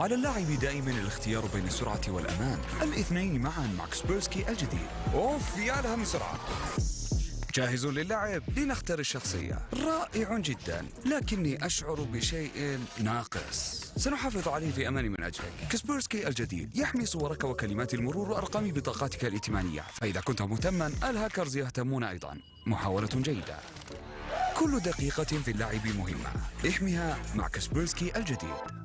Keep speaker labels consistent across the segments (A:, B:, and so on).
A: على اللاعب دائما الاختيار بين السرعة والأمان، الاثنين معا مع كاسبيرسكي الجديد. أوف يا لها من سرعة! جاهزون للعب؟ لنختار الشخصية. رائع جدا، لكني أشعر بشيء ناقص. سنحافظ عليه في أمان من أجلك. كاسبيرسكي الجديد يحمي صورك وكلمات المرور وأرقام بطاقاتك الائتمانية، فإذا كنت مهتما الهاكرز يهتمون أيضا. محاولة جيدة. كل دقيقة في اللعب مهمة، احميها مع كاسبيرسكي الجديد.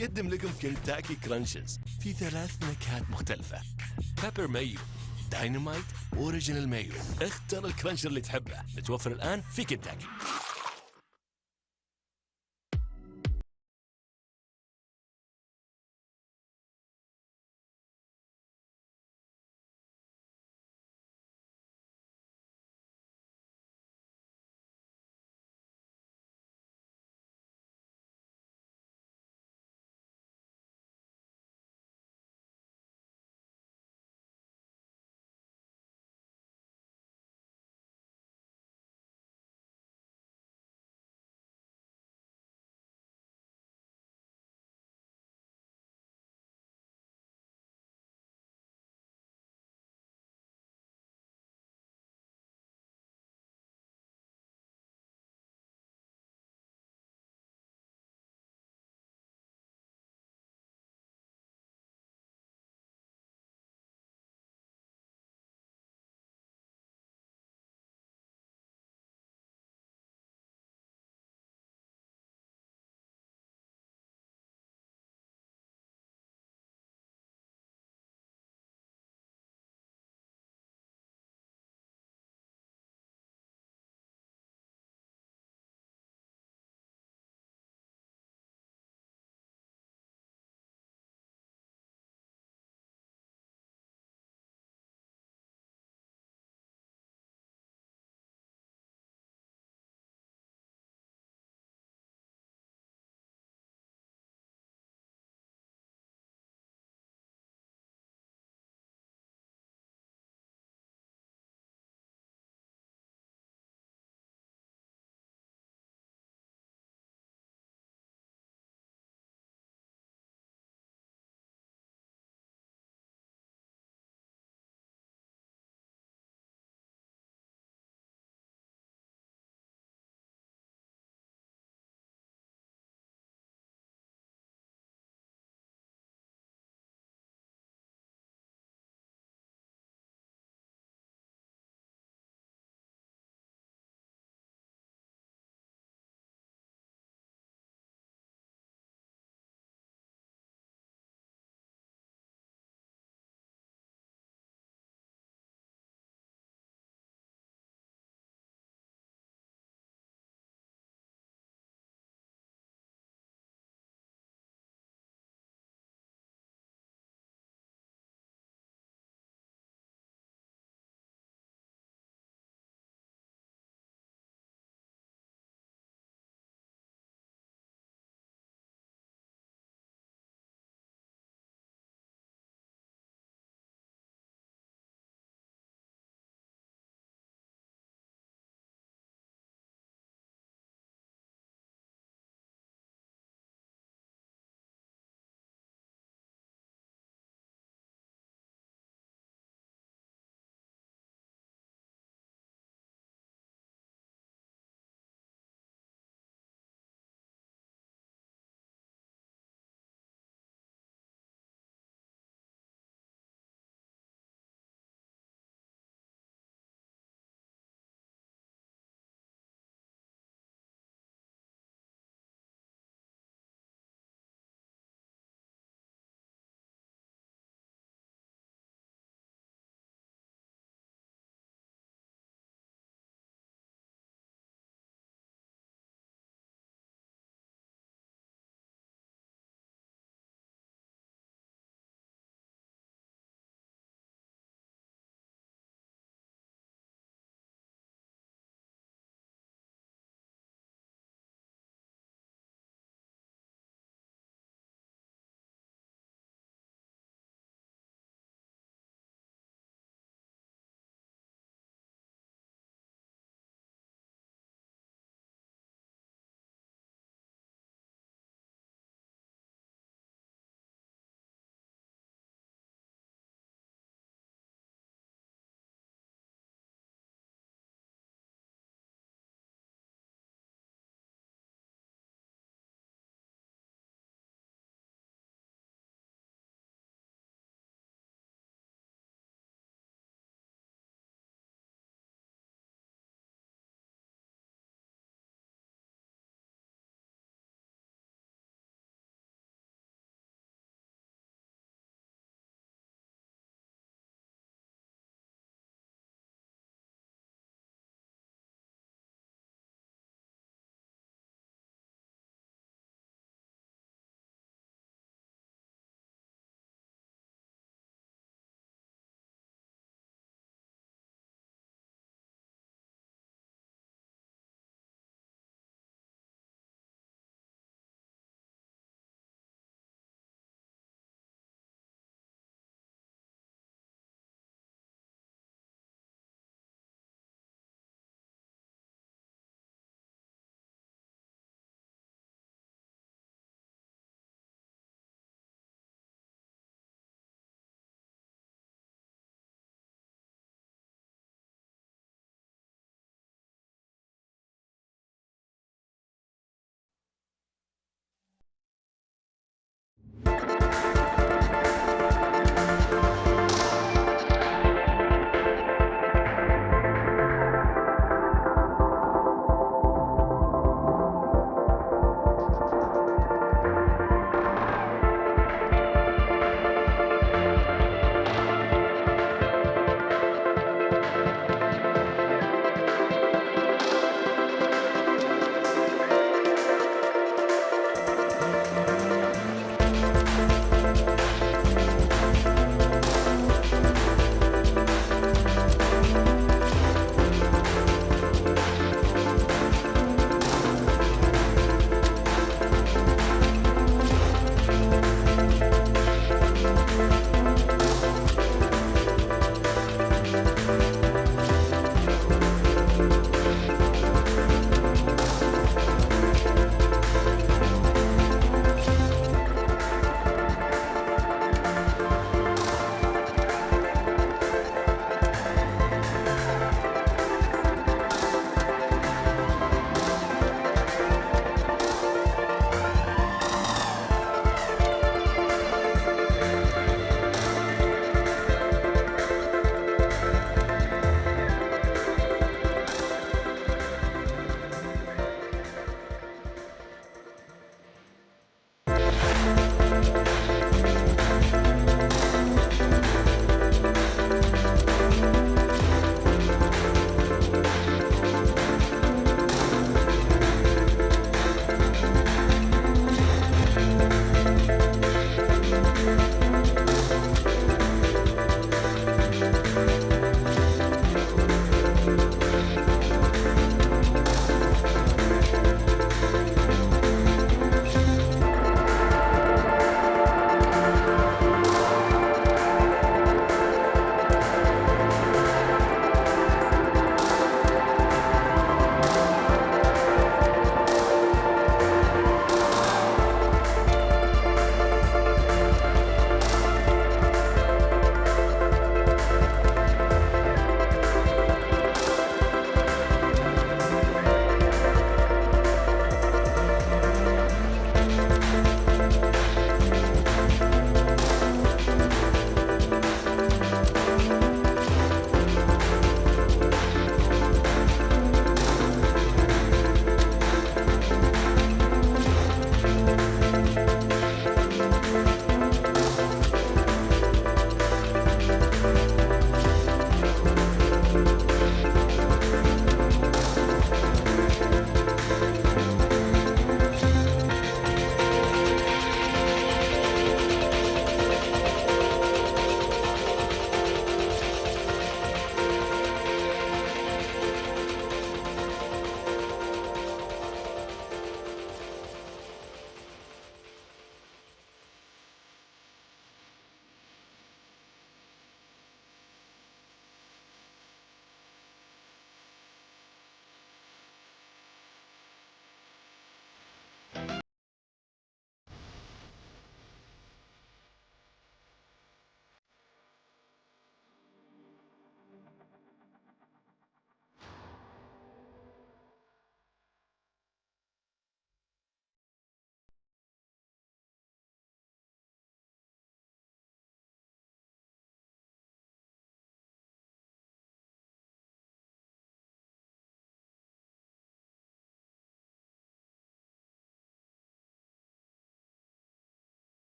B: نقدم لكم كنتاكي كرانشز في 3 نكهات مختلفة: بيبر مايو، داينامايت، اوريجينال مايو. اختر الكرانشر اللي تحبه، متوفر الآن في كنتاكي.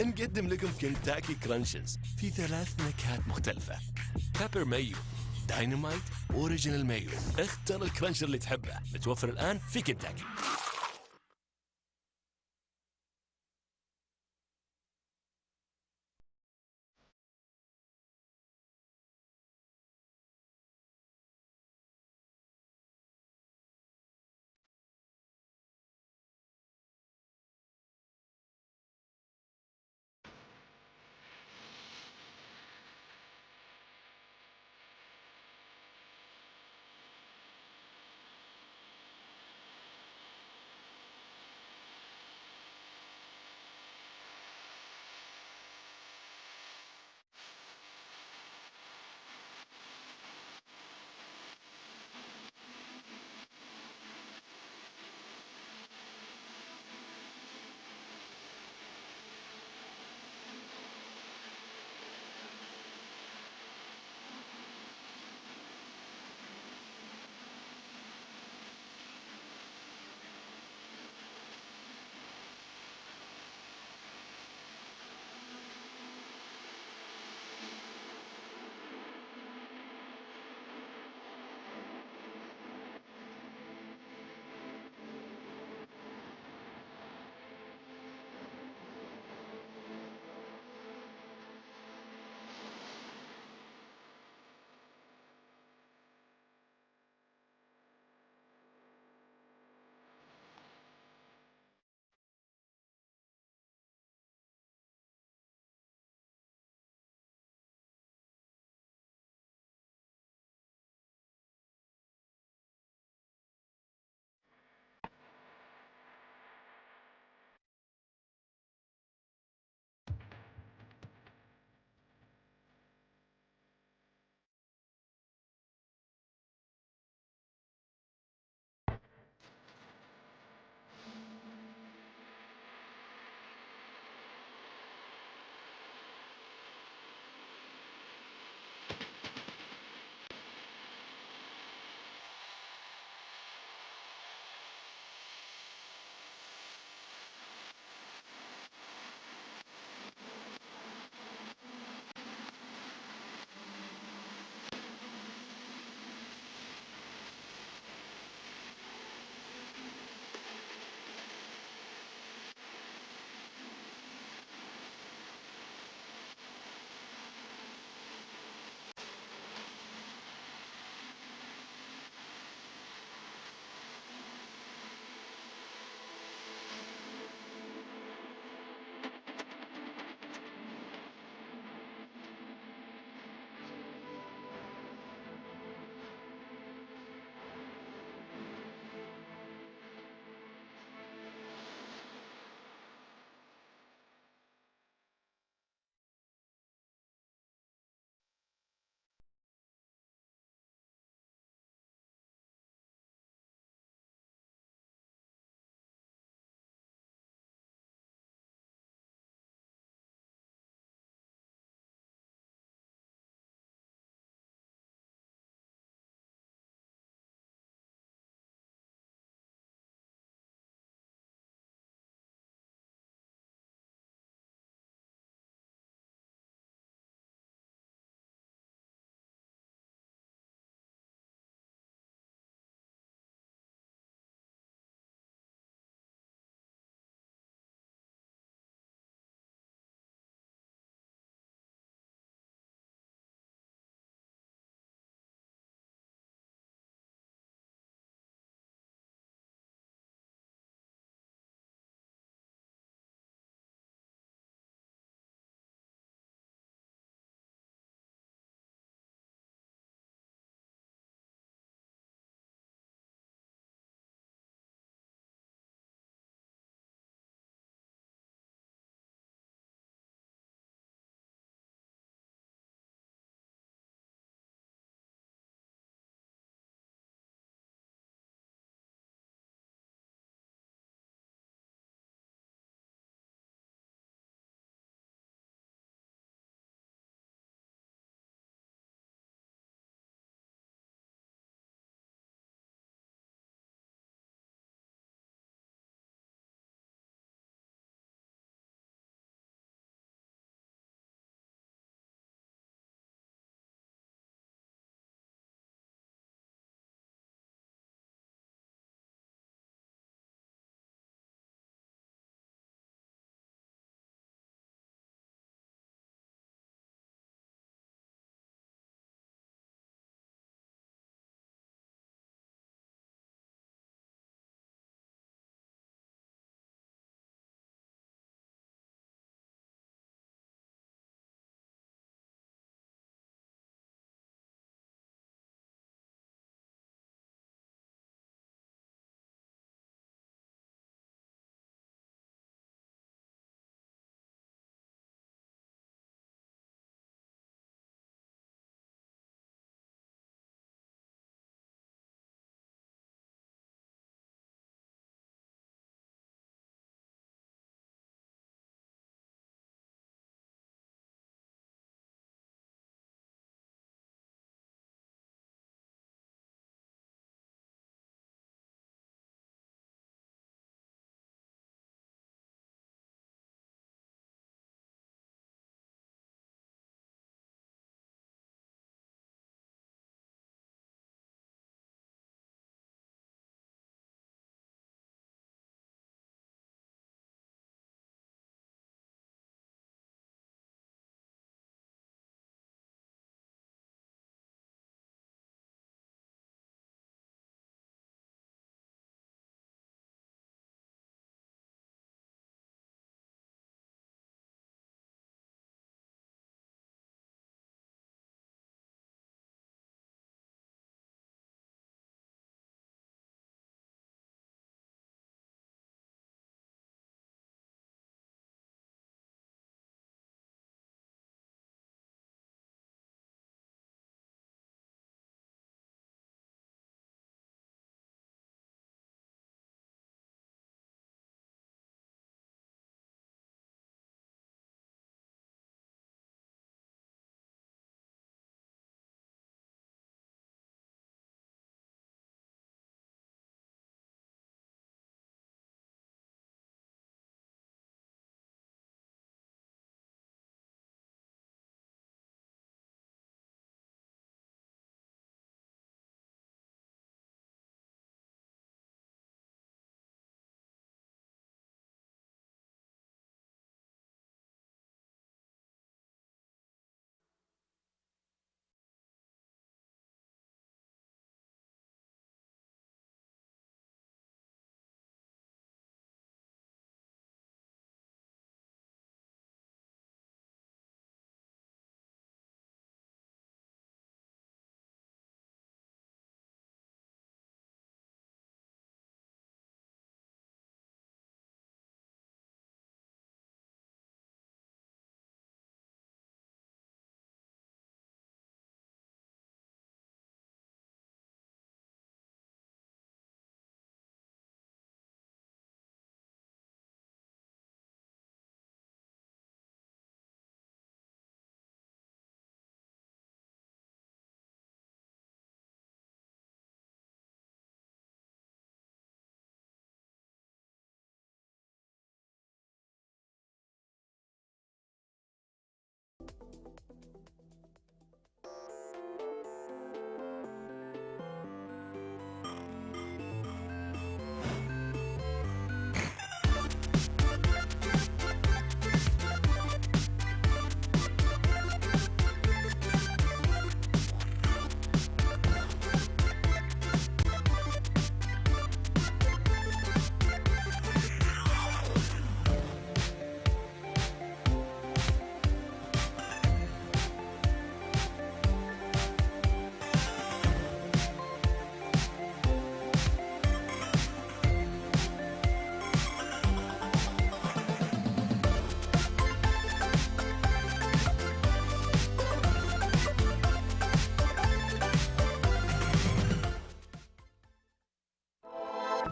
B: نقدم لكم كنتاكي كرانشز في 3 نكهات مختلفة: بيبر مايو، داينامايت، اوريجينال مايو. اختر الكرانشر اللي تحبه، متوفر الآن في كنتاكي.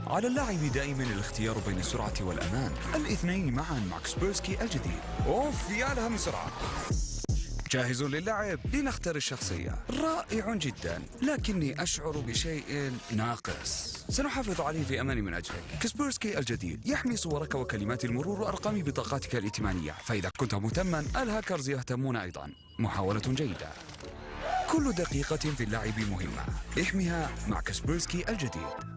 A: على اللاعب دائما الاختيار بين السرعة والأمان، الاثنين معا مع كسبيرسكي الجديد. أوف يا لها من سرعة! جاهزون للعب؟ لنختار الشخصية. رائع جدا، لكني أشعر بشيء ناقص. سنحافظ عليه في أمان من أجلك. كسبيرسكي الجديد يحمي صورك وكلمات المرور وأرقام بطاقاتك الائتمانية، فإذا كنت مهتما الهاكرز يهتمون أيضا. محاولة جيدة. كل دقيقة في اللعب مهمة، احميها مع كسبيرسكي الجديد.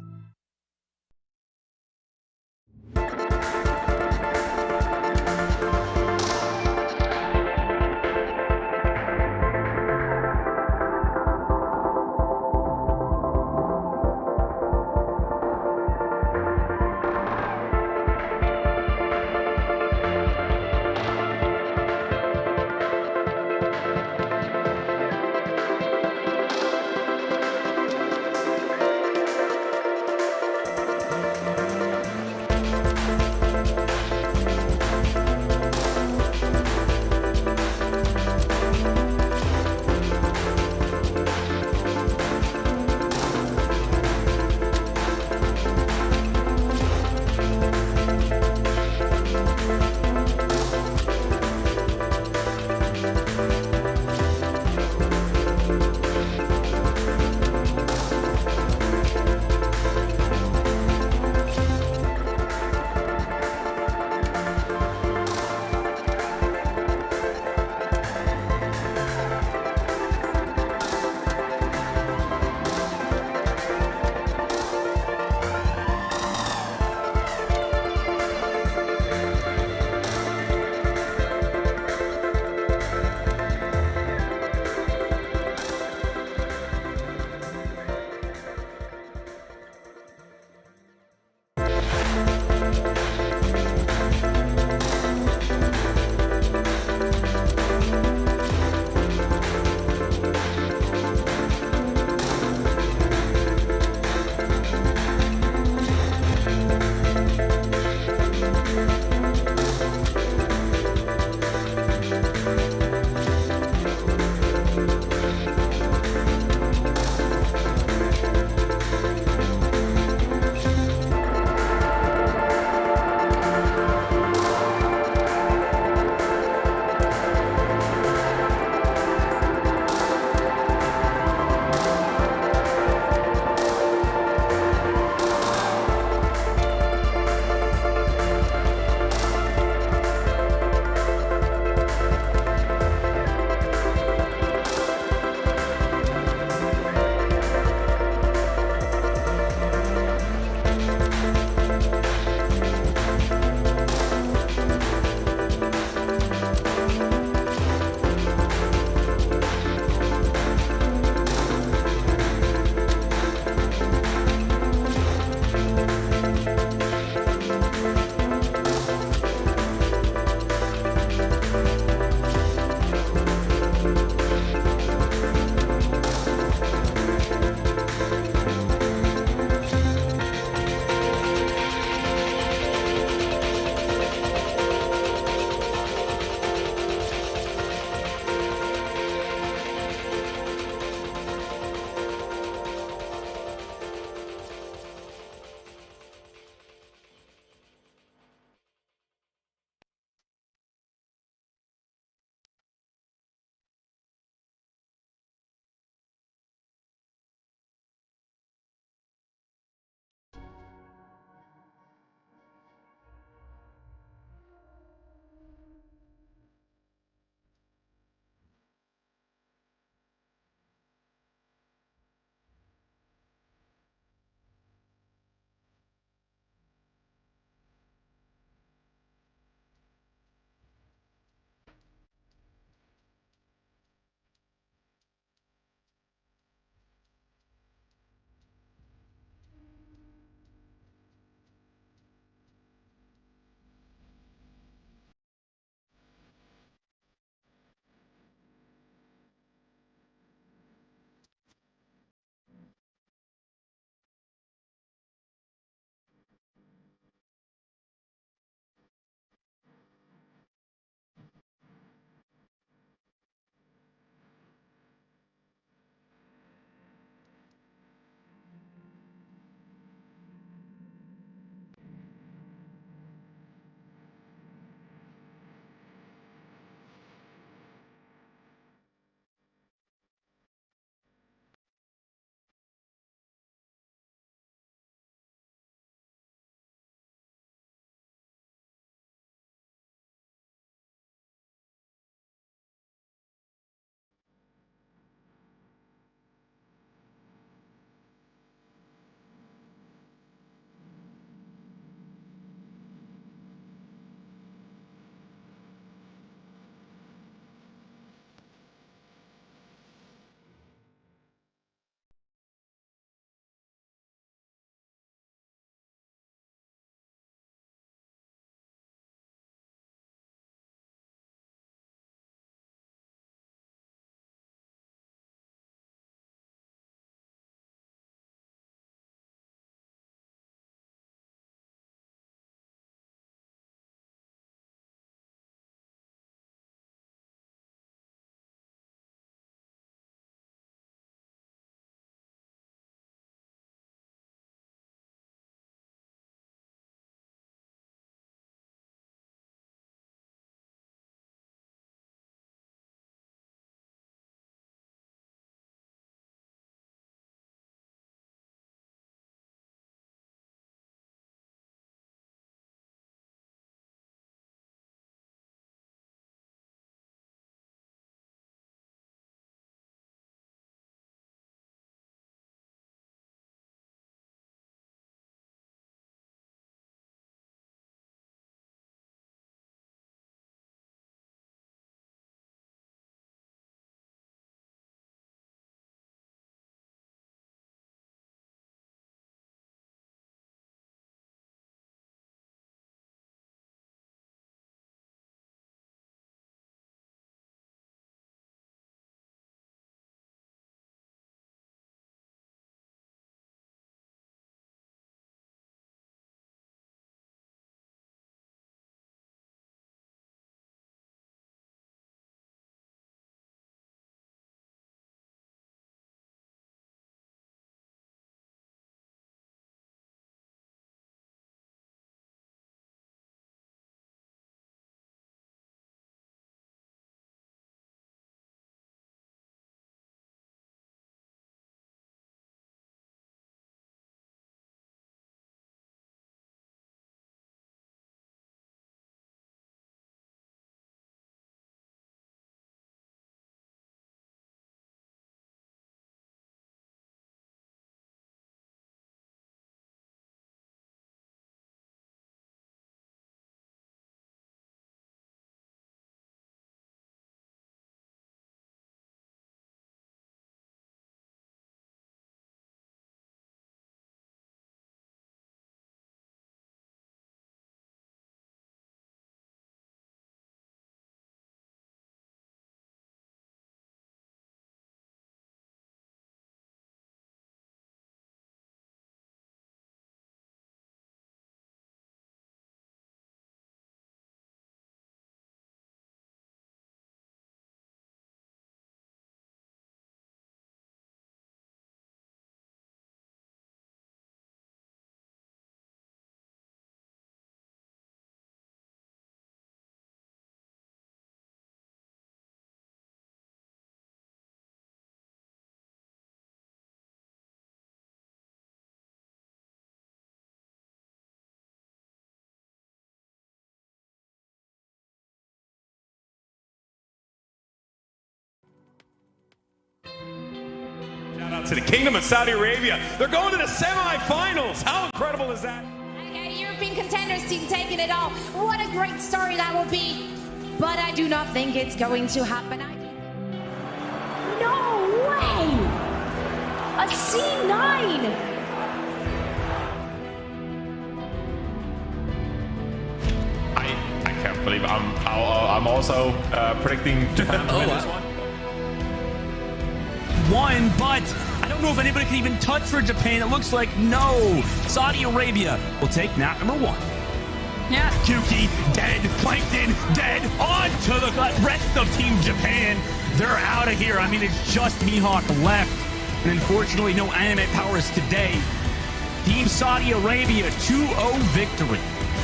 C: out to the Kingdom of Saudi Arabia. They're going to the semifinals. How incredible is that?
D: Okay, European contenders team taking it all. What a great story that will be. But I do not think it's going to happen.
E: No way! A C9!
C: I can't believe I'm also predicting Japan to win this one.
F: But I don't know if anybody can even touch for Japan. It looks like no. Saudi Arabia will take map number 1. Yeah, Kuki, dead. Plankton, dead. On to the rest of Team Japan. They're out of here. I mean, it's just Mihawk left. And unfortunately, no anime powers today. Team Saudi Arabia, 2-0 victory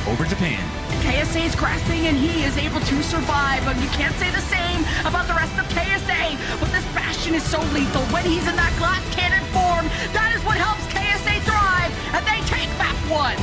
F: over Japan.
G: KSA is grasping and he is able to survive. You can't say the same about the rest of KSA, but this Bastion is so lethal. When he's in that glass cannon form, that is what helps KSA thrive, and they take map 1.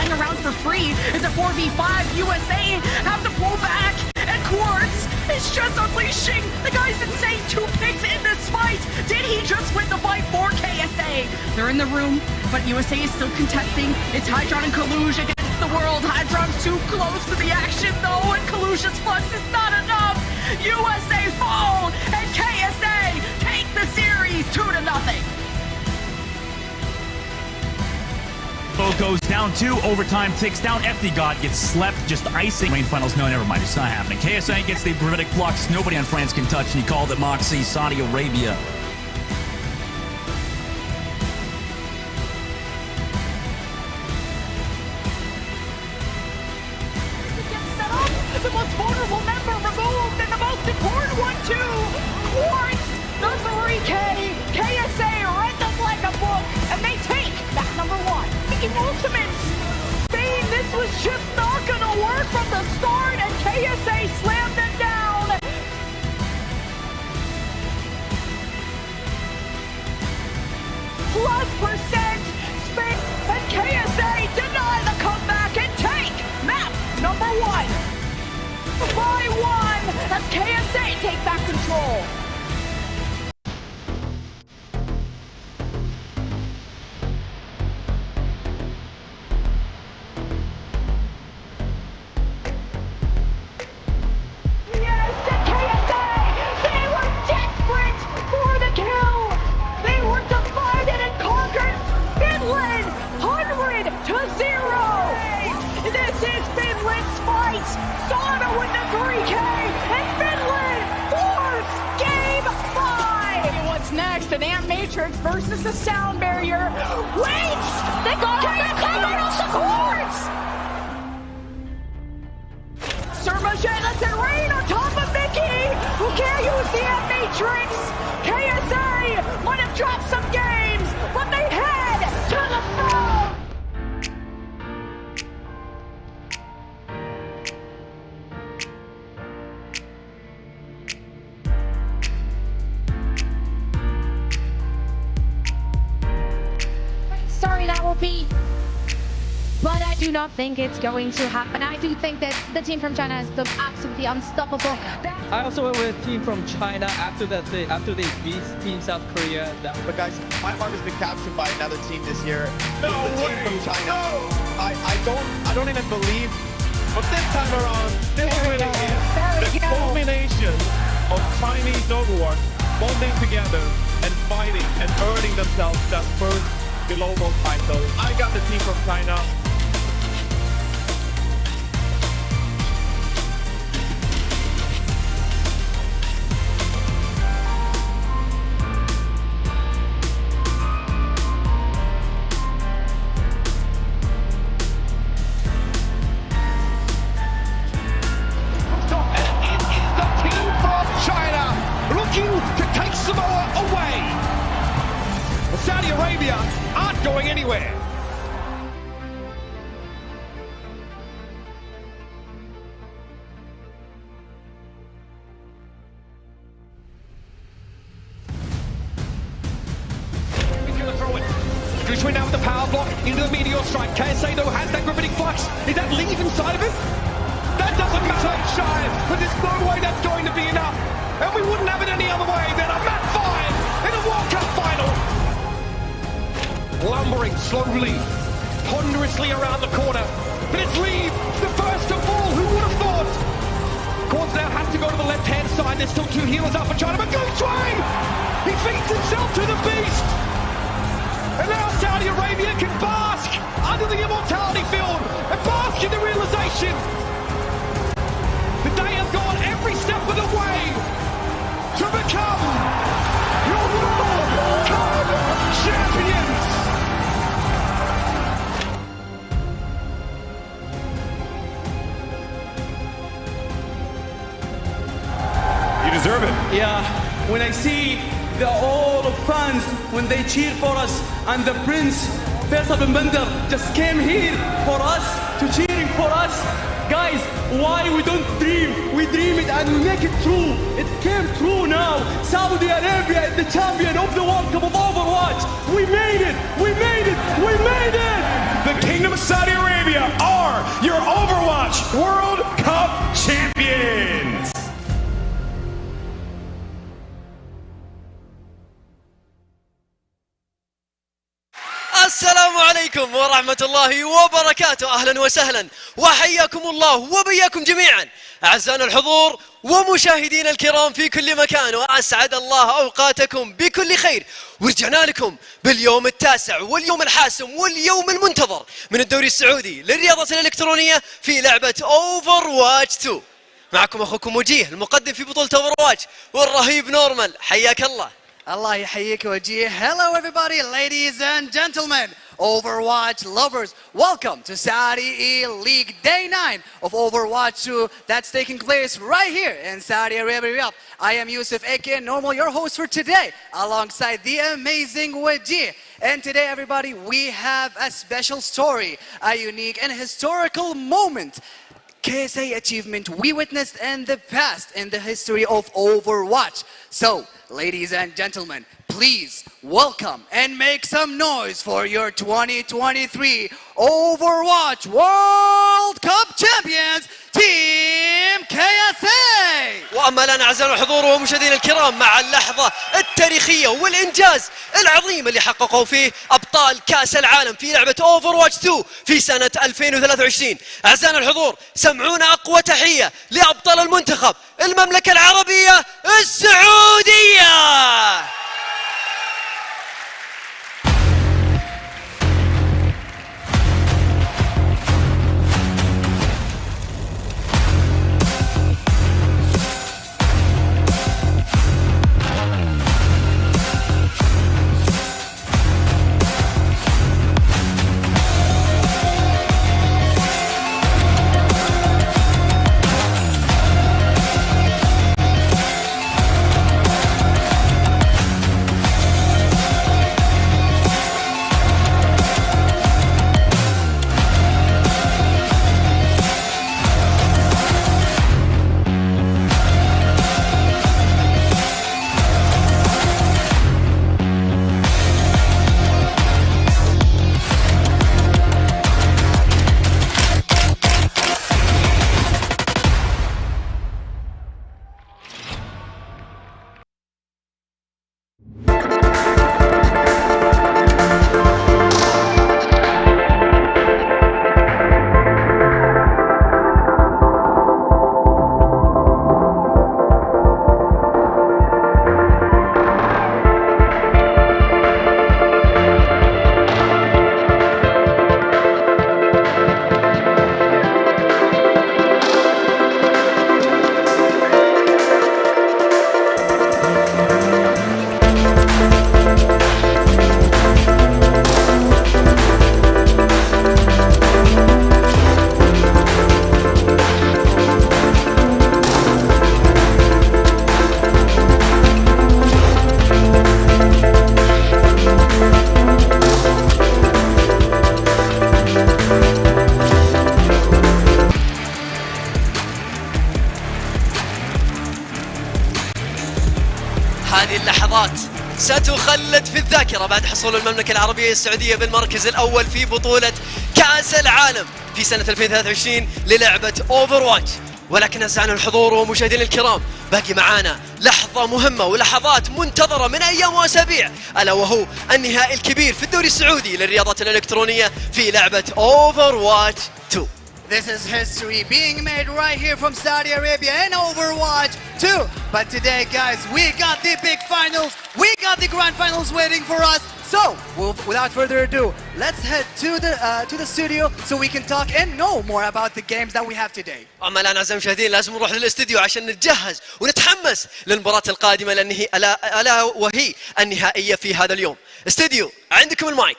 G: And around for free is a 4v5. USA have to pull back, and Quartz is just unleashing. The guy's insane. 2 picks in this fight. Did he just win the fight for KSA? They're in the room, but USA is still contesting. It's Hydron and Kaluj against the world. Hydron's too close to the action though, and Kaluj's flux is not enough. USA fall, and KSA take the series 2-0.
F: Goes down 2, overtime ticks down. FD God gets slept, just icing. Main finals, no, never mind, it's not happening. KSA gets the gravitic flux, nobody on France can touch, and he called it Moxie, Saudi Arabia.
G: The most vulnerable member removed, and the most important one too. Quartz, the 3K, KSA read them like a book, and they take map number 1. Taking ultimates. Spain, this was just not gonna work from the start, and KSA slammed them down. +% Spain and KSA deny the comeback and take map number 1. By 1 as KSA take back control. Yes, and KSA, they were desperate for the kill. They were divided and conquered Finland 100-0. This is Finland's fight. Sana with the 3K, and Finland force game 5. What's next? An Amp Matrix versus the Sound Barrier. Wait! They got KSA supports! Surmajet lets it rain on top of Mickey, who can't use the Amp Matrix. KSA might have dropped some games, but they head to the throne.
D: Sorry, that will be. But I do not think it's going to happen. I do think that the team from China is absolutely unstoppable.
H: I also went with a team from China after they beat Team South Korea.
I: But guys, my heart has been captured by another team this year. No the team from China. No. I don't even believe.
C: But this time around, this really is the culmination of Chinese Overwatch bonding together and fighting and earning themselves that first global title. I got the team from China.
I: To take Samoa away. Saudi Arabia aren't going anywhere. He's going to throw it. Drewswin now with the power block into the meteor strike. KSA though has that gravitic flux. Is that leave inside of him? That doesn't matter, Shine, but there's no way that's going to be enough. And we wouldn't have it any other way than a map 5 in a World Cup final. lumbering slowly, ponderously around the corner. But it's Leave, the first of all. Who would have thought? Cords now has to go to the left-hand side. There's still 2 healers up for China, but Gung Shui! He feeds himself to the beast! And now Saudi Arabia can bask under the immortality field and bask in the realization that they have gone every step of the way to become your World Cup champions!
C: You deserve it.
J: Yeah, when I see all the fans, when they cheer for us, and the Prince Faisal bin Bandar just came here for us, to cheering for us. Guys, why we don't dream? We dream it and we make it true. It came true now. Saudi Arabia is the champion of the World Cup of Overwatch. We made it! We made it! We made it!
C: The Kingdom of Saudi Arabia are your Overwatch World Cup champions!
K: السلام عليكم ورحمة الله وبركاته. أهلا وسهلا وحياكم الله وبياكم جميعا أعزائنا الحضور ومشاهدينا الكرام في كل مكان، وأسعد الله أوقاتكم بكل خير. ورجعنا لكم باليوم التاسع واليوم الحاسم واليوم المنتظر من الدوري السعودي للرياضة الإلكترونية في لعبة Overwatch 2. معكم أخوكم وجيه المقدم في بطولة Overwatch والرهيب نورمال. حياك الله.
L: Allah يحييك وجيه. Hello everybody, ladies and gentlemen, Overwatch lovers. Welcome to Saudi eLeague Day 9 of Overwatch 2 that's taking place right here in Saudi Arabia. I am Yusuf aka Normal, your host for today, alongside the amazing Wajih. And today everybody, we have a special story, a unique and historical moment. KSA achievement we witnessed in the past in the history of Overwatch. So, ladies and gentlemen, please welcome and make some noise for your 2023 Overwatch World Cup champions, Team KSA!
K: وأما الآن أعزائنا الحضور ومشاهدينا الكرام مع اللحظة التاريخية والإنجاز العظيم اللي حققوا فيه أبطال كأس العالم في لعبة Overwatch 2 في سنة 2023. أعزائنا الحضور، سمعونا أقوى تحية لأبطال المنتخب المملكة العربية السعودية. هذه اللحظات ستخلد في الذاكرة بعد حصول المملكة العربية السعودية بالمركز الأول في بطولة كأس العالم في سنة 2023 للعبة Overwatch. ولكن أعزائنا الحضور ومشاهدينا الكرام، باقي معانا لحظة مهمة ولحظات منتظرة من أيام وأسابيع، ألا وهو النهائي الكبير في الدوري السعودي للرياضات الإلكترونية في لعبة Overwatch 2.
L: This is history being made right here from Saudi Arabia in Overwatch 2. But today, guys, we got the big finals. We got the grand finals waiting for us. So, without further ado, let's head to the studio so we can talk and know more about the games that we have today.
K: أما الآن أعزائي المشاهدين لازم نروح للاستديو عشان نتجهز ونتحمس للمباراة القادمة لأن هي ألا وهي النهائية في هذا اليوم. استديو عندكم المايك.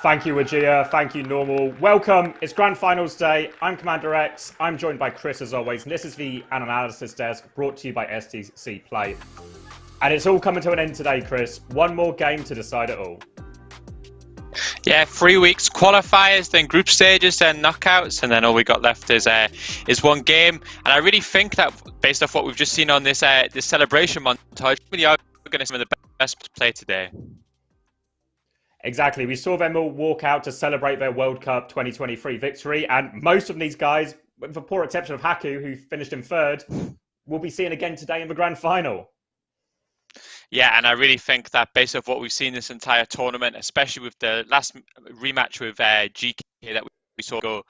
M: Thank you, Wajia. Thank you, Normal. Welcome. It's Grand Finals Day. I'm Commander X. I'm joined by Chris as always. And this is the Analysis Desk brought to you by STC Play. And it's all coming to an end today, Chris. One more game to decide it all.
N: Yeah, 3 weeks qualifiers, then group stages, then knockouts, and then all we got left is one game. And I really think that based off what we've just seen on this this celebration montage, we are going to see some of the best play today.
M: Exactly. We saw them all walk out to celebrate their World Cup 2023 victory. And most of these guys, with the poor exception of Haku, who finished in third, we'll be seeing again today in the grand final.
N: Yeah, and I really think that based off what we've seen this entire tournament, especially with the last rematch with GK that we saw go,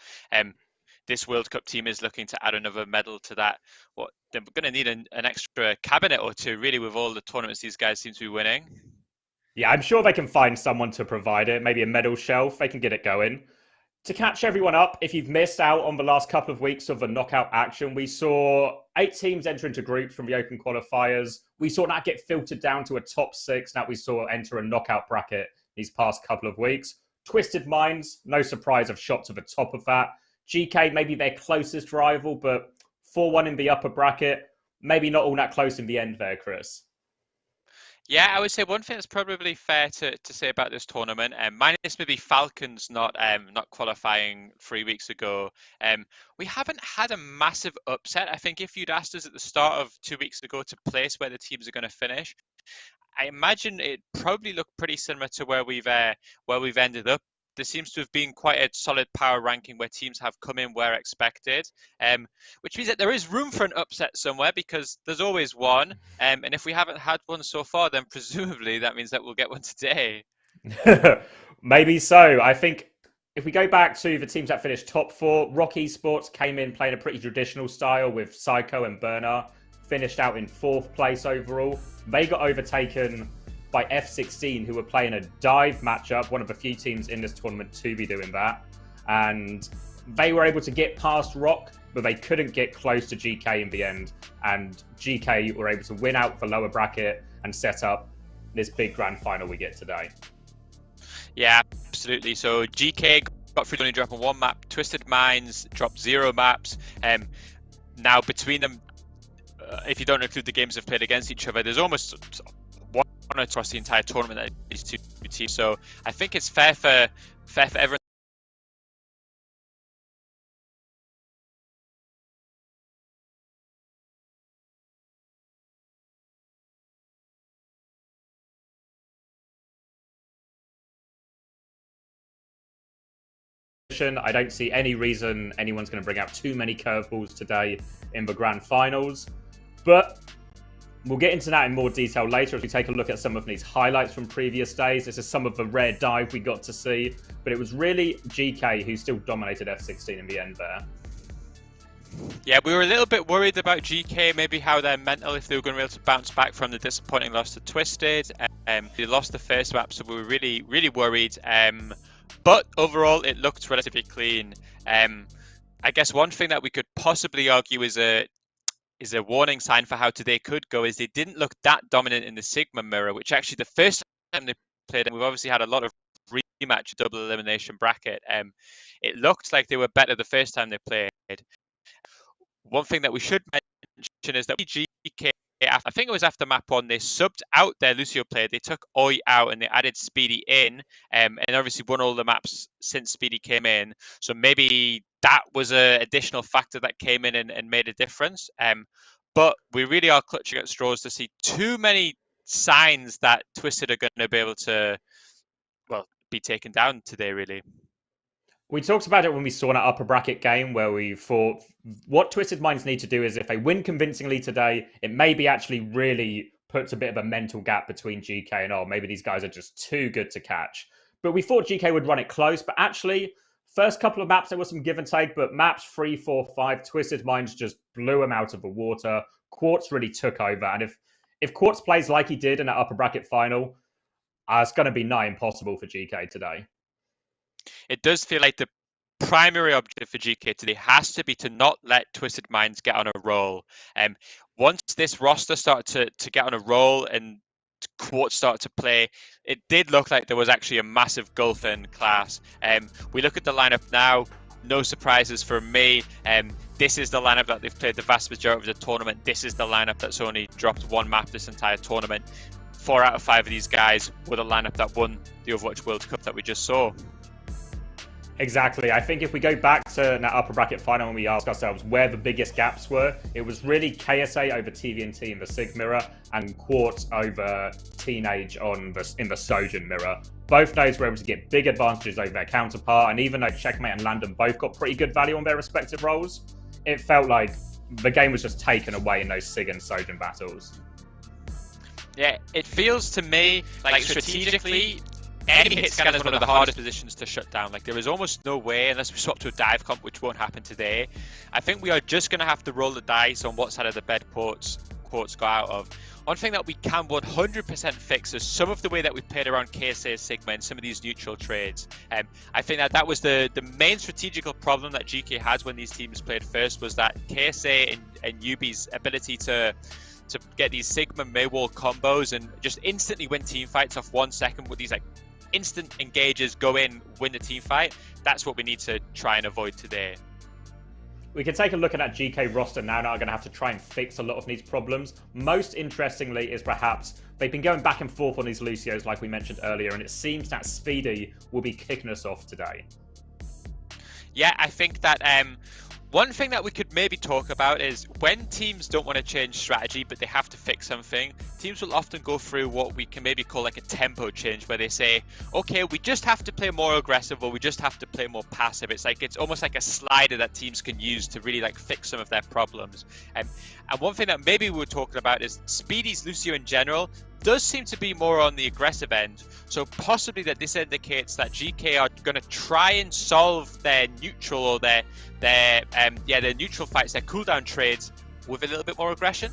N: this World Cup team is looking to add another medal to that. They're going to need an extra cabinet or two, really, with all the tournaments these guys seem to be winning.
M: Yeah, I'm sure they can find someone to provide it. Maybe a medal shelf. They can get it going. To catch everyone up, if you've missed out on the last couple of weeks of the knockout action, we saw 8 teams enter into groups from the open qualifiers. We saw that get filtered down to a top 6. Now we saw enter a knockout bracket these past couple of weeks. Twisted Minds, no surprise, have shot to the top of that. GK, maybe their closest rival, but 4-1 in the upper bracket. Maybe not all that close in the end there, Chris.
N: Yeah, I would say one thing that's probably fair to say about this tournament, minus maybe Falcons not qualifying 3 weeks ago, we haven't had a massive upset. I think if you'd asked us at the start of 2 weeks ago to place where the teams are going to finish, I imagine it probably looked pretty similar to where we've ended up. There seems to have been quite a solid power ranking where teams have come in where expected, which means that there is room for an upset somewhere because there's always one. And if we haven't had one so far, then presumably that means that we'll get one today.
M: Maybe so. I think if we go back to the teams that finished top 4, Rock Esports came in playing a pretty traditional style with Psycho and Burner, finished out in 4th place overall. They got overtaken by F16, who were playing a dive matchup, one of the few teams in this tournament to be doing that. And they were able to get past Rock, but they couldn't get close to GK in the end. And GK were able to win out the lower bracket and set up this big grand final we get today.
N: Yeah, absolutely. So GK got through, only dropping 1 map. Twisted Minds dropped 0 maps. Now between them, if you don't include the games they've played against each other, there's almost one across the entire tournament that these two teams. So I think it's fair for everyone.
M: I don't see any reason anyone's going to bring out too many curveballs today in the grand finals, but we'll get into that in more detail later as we take a look at some of these highlights from previous days. This is some of the rare dive we got to see, but it was really GK who still dominated F16 in the end there.
N: Yeah, we were a little bit worried about GK, maybe how they're mental, if they were going to be able to bounce back from the disappointing loss to Twisted. They lost the first map, so we were really, really worried. But overall, it looked relatively clean. I guess one thing that we could possibly argue is a warning sign for how today could go is they didn't look that dominant in the Sigma mirror, which actually the first time they played, and we've obviously had a lot of rematch double elimination bracket. It looked like they were better the first time they played. One thing that we should mention is that GK, I think it was after map 1, they subbed out their Lucio player. They took Oi out and they added Speedy in, and obviously won all the maps since Speedy came in. So maybe that was an additional factor that came in and made a difference. But we really are clutching at straws to see too many signs that Twisted are going to be able to, well, be taken down today, really.
M: We talked about it when we saw that upper bracket game where we thought what Twisted Minds need to do is if they win convincingly today, it maybe actually really puts a bit of a mental gap between GK and maybe these guys are just too good to catch. But we thought GK would run it close, but actually, first couple of maps, there was some give and take, but maps 3, 4, 5, Twisted Minds just blew them out of the water. Quartz really took over, and if Quartz plays like he did in that upper bracket final, it's going to be nigh impossible for GK today.
N: It does feel like the primary objective for GK today has to be to not let Twisted Minds get on a roll. Once this roster started to get on a roll and Quartz started to play, it did look like there was actually a massive gulf in class. We look at the lineup now, no surprises for me. This is the lineup that they've played the vast majority of the tournament. This is the lineup that's only dropped one map this entire tournament. 4 out of 5 of these guys were the lineup that won the Overwatch World Cup that we just saw.
M: Exactly. I think if we go back to that upper bracket final and we ask ourselves where the biggest gaps were, it was really KSA over TVNT in the Sig mirror and Quartz over Teenage in the Sojin mirror. Both nodes were able to get big advantages over their counterpart, and even though Checkmate and Landon both got pretty good value on their respective roles, it felt like the game was just taken away in those Sig and Sojin battles.
N: Yeah, it feels to me like strategically, enemy hit scan is one of the hardest positions to shut down. Like, there is almost no way, unless we swap to a dive comp, which won't happen today. I think we are just going to have to roll the dice on what side of the bed Quartz got out of. One thing that we can 100% fix is some of the way that we played around KSA Sigma and some of these neutral trades. I think that was the main strategical problem that GK has when these teams played first, was that KSA and UB's ability to get these Sigma Maywall combos and just instantly win team fights off 1 second with these like instant engages, go in, win the team fight. That's what we need to try and avoid today.
M: We can take a look at that GK roster now are going to have to try and fix a lot of these problems. Most interestingly is perhaps they've been going back and forth on these Lucios like we mentioned earlier, and it seems that Speedy will be kicking us off today.
N: Yeah, I think that one thing that we could maybe talk about is when teams don't want to change strategy, but they have to fix something, teams will often go through what we can maybe call like a tempo change, where they say, okay, we just have to play more aggressive, or we just have to play more passive. It's almost like a slider that teams can use to really like fix some of their problems. And one thing that maybe we were talking about is Speedy's Lucio in general does seem to be more on the aggressive end. So possibly that this indicates that GK are going to try and solve their neutral or their neutral fights, their cooldown trades, with a little bit more aggression.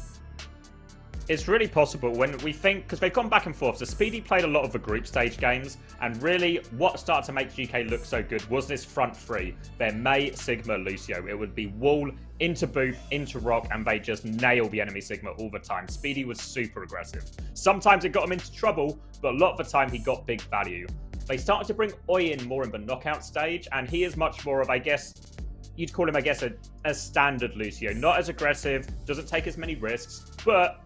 M: It's really possible when we think, because they've gone back and forth. So Speedy played a lot of the group stage games, and really what started to make GK look so good was this front three. Their Mei, Sigma, Lucio. It would be Wall, into Boop, into Rock, and they just nail the enemy Sigma all the time. Speedy was super aggressive. Sometimes it got him into trouble, but a lot of the time he got big value. They started to bring Oi in more in the knockout stage, and he is much more of, I guess, you'd call him, I guess, a standard Lucio. Not as aggressive, doesn't take as many risks, but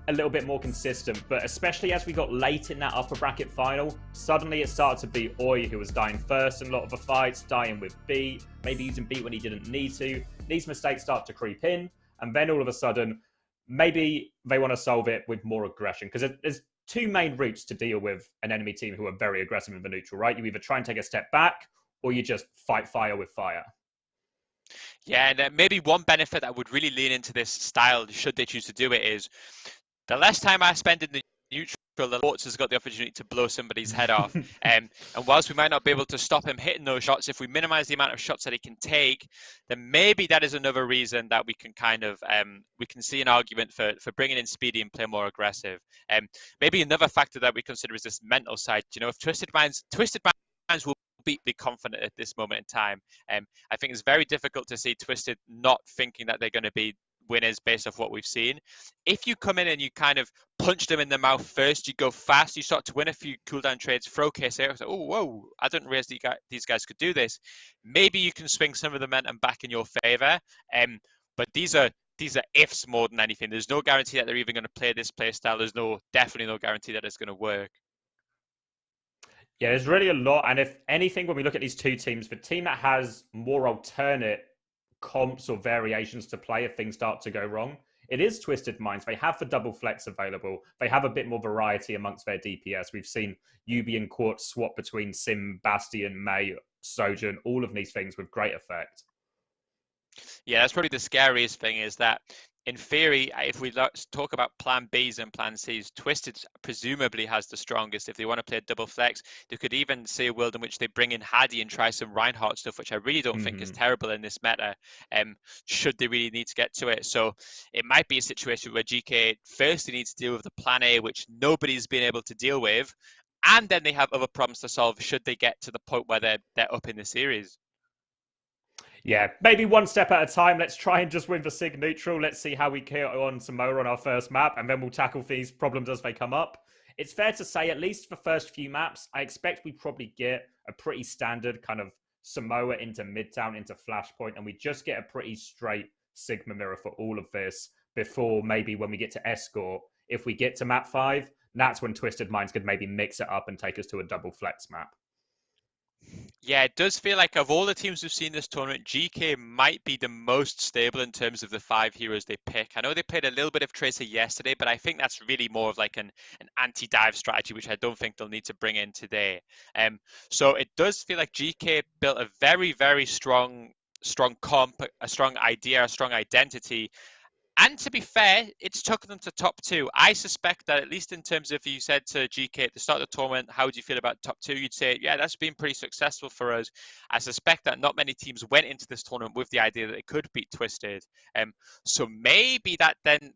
M: a little bit more consistent. But especially as we got late in that upper bracket final, suddenly it started to be Oi who was dying first in a lot of the fights, dying with B, maybe using B when he didn't need to. These mistakes start to creep in, and then all of a sudden, maybe they want to solve it with more aggression, because there's two main routes to deal with an enemy team who are very aggressive in the neutral, right? You either try and take a step back, or you just fight fire with fire.
N: Yeah, and maybe one benefit that would really lean into this style, should they choose to do it, is the less time I spend in the neutral, the Quartz has got the opportunity to blow somebody's head off. And whilst we might not be able to stop him hitting those shots, if we minimize the amount of shots that he can take, then maybe that is another reason that we can kind of we can see an argument for bringing in Speedy and play more aggressive. Maybe another factor that we consider is this mental side. You know, if Twisted Minds will be confident at this moment in time. I think it's very difficult to see Twisted not thinking that they're going to be winners based off what we've seen. If you come in and you kind of punch them in the mouth first, you go fast, you start to win a few cooldown trades, throw KSA, like, oh, whoa, I didn't realize these guys could do this. Maybe you can swing some of the momentum back in your favor. But these are ifs more than anything. There's no guarantee that they're even going to play this play style. There's definitely no guarantee that it's going to work.
M: Yeah, there's really a lot. And if anything, when we look at these two teams, the team that has more alternate comps or variations to play if things start to go wrong, it is Twisted Minds. They have the double flex available. They have a bit more variety amongst their DPS. We've seen UB and Quartz swap between Sim, Bastion, Mei Sojourn, all of these things with great effect.
N: Yeah, that's probably the scariest thing, is that in theory, if we talk about plan Bs and plan Cs, Twisted presumably has the strongest. If they want to play a double flex, they could even see a world in which they bring in Haddy and try some Reinhardt stuff, which I really don't think is terrible in this meta, should they really need to get to it. So it might be a situation where GK firstly needs to deal with the plan A, which nobody's been able to deal with, and then they have other problems to solve should they get to the point where they're up in the series.
M: Yeah, maybe one step at a time. Let's try and just win the Sig neutral. Let's see how we kill on Samoa on our first map, and then we'll tackle these problems as they come up. It's fair to say, at least for the first few maps, I expect we probably get a pretty standard kind of Samoa into Midtown, into Flashpoint, and we just get a pretty straight Sigma mirror for all of this before maybe when we get to Escort, if we get to map 5, that's when Twisted Minds could maybe mix it up and take us to a double flex map.
N: Yeah, it does feel like of all the teams we've seen this tournament, GK might be the most stable in terms of the 5 heroes they pick. I know they played a little bit of Tracer yesterday, but I think that's really more of like an anti-dive strategy, which I don't think they'll need to bring in today. So it does feel like GK built a very, very strong comp, a strong idea, a strong identity. And to be fair, it's took them to top 2. I suspect that at least in terms of, if you said to GK at the start of the tournament, how do you feel about top 2? You'd say, yeah, that's been pretty successful for us. I suspect that not many teams went into this tournament with the idea that they could beat Twisted. So maybe that then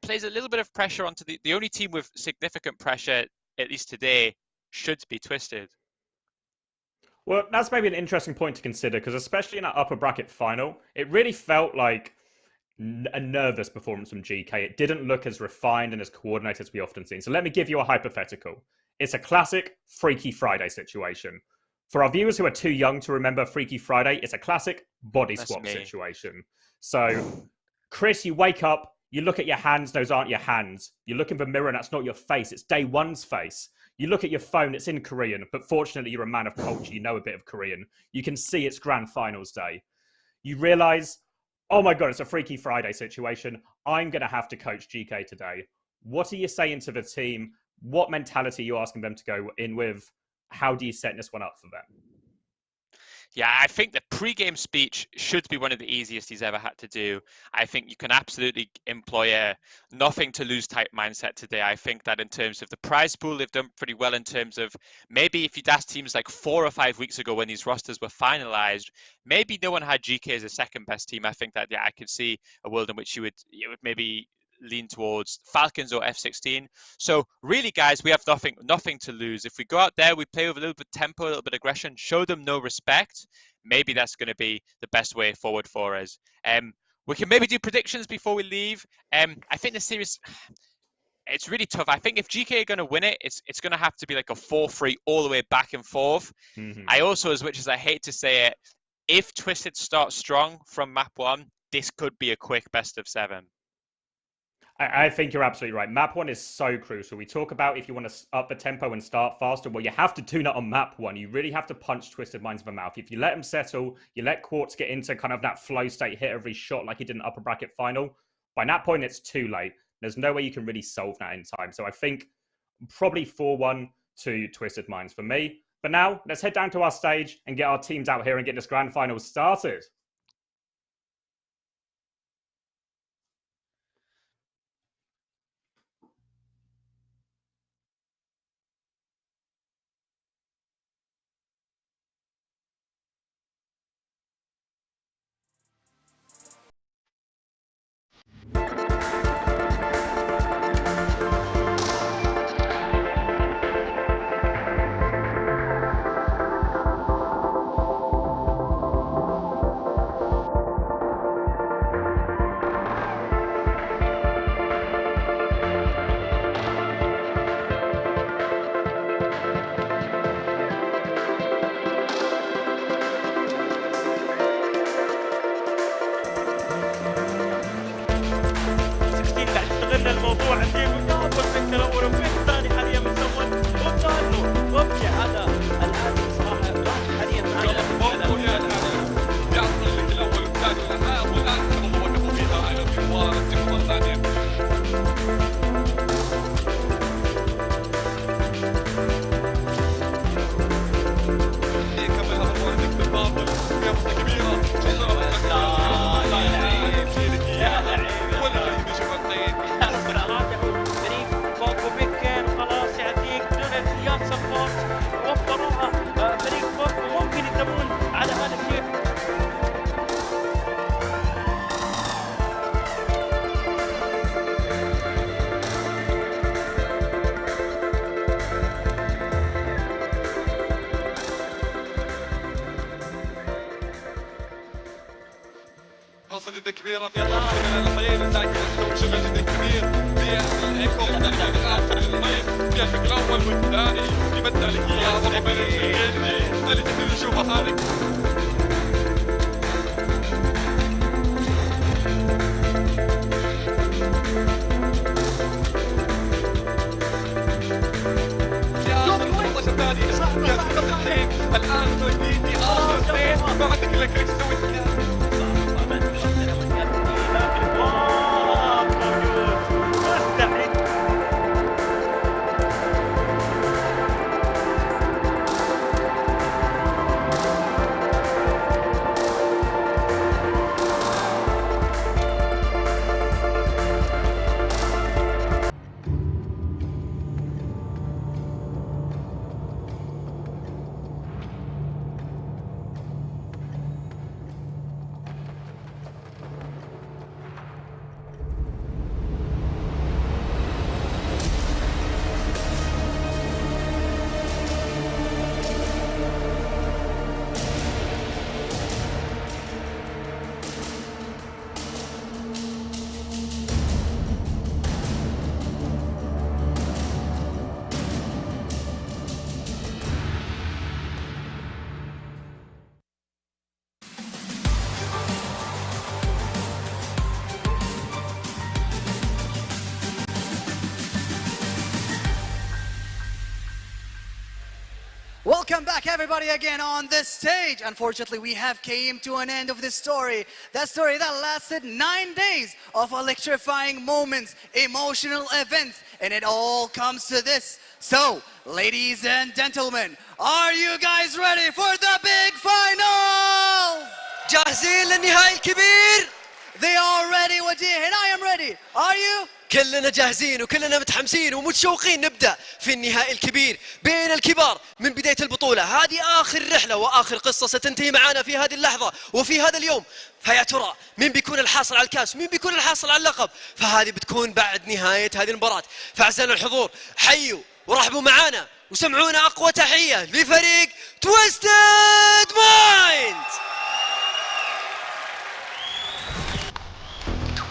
N: plays a little bit of pressure onto the only team with significant pressure, at least today, should be Twisted.
M: Well, that's maybe an interesting point to consider, because especially in that upper bracket final, it really felt like a nervous performance from GK. It didn't look as refined and as coordinated as we often see. So let me give you a hypothetical. It's a classic Freaky Friday situation. For our viewers who are too young to remember Freaky Friday, it's a classic body swap situation. So, Chris, you wake up, you look at your hands, those aren't your hands. You look in the mirror and that's not your face, it's day one's face. You look at your phone, it's in Korean, but fortunately you're a man of culture, you know a bit of Korean. You can see it's Grand Finals day. You realize, oh my God, it's a Freaky Friday situation. I'm going to have to coach GK today. What are you saying to the team? What mentality are you asking them to go in with? How do you set this one up for them?
N: Yeah, I think the pre-game speech should be one of the easiest he's ever had to do. I think you can absolutely employ a nothing to lose type mindset today. I think that in terms of the prize pool, they've done pretty well in terms of maybe if you'd asked teams like 4 or 5 weeks ago when these rosters were finalized, maybe no one had GK as a second best team. I think that, yeah, I could see a world in which you would maybe lean towards Falcons or F16. So really, guys, we have nothing to lose. If we go out there, we play with a little bit of tempo, a little bit of aggression, show them no respect, maybe that's going to be the best way forward for us. We can maybe do predictions before we leave. I think the series, it's really tough. I think if GK are going to win it, it's going to have to be like a 4-3 all the way back and forth. I also, as much as I hate to say it, if Twisted starts strong from map 1, this could be a quick best of 7.
M: I think you're absolutely right. Map 1 is so crucial. We talk about if you want to up the tempo and start faster, well, you have to tune it on map 1. You really have to punch Twisted Minds in the mouth. If you let them settle, you let Quartz get into kind of that flow state, hit every shot like he did in upper bracket final, by that point, it's too late. There's no way you can really solve that in time. So I think probably 4-1 to Twisted Minds for me. But now, let's head down to our stage and get our teams out here and get this grand final started.
O: الموضوع عندي وجاب والفكرة وربيع الثاني حاليا مسوي وبطانه وابكي على العالم صراحة حاليا معي موضوع يا العالم يعطي اللي الأول والثاني والآخر والآن كانوا وقفوا فيها على الجوار التكمة الثانية يكمل هذا فرصة جدا كبيرة في من الخليل لكن يسوي شغل جدا كبير الايكو في الاول والثاني يمثل الكياس بين الفريقين اللي تقدر نشوفها هذه. الآن تودين في آخر اثنين ما عندك إلا كيف تسوي
L: Welcome back everybody again on this stage. Unfortunately, we have came to an end of this story. That story that lasted 9 days of electrifying moments, emotional events, and it all comes to this. So, ladies and gentlemen, are you guys ready for the big final?
K: جاهزين للنهائي الكبير؟
L: They are ready, وجيه, and I am ready. Are you?
K: كلنا جاهزين وكلنا متحمسين ومتشوقين نبدأ في النهائي الكبير بين الكبار من بداية البطولة. هذه آخر رحلة وآخر قصة ستنتهي معنا في هذه اللحظة وفي هذا اليوم. فيا ترى مين بيكون الحاصل على الكاس؟ مين بيكون الحاصل على اللقب؟ فهذه بتكون بعد نهاية هذه المباراة. فأعزائنا الحضور، حيوا ورحبوا معنا وسمعونا أقوى تحية لفريق تويستد مايند.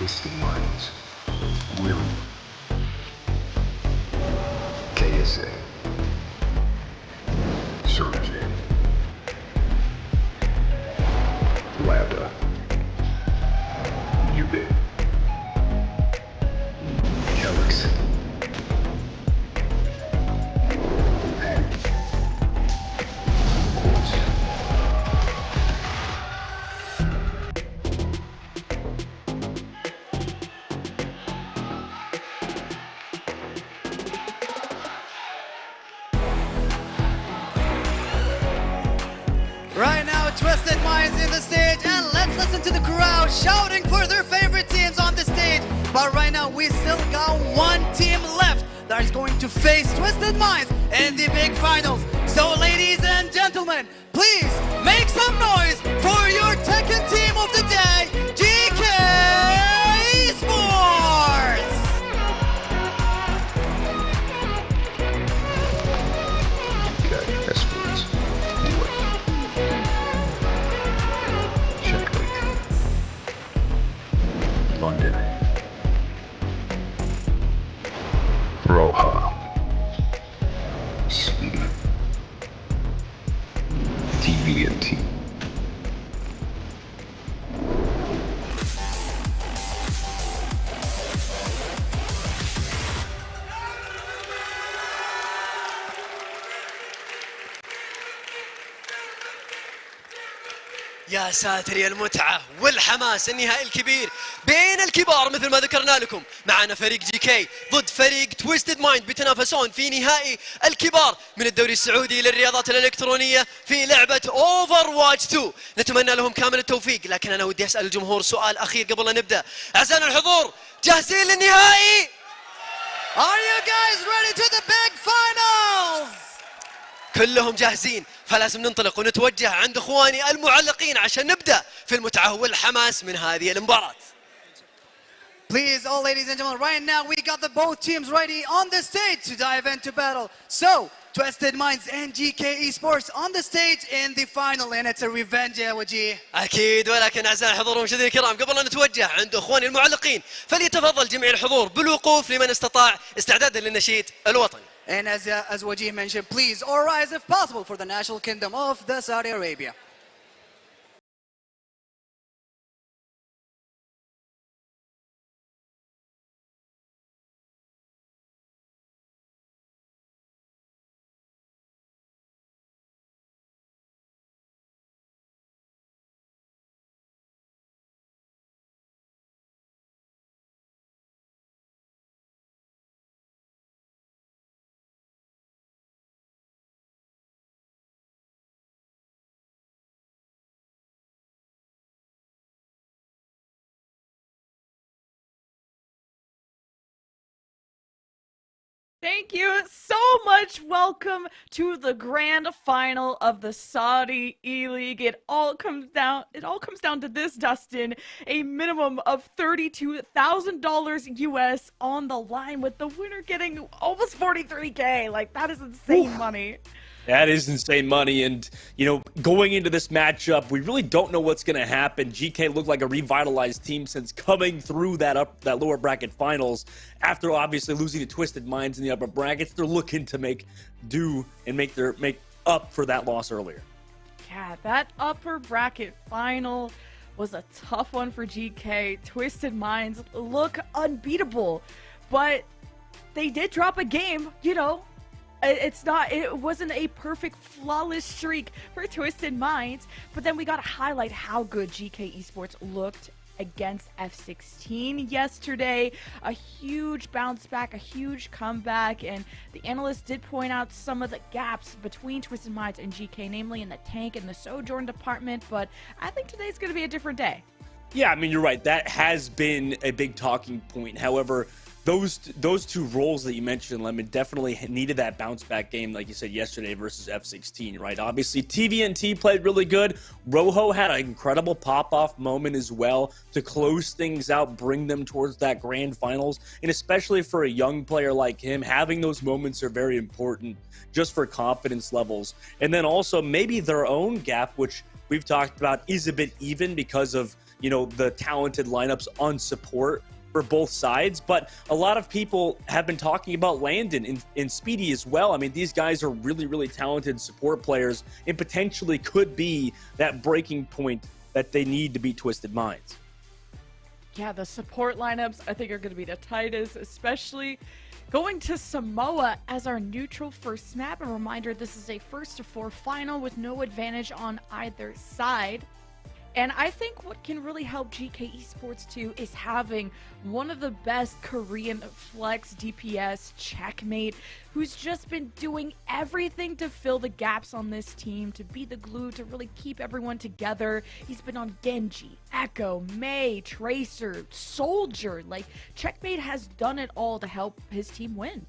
P: Twisted Minds will KSA Surgeon Lambda Ubit Helix
L: Right now, Twisted Minds in the stage, and let's listen to the crowd shouting for their favorite teams on the stage. But right now, we still got one team left that is going to face Twisted Minds in the big finals. So, ladies and gentlemen, please make some noise for your second team of the day, GK Sports!
P: GK Sports. London, Roja, Sweden, TVNT.
K: يا ساتر يا المتعة والحماس. النهائي الكبير بين الكبار مثل ما ذكرنا لكم. معنا فريق جي كي ضد فريق تويستد مايند بيتنافسون في نهائي الكبار من الدوري السعودي للرياضات الإلكترونية في لعبة Overwatch 2. نتمنى لهم كامل التوفيق، لكن أنا ودي أسأل الجمهور سؤال أخير قبل أن نبدأ. أعزائنا الحضور، جاهزين للنهائي؟
L: Are you guys ready to the big finals?
K: كلهم جاهزين، فلازم ننطلق ونتوجه عند اخواني المعلقين عشان نبدا في المتعه والحماس من هذه المباراه.
L: Please, all ladies and gentlemen, right now we got the both teams ready on the stage to dive into battle. So, Twisted Minds and GK Esports on the stage in the final, and it's a revenge يا وجيه.
K: أكيد، ولكن أعزائي الحضور والمشاهدين الكرام، قبل أن نتوجه عند إخواني المعلقين فليتفضل جميع الحضور بالوقوف لمن استطاع استعدادا للنشيد الوطني.
L: And as Wajih mentioned, please all rise if possible for the national kingdom of the Saudi Arabia.
G: Thank you so much. Welcome to the grand final of the Saudi eLeague. It all comes down to this, Dustin. A minimum of $32,000 US on the line, with the winner getting almost 43K. Like, that is insane money.
Q: That is insane money, and, you know, going into this matchup, we really don't know what's going to happen. GK looked like a revitalized team since coming through that lower bracket finals. After obviously losing to Twisted Minds in the upper brackets, they're looking to make do and make up for that loss earlier.
G: Yeah, that upper bracket final was a tough one for GK. Twisted Minds look unbeatable, but they did drop a game, you know. It wasn't a perfect, flawless streak for Twisted Minds, but then we got to highlight how good GK Esports looked against F16 yesterday. A huge bounce back, a huge comeback, and the analysts did point out some of the gaps between Twisted Minds and GK, namely in the tank and the Sojourn department, but I think today's going to be a different day.
Q: Yeah, I mean, you're right. That has been a big talking point. However, those two roles that you mentioned, Lemon, definitely needed that bounce back game, like you said yesterday, versus F16, right? Obviously, TVNT played really good. Rojo had an incredible pop-off moment as well to close things out, bring them towards that grand finals. And especially for a young player like him, having those moments are very important just for confidence levels. And then also maybe their own gap, which we've talked about, is a bit even because of, you know, the talented lineups on support for both sides. But a lot of people have been talking about Landon and Speedy as well. I mean, these guys are really, really talented support players and potentially could be that breaking point that they need to beat Twisted Minds.
G: Yeah, the support lineups I think are going to be the tightest, especially going to Samoa as our neutral first map. A reminder, this is a 1-4 final with no advantage on either side. And I think what can really help GK Esports too is having one of the best Korean flex DPS, Checkmate, who's just been doing everything to fill the gaps on this team, to be the glue, to really keep everyone together. He's been on Genji, Echo, Mei, Tracer, Soldier. Like, Checkmate has done it all to help his team win.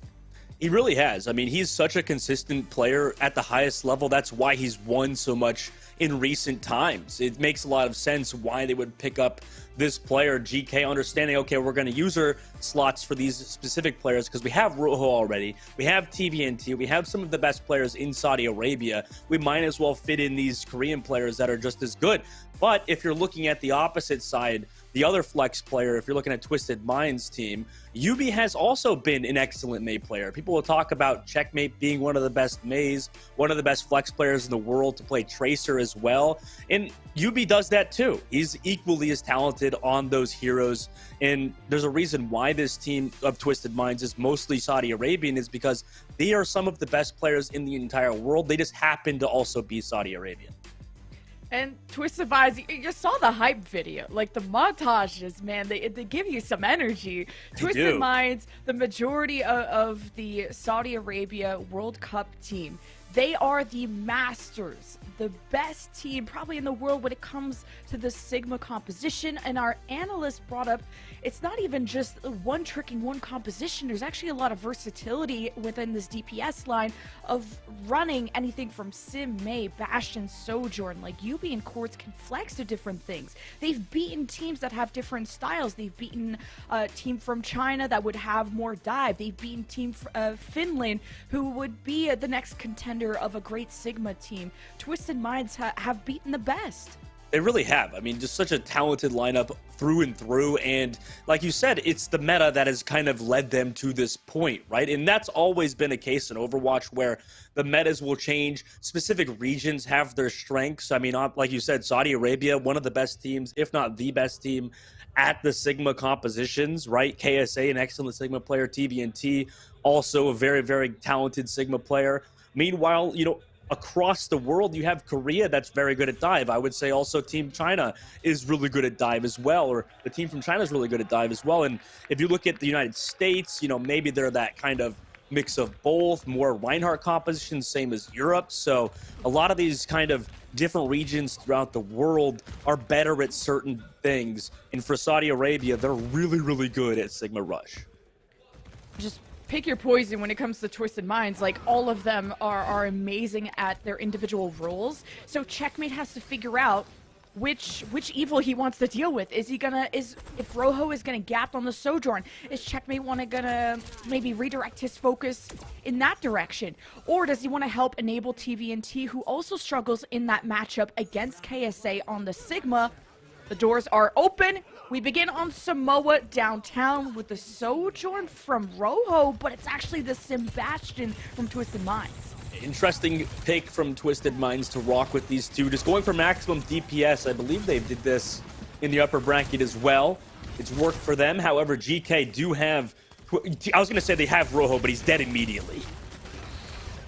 Q: He really has. I mean, he's such a consistent player at the highest level. That's why he's won so much in recent times. It makes a lot of sense why they would pick up this player. GK understanding, okay, we're going to use our slots for these specific players because we have Rojo already. We have TVNT. We have some of the best players in Saudi Arabia. We might as well fit in these Korean players that are just as good. But if you're looking at the opposite side, the other flex player, if you're looking at Twisted Minds team, Yubi has also been an excellent Mei player. People will talk about Checkmate being one of the best Meis, one of the best flex players in the world to play Tracer as well. And Yubi does that too. He's equally as talented on those heroes. And there's a reason why this team of Twisted Minds is mostly Saudi Arabian, is because they are some of the best players in the entire world. They just happen to also be Saudi Arabian.
G: And Twisted Minds, you just saw the hype video. Like, the montages, man, they give you some energy. Twisted
Q: do.
G: Minds, the majority of the Saudi Arabia World Cup team, They are the masters, the best team probably in the world when it comes to the Sigma composition. And our analyst brought up, it's not even just one tricking one composition. There's actually a lot of versatility within this DPS line of running anything from Sim, Mei, Bastion, Sojourn. Like Yubi and Quartz can flex to different things. They've beaten teams that have different styles. They've beaten a team from China that would have more dive. They've beaten team Finland, who would be the next contender of a great Sigma team. Twisted Minds have beaten the best.
Q: They really have. I mean, just such a talented lineup through and through. And like you said, it's the meta that has kind of led them to this point, right? And that's always been a case in Overwatch where the metas will change. Specific regions have their strengths. I mean, like you said, Saudi Arabia, one of the best teams, if not the best team at the Sigma compositions, right? KSA, an excellent Sigma player. TVNT, also a very, very talented Sigma player. Meanwhile, you know, across the world, you have Korea that's very good at dive. I would say also Team China is really good at dive as well, or the team from China is really good at dive as well. And if you look at the United States, you know, maybe they're that kind of mix of both, more Reinhardt compositions, same as Europe. So a lot of these kind of different regions throughout the world are better at certain things. And for Saudi Arabia, they're really, really good at Sigma Rush.
G: Just pick your poison when it comes to Twisted Minds. Like, all of them are amazing at their individual roles. So Checkmate has to figure out which evil he wants to deal with. If Rojo is gonna gap on the Sojourn, is Checkmate gonna maybe redirect his focus in that direction? Or does he want to help enable TVNT, who also struggles in that matchup against KSA on the Sigma? The doors are open. We begin on Samoa downtown with the Sojourn from Rojo, but it's actually the Sebastian from Twisted Minds.
Q: Interesting pick from Twisted Minds to rock with these two. Just going for maximum DPS. I believe they did this in the upper bracket as well. It's worked for them. However, GK do have... I was going to say they have Rojo, but he's dead immediately.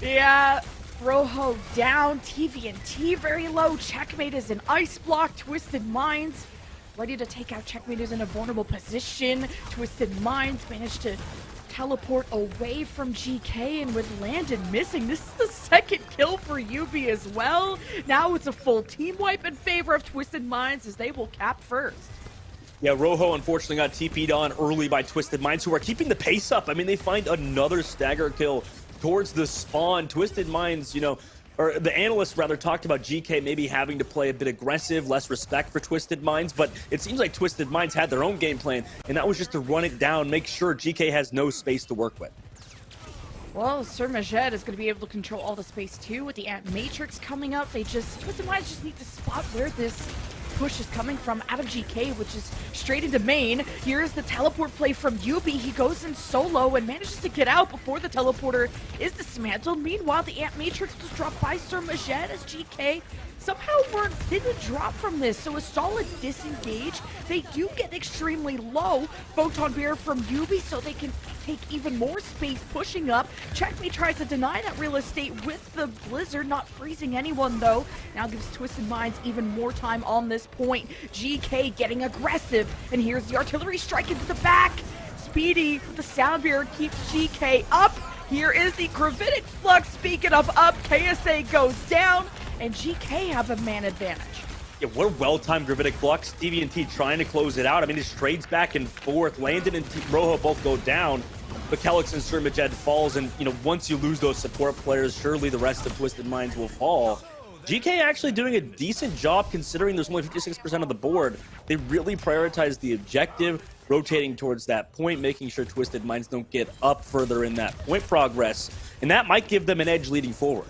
G: Yeah. Rojo down, TVNT very low. Checkmate is an ice block. Twisted Minds ready to take out Checkmate, is in a vulnerable position. Twisted Minds managed to teleport away from GK, and with Landon missing, this is the second kill for Yubi as well. Now it's a full team wipe in favor of Twisted Minds as they will cap first.
Q: Yeah, Rojo unfortunately got TP'd on early by Twisted Minds, who are keeping the pace up. I mean, they find another stagger kill towards the spawn. Twisted Minds, you know, or the analysts rather talked about GK maybe having to play a bit aggressive, less respect for Twisted Minds, but it seems like Twisted Minds had their own game plan, and that was just to run it down, make sure GK has no space to work with.
G: Well, Sir Majed is going to be able to control all the space too with the Ant Matrix coming up. Twisted Minds just need to spot where this push is coming from out of GK, which is straight into main. Here's the teleport play from Yubi. He goes in solo and manages to get out before the teleporter is dismantled. Meanwhile, the Ant Matrix was dropped by Sir Majed as GK somehow didn't drop from this, so a solid disengage. They do get extremely low. Photon Bear from Yubi, so they can take even more space pushing up. Checkmate tries to deny that real estate with the Blizzard, not freezing anyone though. Now gives Twisted Minds even more time on this point. GK getting aggressive, and here's the artillery strike into the back. Speedy with the Sound Bearer keeps GK up. Here is the Gravitic Flux. Speaking of up, KSA goes down, and GK have a man advantage.
Q: Yeah, what a well-timed Gravitic Flux. TVNT trying to close it out. I mean, his trades back and forth. Landon and Rojo both go down, but Kelix and Sir Majed falls, and, you know, once you lose those support players, surely the rest of Twisted Minds will fall. GK actually doing a decent job considering there's only 56% of the board. They really prioritize the objective, rotating towards that point, making sure Twisted Minds don't get up further in that point progress, and that might give them an edge leading forward.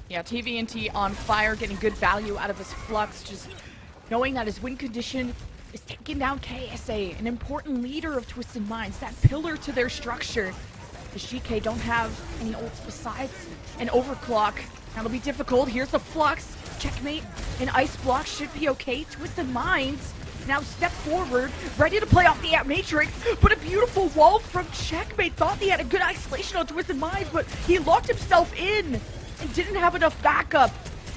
G: Yeah, TVNT on fire, getting good value out of his Flux, just knowing that his win condition is taking down KSA, an important leader of Twisted Minds, that pillar to their structure. The GK don't have any ults besides an overclock. That'll be difficult. Here's the Flux. Checkmate. An ice block should be okay. Twisted Minds now step forward, ready to play off the Ant Matrix, but a beautiful wall from Checkmate. Thought he had a good isolation on Twisted Minds, but he locked himself in and didn't have enough backup.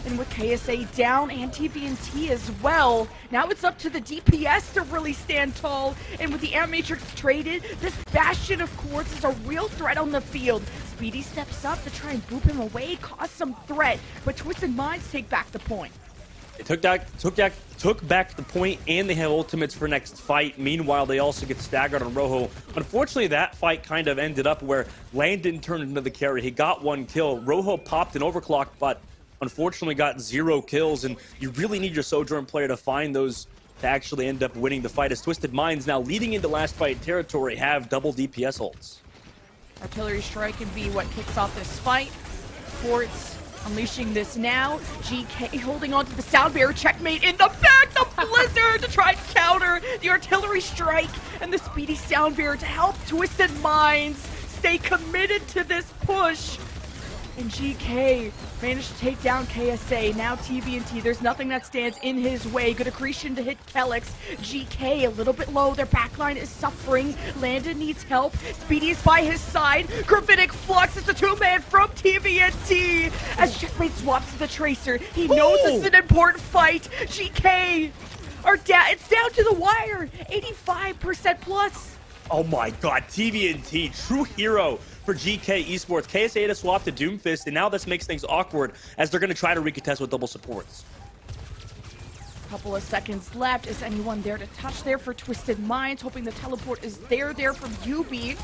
G: And with KSA down and TVNT as well, now it's up to the DPS to really stand tall. And with the Ant Matrix traded, this Bastion of Quartz is a real threat on the field. Speedy steps up to try and boop him away, cause some threat, but Twisted Minds take back the point.
Q: They took back the point, and they have ultimates for next fight. Meanwhile, they also get staggered on Rojo. Unfortunately, that fight kind of ended up where Landon turned into the carry. He got 1 kill. Rojo popped an overclock, but unfortunately got 0 kills, and you really need your Sojourn player to find those to actually end up winning the fight, as Twisted Minds now leading into last fight territory have double DPS ults.
G: Artillery strike can be what kicks off this fight. Quartz unleashing this now. GK holding on to the sound barrier. Checkmate in the back. The blizzard to try and counter the artillery strike and the speedy sound barrier to help Twisted Minds stay committed to this push. And GK managed to take down KSA. Now TVNT, there's nothing that stands in his way. Good accretion to hit Kelix. GK a little bit low. Their backline is suffering. Landon needs help. Speedy is by his side. Gravitic Flux. It's a 2-man from TVNT. As Checkmate swaps to the Tracer. He knows this is an important fight. GK it's down to the wire. 85% plus.
Q: Oh my god, TVNT, true hero for GK Esports. KSA to swap to Doomfist, and now this makes things awkward as they're going to try to recontest with double supports.
G: Couple of seconds left. Is anyone there to touch there for Twisted Minds? Hoping the teleport is there from UB.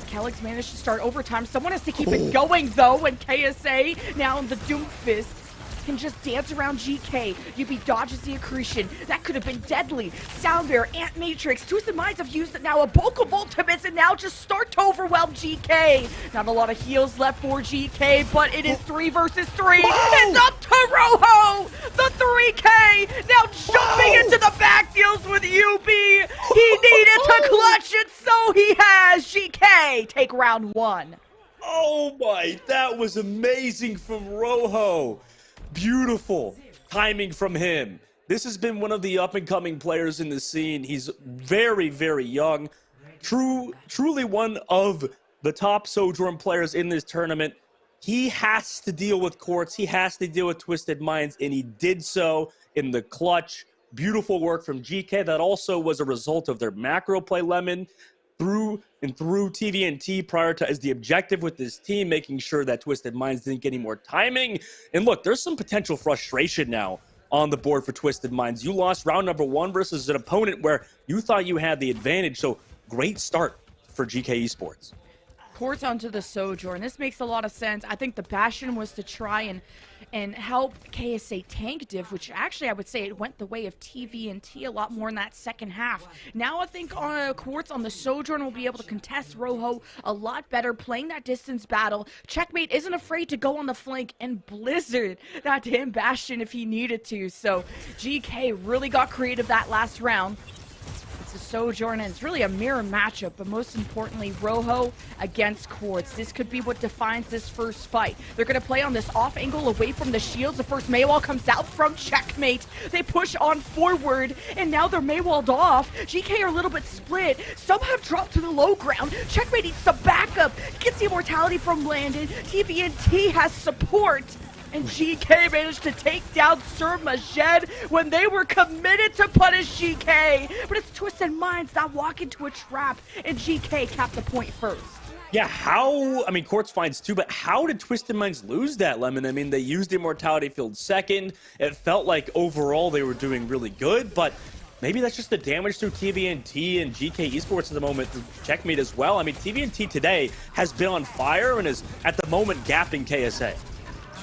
G: Kelix managed to start overtime. Someone has to keep it going, though, and KSA now in the Doomfist can just dance around GK. UB dodges the accretion. That could have been deadly. Soundbear, Ant Matrix, Twisted Minds have used it now, a bulk of ultimates, and now just start to overwhelm GK. Not a lot of heals left for GK, but it is 3 versus 3. It's up to Rojo, the 3K, now jumping into the backfields with UB. He needed to clutch it, so he has. GK take round 1.
Q: Oh my, that was amazing from Rojo. Beautiful timing from him. This has been one of the up-and-coming players in the scene. He's very, very young. Truly one of the top Sojourn players in this tournament. He has to deal with Quartz. He has to deal with Twisted Minds, and he did so in the clutch. Beautiful work from GK. That also was a result of their macro play, Lemon. Through TVNT prior to as the objective with this team, making sure that Twisted Minds didn't get any more timing. And look, there's some potential frustration now on the board for Twisted Minds. You lost round number 1 versus an opponent where you thought you had the advantage. So great start for GK Esports.
G: Quartz onto the Sojourn. This makes a lot of sense. I think the passion was to try and help KSA tank div, which actually I would say it went the way of TVNT a lot more in that second half. Now I think Quartz on the Sojourn will be able to contest Rojo a lot better, playing that distance battle. Checkmate isn't afraid to go on the flank and blizzard that damn Bastion if he needed to. So GK really got creative that last round. The Sojourn, and it's really a mirror matchup, but most importantly, Rojo against Quartz. This could be what defines this first fight. They're going to play on this off angle away from the shields. The first Maywall comes out from Checkmate. They push on forward, and now they're Maywalled off. GK are a little bit split. Some have dropped to the low ground. Checkmate needs some backup. Gets the immortality from Landon. TVNT has support. And GK managed to take down Sir Majed when they were committed to punish GK. But it's Twisted Minds that walk into a trap, and GK capped the point first.
Q: Yeah, Quartz finds 2, but how did Twisted Minds lose that, Lemon? I mean, they used the Immortality Field second. It felt like overall they were doing really good, but maybe that's just the damage through TVNT and GK Esports at the moment, Checkmate as well. I mean, TVNT today has been on fire and is at the moment gapping KSA.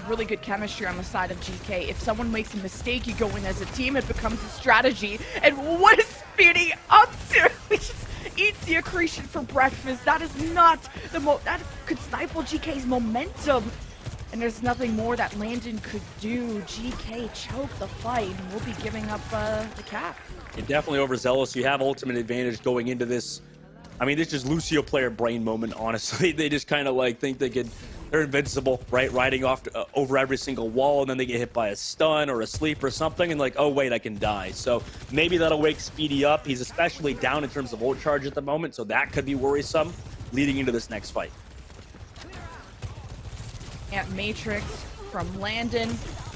G: Really good chemistry on the side of GK. If someone makes a mistake, you go in as a team, it becomes a strategy. And what is Speedy up to? He just eats the accretion for breakfast. That is not the that could stifle GK's momentum. And there's nothing more that Landon could do. GK choked the fight and will be giving up the cap.
Q: You're definitely overzealous. You have ultimate advantage going into this. I mean, this is Lucio player brain moment, honestly. They just kind of like think they're invincible, right? Riding off over every single wall, and then they get hit by a stun or a sleep or something, and like, oh wait, I can die. So maybe that'll wake Speedy up. He's especially down in terms of ult charge at the moment, so that could be worrisome leading into this next fight.
G: Ant Matrix from Landon.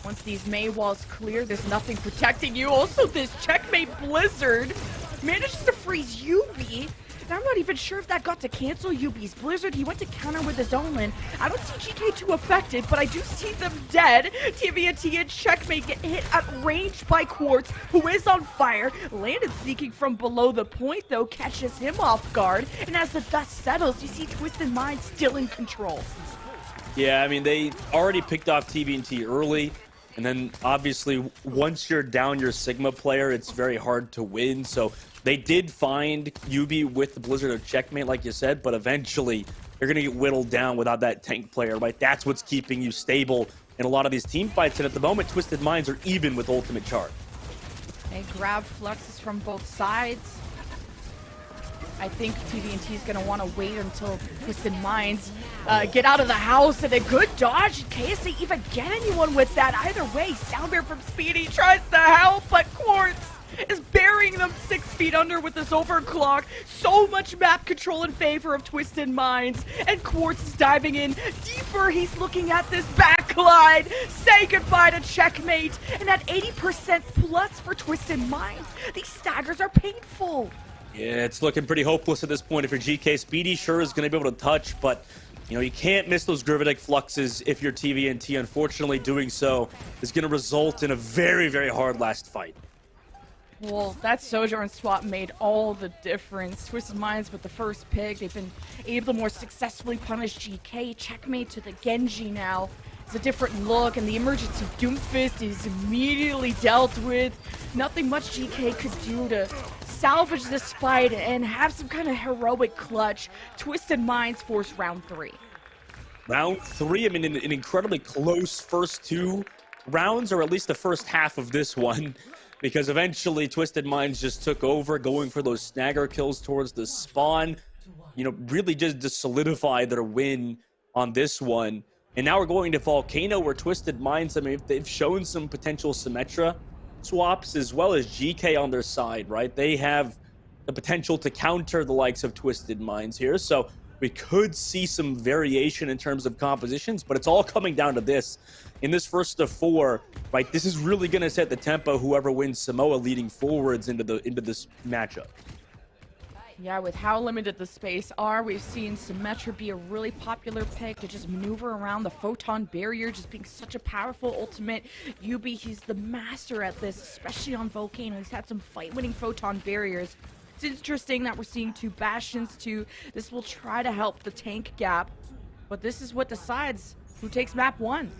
G: Once these May walls clear, there's nothing protecting you. Also, this Checkmate Blizzard manages to freeze UB. And I'm not even sure if that got to cancel UB's Blizzard. He went to counter with his own land. I don't see GK too affected, but I do see them dead. TVNT and Checkmate get hit at range by Quartz, who is on fire. Landon sneaking from below the point, though, catches him off guard. And as the dust settles, you see Twisted Mind still in control.
Q: Yeah, I mean, they already picked off TVNT early. And then, obviously, once you're down your Sigma player, it's very hard to win. So they did find UB with the Blizzard of Checkmate, like you said, but eventually you're going to get whittled down without that tank player, right? That's what's keeping you stable in a lot of these team fights. And at the moment, Twisted Minds are even with Ultimate Charge.
G: They grab fluxes from both sides. I think TVNT is going to want to wait until Twisted Minds get out of the house, and a good dodge. KSA even get anyone with that. Either way, Soundbear from Speedy tries to help, but Quartz is burying them 6 feet under with this overclock. So much map control in favor of Twisted Minds, and Quartz is diving in deeper. He's looking at this backline. Say goodbye to Checkmate, and at 80% plus for Twisted Minds, these staggers are painful.
Q: Yeah, it's looking pretty hopeless at this point if you're GK. Speedy sure is going to be able to touch, but you know, you can't miss those Gravitic fluxes if you're TVNT. Unfortunately, doing so is going to result in a very, very hard last fight.
G: Well, that Sojourn swap made all the difference. Twisted Minds with the first pick. They've been able to more successfully punish GK. Checkmate to the Genji now. It's a different look, and the emergency Doomfist is immediately dealt with. Nothing much GK could do to salvage this fight and have some kind of heroic clutch. Twisted Minds force round 3.
Q: Round 3, I mean, an incredibly close first 2 rounds, or at least the first half of this one, because eventually Twisted Minds just took over, going for those snagger kills towards the spawn, you know, really just to solidify their win on this one. And now we're going to Volcano, where Twisted Minds, I mean, they've shown some potential Symmetra swaps as well as GK on their side, right? They have the potential to counter the likes of Twisted Minds here, so we could see some variation in terms of compositions, but it's all coming down to this. In this first of 4, right, this is really going to set the tempo, whoever wins Samoa leading forwards into this matchup.
G: Yeah, with how limited the space are, we've seen Symmetra be a really popular pick to just maneuver around the photon barrier, just being such a powerful ultimate. UB, he's the master at this, especially on Volcano. He's had some fight-winning photon barriers. It's interesting that we're seeing 2 Bastions too. This will try to help the tank gap, but this is what decides who takes map 1.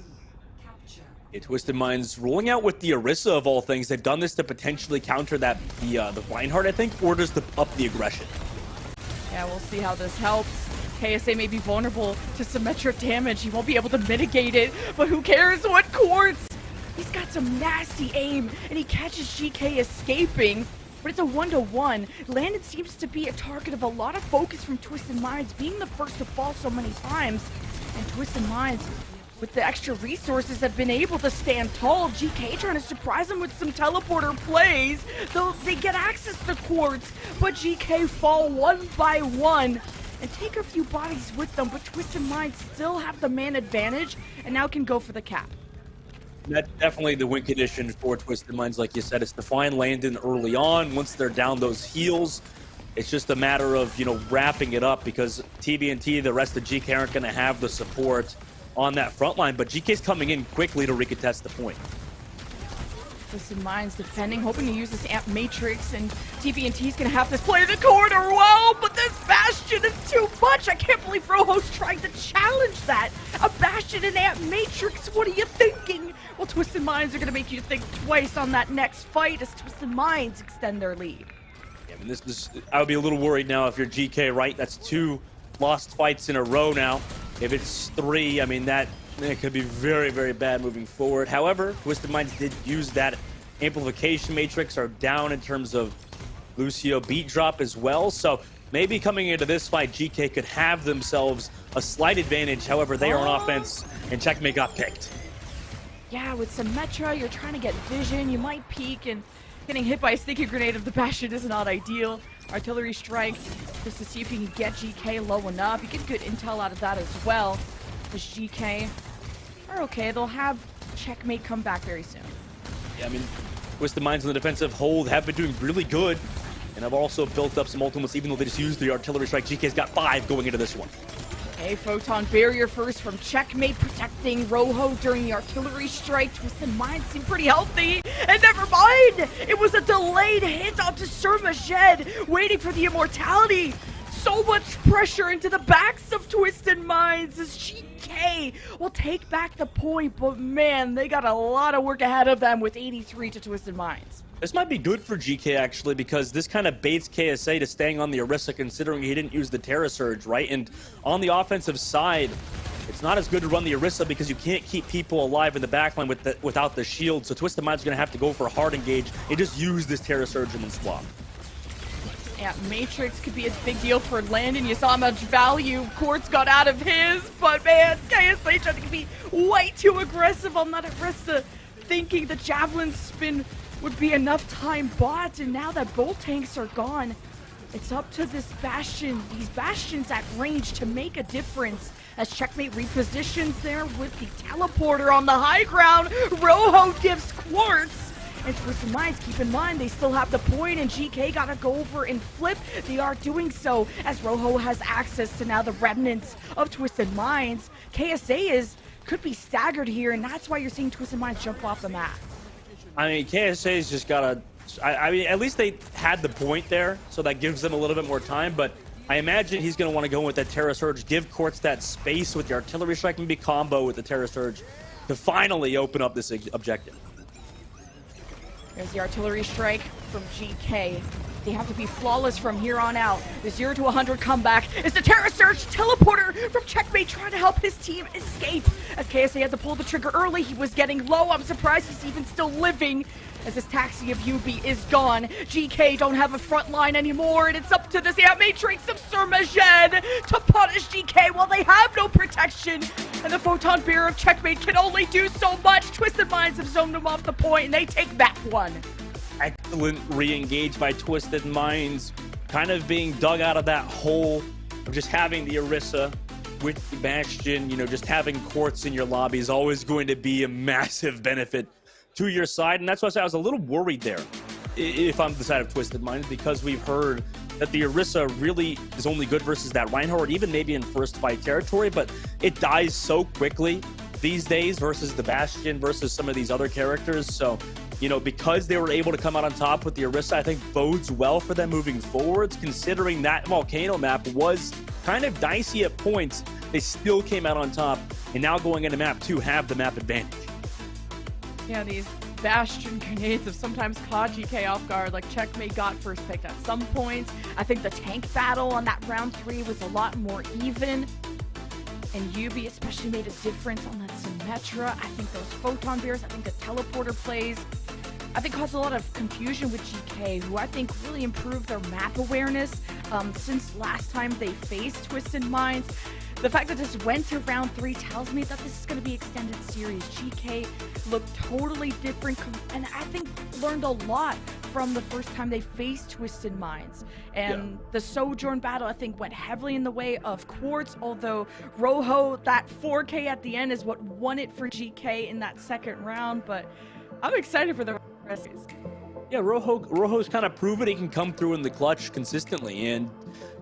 Q: Yeah, Twisted Minds rolling out with the Orisa of all things. They've done this to potentially counter that the Reinhardt, I think, or just to up the aggression.
G: Yeah, we'll see how this helps. KSA may be vulnerable to symmetric damage. He won't be able to mitigate it, but who cares what Quartz? He's got some nasty aim, and he catches GK escaping. But it's a 1-to-1. Landon seems to be a target of a lot of focus from Twisted Minds, being the first to fall so many times. And Twisted Minds, with the extra resources, have been able to stand tall. GK trying to surprise them with some teleporter plays, though they get access to Quartz, but GK fall 1 by 1 and take a few bodies with them, but Twisted Minds still have the man advantage and now can go for the cap.
Q: That's definitely the win condition for Twisted Minds, like you said. It's to find Landon early on. Once they're down those heals, it's just a matter of, you know, wrapping it up, because TBNT, the rest of GK aren't going to have the support on that front line, but GK's coming in quickly to recontest the point.
G: Twisted Minds defending, hoping to use this Amp Matrix, and TBNT's gonna have this play in the corner. Well, but this Bastion is too much. I can't believe Rojo's trying to challenge that. A Bastion and Amp Matrix, what are you thinking? Well, Twisted Minds are gonna make you think twice on that next fight as Twisted Minds extend their lead.
Q: Yeah, I mean, I would be a little worried now if you're GK, right? That's 2 lost fights in a row now. If it's 3, I mean, it could be very, very bad moving forward. However, Twisted Minds did use that amplification matrix, are down in terms of Lucio beat drop as well. So maybe coming into this fight, GK could have themselves a slight advantage. However, they are on offense, and Checkmate got picked.
G: Yeah, with Symmetra, you're trying to get vision. You might peek, and getting hit by a sticky grenade of the Bastion is not ideal. Artillery strike, just to see if you can get GK low enough. You get good intel out of that as well. Because GK are okay. They'll have Checkmate come back very soon.
Q: Yeah, I mean, Twisted Minds on the defensive hold have been doing really good and have also built up some ultimates, even though they just used the artillery strike. GK's got 5 going into this one.
G: A Photon barrier first from Checkmate, protecting Rojo during the artillery strike. Twisted Minds seemed pretty healthy, and never mind! It was a delayed hit onto Surmajed, waiting for the immortality. So much pressure into the backs of Twisted Minds as GK will take back the point, but man, they got a lot of work ahead of them with 83 to Twisted Minds.
Q: This might be good for GK, actually, because this kind of baits KSA to staying on the Orisa, considering he didn't use the Terra Surge, right? And on the offensive side, it's not as good to run the Orisa because you can't keep people alive in the backline without the shield, so Twisted Mind's going to have to go for a hard engage and just use this Terra Surge and then swap.
G: Yeah, Matrix could be a big deal for Landon. You saw how much value Quartz got out of his, but man, KSA tried to be way too aggressive on that Orisa, thinking the Javelin spin would be enough time bought, and now that both tanks are gone, it's up to this Bastion, these Bastions at range to make a difference as Checkmate repositions there with the teleporter on the high ground. Rojo gives Quartz, and Twisted Minds, keep in mind, they still have the point, and GK gotta go over and flip. They are doing so as Rojo has access to now the remnants of Twisted Minds. KSA could be staggered here, and that's why you're seeing Twisted Minds jump off the map.
Q: I mean, KSA's just gotta... I mean, at least they had the point there, so that gives them a little bit more time, but I imagine he's going to want to go with that Terra Surge, give Quartz that space with the artillery strike, maybe combo with the Terra Surge to finally open up this objective.
G: There's the artillery strike from GK. They have to be flawless from here on out. The 0 to 100 comeback is the Terra Surge teleporter from Checkmate, trying to help his team escape. As KSA had to pull the trigger early, he was getting low. I'm surprised he's even still living, as this taxi of UB is gone. GK don't have a front line anymore, and it's up to this Matrix of Surmajed to punish GK while they have no protection. And the Photon Beer of Checkmate can only do so much. Twisted Minds have zoned them off the point, and they take that one.
Q: Excellent re-engage by Twisted Minds, kind of being dug out of that hole of just having the Orisa with the Bastion. You know, just having Quartz in your lobby is always going to be a massive benefit to your side, and that's why I was a little worried there if I'm the side of Twisted Minds, because we've heard that the Orisa really is only good versus that Reinhardt, even maybe in first fight territory, but it dies so quickly these days versus the Bastion, versus some of these other characters. So, you know, because they were able to come out on top with the Orisa, I think bodes well for them moving forwards, considering that Volcano map was kind of dicey at points. They still came out on top, and now going into map 2 have the map advantage.
G: Yeah, these Bastion grenades have sometimes caught GK off guard. Like, Checkmate got first picked at some points. I think the tank battle on that round 3 was a lot more even. And UB especially made a difference on that Symmetra. I think those Photon Beers, I think the teleporter plays, I think caused a lot of confusion with GK, who I think really improved their map awareness since last time they faced Twisted Minds. The fact that this went to round 3 tells me that this is going to be extended series. GK looked totally different, and I think learned a lot from the first time they faced Twisted Minds. And the Sojourn battle, I think, went heavily in the way of Quartz, although Rojo, that 4K at the end is what won it for GK in that second round, but I'm excited for the rest of this.
Q: Yeah, Rojo's kind of proven he can come through in the clutch consistently, and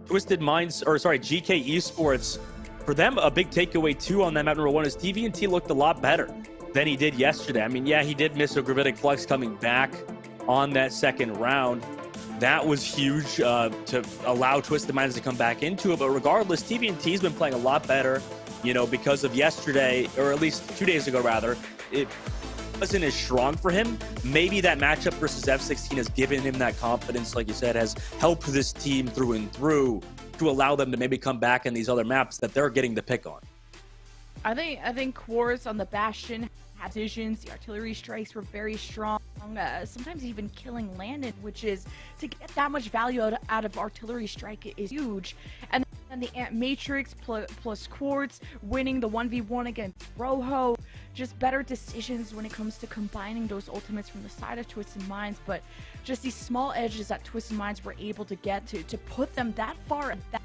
Q: Twisted Minds, or sorry, GK Esports, for them, a big takeaway too on that map number 1 is TVNT looked a lot better than he did yesterday. I mean, yeah, he did miss a Gravitic Flux coming back on that second round. That was huge to allow Twisted Minds to come back into it. But regardless, TVNT's been playing a lot better, you know, because of yesterday, or at least 2 days ago, rather. It wasn't as strong for him. Maybe that matchup versus F16 has given him that confidence, like you said, has helped this team through and through to allow them to maybe come back in these other maps that they're getting to pick on.
G: I think Quartz on the Bastion had visions. The artillery strikes were very strong. Sometimes even killing Landon, which is, to get that much value out of artillery strike is huge. And then the Matrix plus Quartz winning the 1v1 against Rojo. Just better decisions when it comes to combining those ultimates from the side of Twisted Minds, but just these small edges that Twisted Minds were able to get to put them that far and that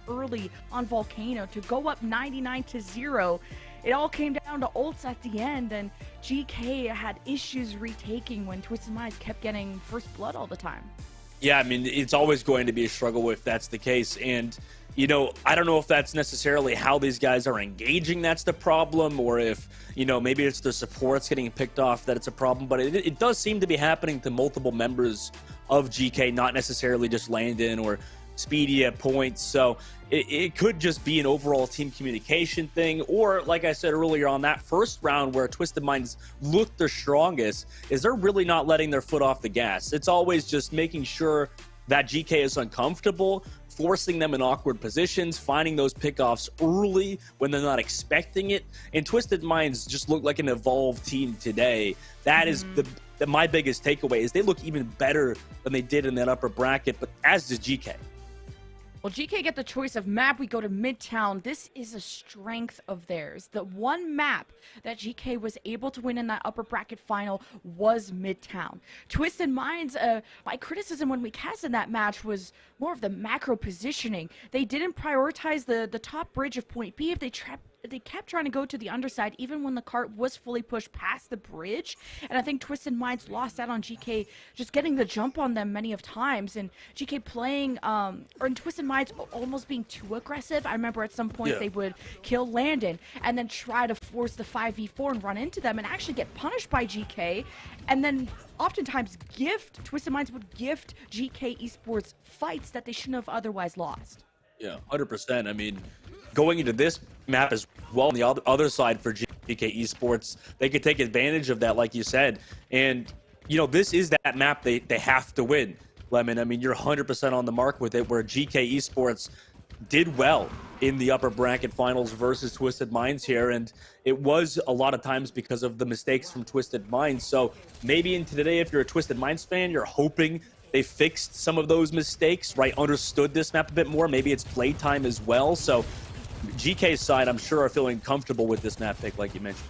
G: early on Volcano, to go up 99-0. It all came down to ults at the end, and GK had issues retaking when Twisted Minds kept getting first blood all the time.
Q: Yeah, I mean, it's always going to be a struggle if that's the case. And, you know, I don't know if that's necessarily how these guys are engaging that's the problem, or if, you know, maybe it's the supports getting picked off that it's a problem. But it does seem to be happening to multiple members of GK, not necessarily just Landon or Speedy at points. So it could just be an overall team communication thing, or like I said earlier on that first round where Twisted Minds looked the strongest, is they're really not letting their foot off the gas. It's always just making sure that GK is uncomfortable, forcing them in awkward positions, finding those pickoffs early when they're not expecting it. And Twisted Minds just look like an evolved team today. That is my biggest takeaway, is they look even better than they did in that upper bracket, but as does GK.
G: Well, GK get the choice of map. We go to Midtown. This is a strength of theirs. The one map that GK was able to win in that upper bracket final was Midtown. Twisted Minds, my criticism when we casted that match was more of the macro positioning. They didn't prioritize the top bridge of point B. If they kept trying to go to the underside even when the cart was fully pushed past the bridge. And I think Twisted Minds lost out on GK just getting the jump on them many of times, and GK playing or in Twisted Minds almost being too aggressive. I remember at some point they would kill Landon and then try to force the 5v4 and run into them and actually get punished by GK, and then oftentimes Twisted Minds would gift GK esports fights that they shouldn't have otherwise lost.
Q: Yeah, 100%. I mean, going into this map as well on the other side for GK Esports, they could take advantage of that, like you said. And, you know, this is that map they have to win, Lemon. I mean, you're 100% on the mark with it, where GK Esports did well in the upper bracket finals versus Twisted Minds here. And it was a lot of times because of the mistakes from Twisted Minds. So maybe in today, if you're a Twisted Minds fan, you're hoping they fixed some of those mistakes, right? Understood this map a bit more. Maybe it's playtime as well. So GK's side, I'm sure, are feeling comfortable with this map pick, like you mentioned.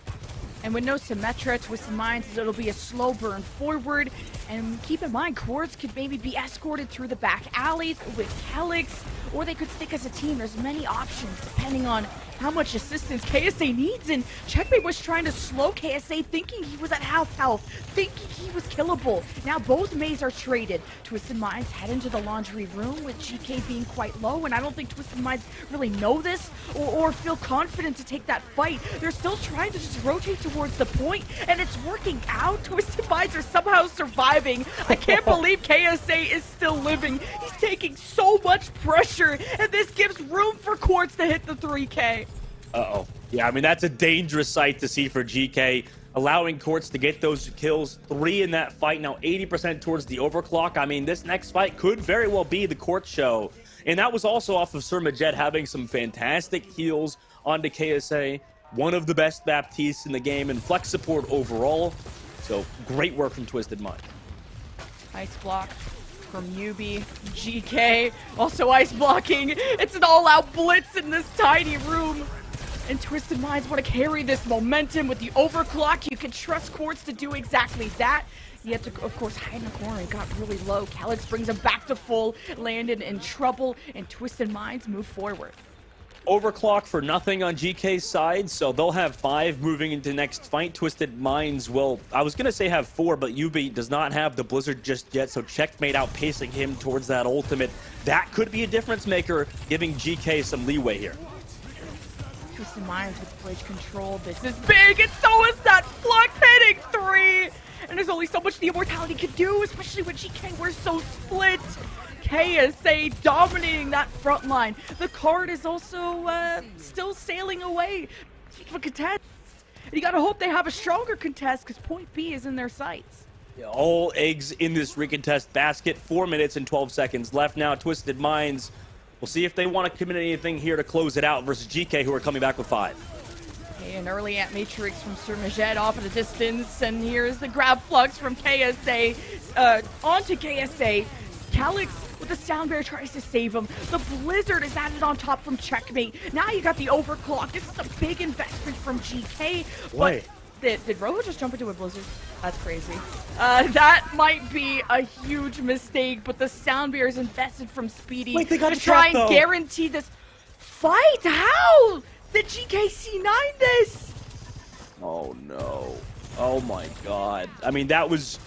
G: And with no Symmetra, Twisted Minds, it'll be a slow burn forward. And keep in mind, Cords could maybe be escorted through the back alley with Helix, or they could stick as a team. There's many options depending on how much assistance KSA needs. And Checkmate was trying to slow KSA, thinking he was at half health, thinking he was killable. Now both Mays are traded. Twisted Minds head into the laundry room with GK being quite low, and I don't think Twisted Minds really know this or feel confident to take that fight. They're still trying to just rotate towards the point, and it's working out. Twisted Minds are somehow surviving. I can't believe KSA is still living. He's taking so much pressure, and this gives room for Quartz to hit the 3K.
Q: Uh-oh. Yeah, I mean, that's a dangerous sight to see for GK, allowing Quartz to get those kills, 3 in that fight, now 80% towards the overclock. I mean, this next fight could very well be the Quartz show. And that was also off of Sir Majet having some fantastic heals onto KSA, one of the best Baptistes in the game, and flex support overall. So, great work from Twisted Mind.
G: Ice block from Yubi. GK also ice blocking. It's an all-out blitz in this tiny room. And Twisted Minds want to carry this momentum with the overclock. You can trust Quartz to do exactly that. He had to, of course, hide in the corner and got really low. Calyx brings him back to full. Landon in trouble, and Twisted Minds move forward.
Q: Overclock for nothing on GK's side, so they'll have 5 moving into next fight. Twisted Minds will, I was going to say have 4, but Yubi does not have the Blizzard just yet, so Checkmate outpacing him towards that ultimate. That could be a difference maker, giving GK some leeway here.
G: Twisted Minds with bridge control. This is big, and so is that Flux hitting 3! And there's only so much the Immortality can do, especially with GK. We're so split. KSA dominating that front line. The card is also still sailing away for contest. And you gotta hope they have a stronger contest, because point B is in their sights.
Q: Yeah, all eggs in this recontest basket. 4 minutes and 12 seconds left now. Twisted Minds, we'll see if they want to commit anything here to close it out versus GK, who are coming back with 5.
G: Okay, an early Ant Matrix from Sir Majet off at a distance, and here's the grab flux from KSA onto KSA. Calyx with the sound barrier tries to save him. The Blizzard is added on top from Checkmate. Now you got the overclock. This is a big investment from GK. But did Rojo just jump into a Blizzard? That's crazy. That might be a huge mistake, but the sound barrier is invested from Speedy to try and guarantee this fight. How did GK C9 this?
Q: Oh no. Oh my god. I mean, that was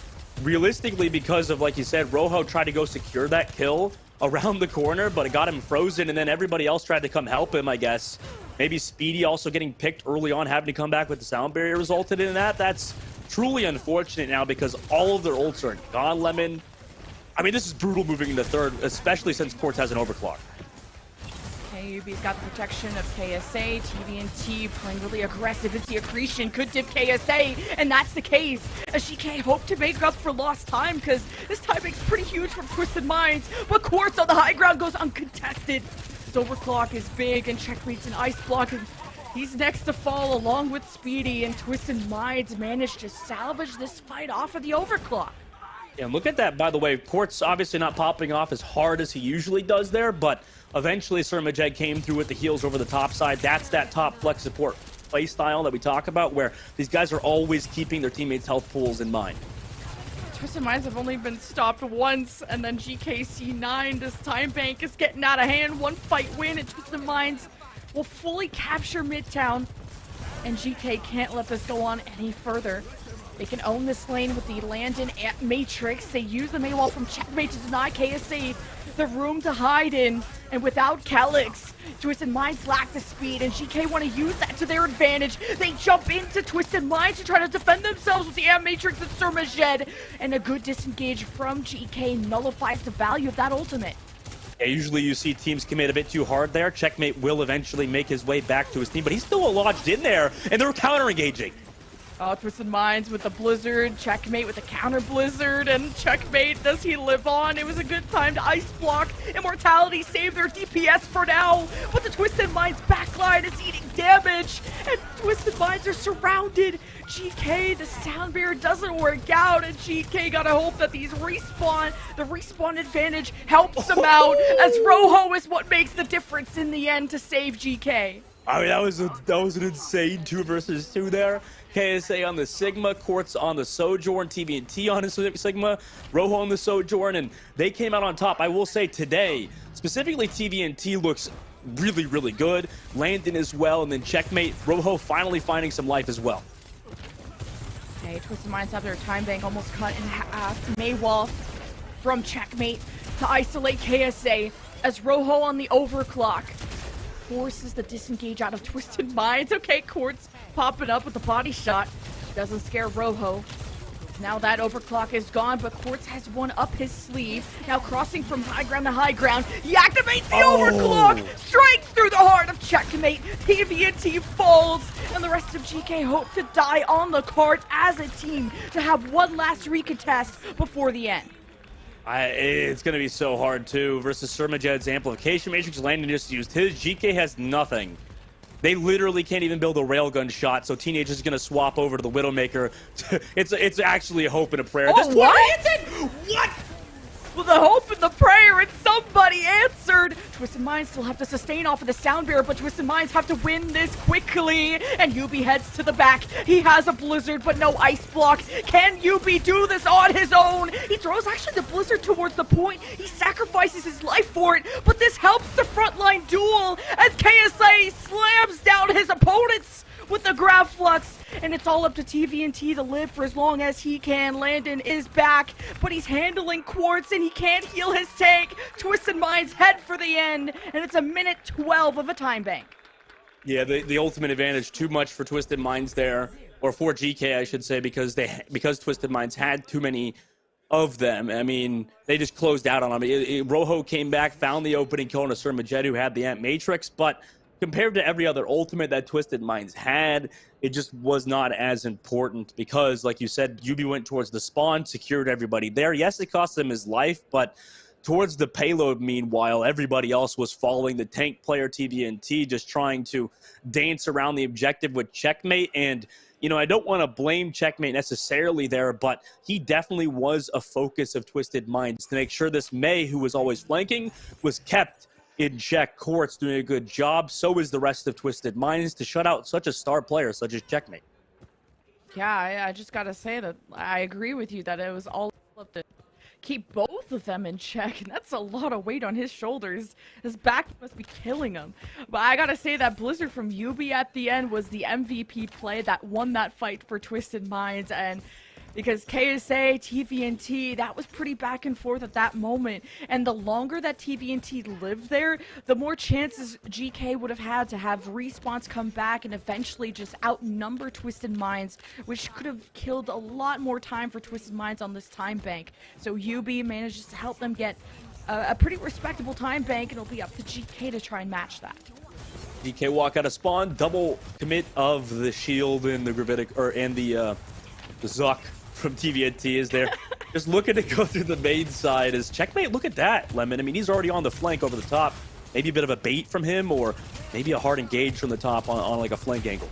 Q: realistically, because of, like you said, Rojo tried to go secure that kill around the corner, but it got him frozen, and then everybody else tried to come help him, I guess. Maybe Speedy also getting picked early on, having to come back with the sound barrier resulted in that. That's truly unfortunate now because all of their ults are gone, Lemon. I mean, this is brutal moving into third, especially since Quartz has an overclock.
G: KUB's got the protection of KSA. TVNT playing really aggressive. It's the accretion could dip KSA, and that's the case. As GK hope to make up for lost time, because this time makes pretty huge from Twisted Minds. But Quartz on the high ground goes uncontested. His overclock is big, and Checkmate's an ice block. And he's next to fall along with Speedy, and Twisted Minds managed to salvage this fight off of the overclock.
Q: And look at that, by the way. Quartz obviously not popping off as hard as he usually does there, but eventually Surmajed came through with the heals over the top side. That's that top flex support play style that we talk about, where these guys are always keeping their teammates' health pools in mind.
G: Twisted Minds have only been stopped once, and then GKC9, this time bank is getting out of hand. One fight win, and Twisted Minds will fully capture Midtown, and GK can't let this go on any further. They can own this lane with the Landon Matrix. They use the Maywall from Checkmate to deny KSA the room to hide in. And without Calyx, Twisted Minds lack the speed, and GK want to use that to their advantage. They jump into Twisted Minds to try to defend themselves with the Matrix and Surmajed. And a good disengage from GK nullifies the value of that ultimate.
Q: Yeah, usually you see teams commit a bit too hard there. Checkmate will eventually make his way back to his team, but he's still lodged in there, and they're counter-engaging.
G: Twisted Minds with the Blizzard, Checkmate with the counter Blizzard, and Checkmate, does he live on? It was a good time to ice block. Immortality saved their DPS for now, but the Twisted Minds backline is eating damage, and Twisted Minds are surrounded. GK, the sound barrier doesn't work out, and GK gotta hope that the respawn advantage helps them out, as Rojo is what makes the difference in the end to save GK.
Q: I mean, that was an insane 2 versus 2 there. KSA on the Sigma, Quartz on the Sojourn, TVNT on the Sigma, Rojo on the Sojourn, and they came out on top. I will say today, specifically TVNT looks really, really good. Landon as well, and then Checkmate, Rojo finally finding some life as well.
G: Okay, Twisted Minds have their time bank almost cut in half. Maywall from Checkmate to isolate KSA as Rojo on the overclock forces the disengage out of Twisted Minds. Okay, Quartz popping up with the body shot. Doesn't scare Rojo. Now that overclock is gone, but Quartz has one up his sleeve. Now crossing from high ground to high ground. He activates the overclock! Strikes through the heart of Checkmate. TVNT falls, and the rest of GK hope to die on the cart as a team to have one last recontest before the end.
Q: It's going to be so hard, too, versus Surmajed's Amplification Matrix. Landon just used his. GK has nothing. They literally can't even build a railgun shot, so Teenager's going to swap over to the Widowmaker. It's actually a hope and a prayer.
G: Oh, what? With the hope and the prayer, and somebody answered. Twisted Minds still have to sustain off of the sound barrier, but Twisted Minds have to win this quickly. And Yubi heads to the back. He has a Blizzard, but no ice block. Can Yubi do this on his own? He throws actually the Blizzard towards the point. He sacrifices his life for it, but this helps the frontline duel as KSA slams down his opponents with the Grav Flux, and it's all up to TVNT to live for as long as he can. Landon is back, but he's handling Quartz, and he can't heal his tank. Twisted Minds head for the end, and it's a minute 12 of a time bank.
Q: Yeah, the ultimate advantage, too much for Twisted Minds there, or for GK, I should say, because Twisted Minds had too many of them. I mean, they just closed out on him. Rojo came back, found the opening kill on a Surmajed who had the Ant Matrix, but compared to every other ultimate that Twisted Minds had, it just was not as important because, like you said, Yubi went towards the spawn, secured everybody there. Yes, it cost him his life, but towards the payload, meanwhile, everybody else was following the tank player TVNT, just trying to dance around the objective with Checkmate. And, you know, I don't want to blame Checkmate necessarily there, but he definitely was a focus of Twisted Minds to make sure this Mei, who was always flanking, was kept in check. Quartz doing a good job. So is the rest of Twisted Minds to shut out such a star player such as Checkmate.
G: Yeah, I just gotta say that I agree with you that it was all up to keep both of them in check, and that's a lot of weight on his shoulders. His back must be killing him. But I gotta say that Blizzard from Yubi at the end was the MVP play that won that fight for Twisted Minds, and because KSA, TVNT, that was pretty back and forth at that moment. And the longer that TVNT lived there, the more chances GK would have had to have respawns come back and eventually just outnumber Twisted Minds, which could have killed a lot more time for Twisted Minds on this time bank. So UB manages to help them get a pretty respectable time bank, and it'll be up to GK to try and match that.
Q: GK walk out of spawn, double commit of the shield and the Gravitic, and the Zuck from TVNT is there. Just looking to go through the main side as Checkmate. Look at that, Lemon. I mean, he's already on the flank over the top. Maybe a bit of a bait from him, or maybe a hard engage from the top on like a flank angle.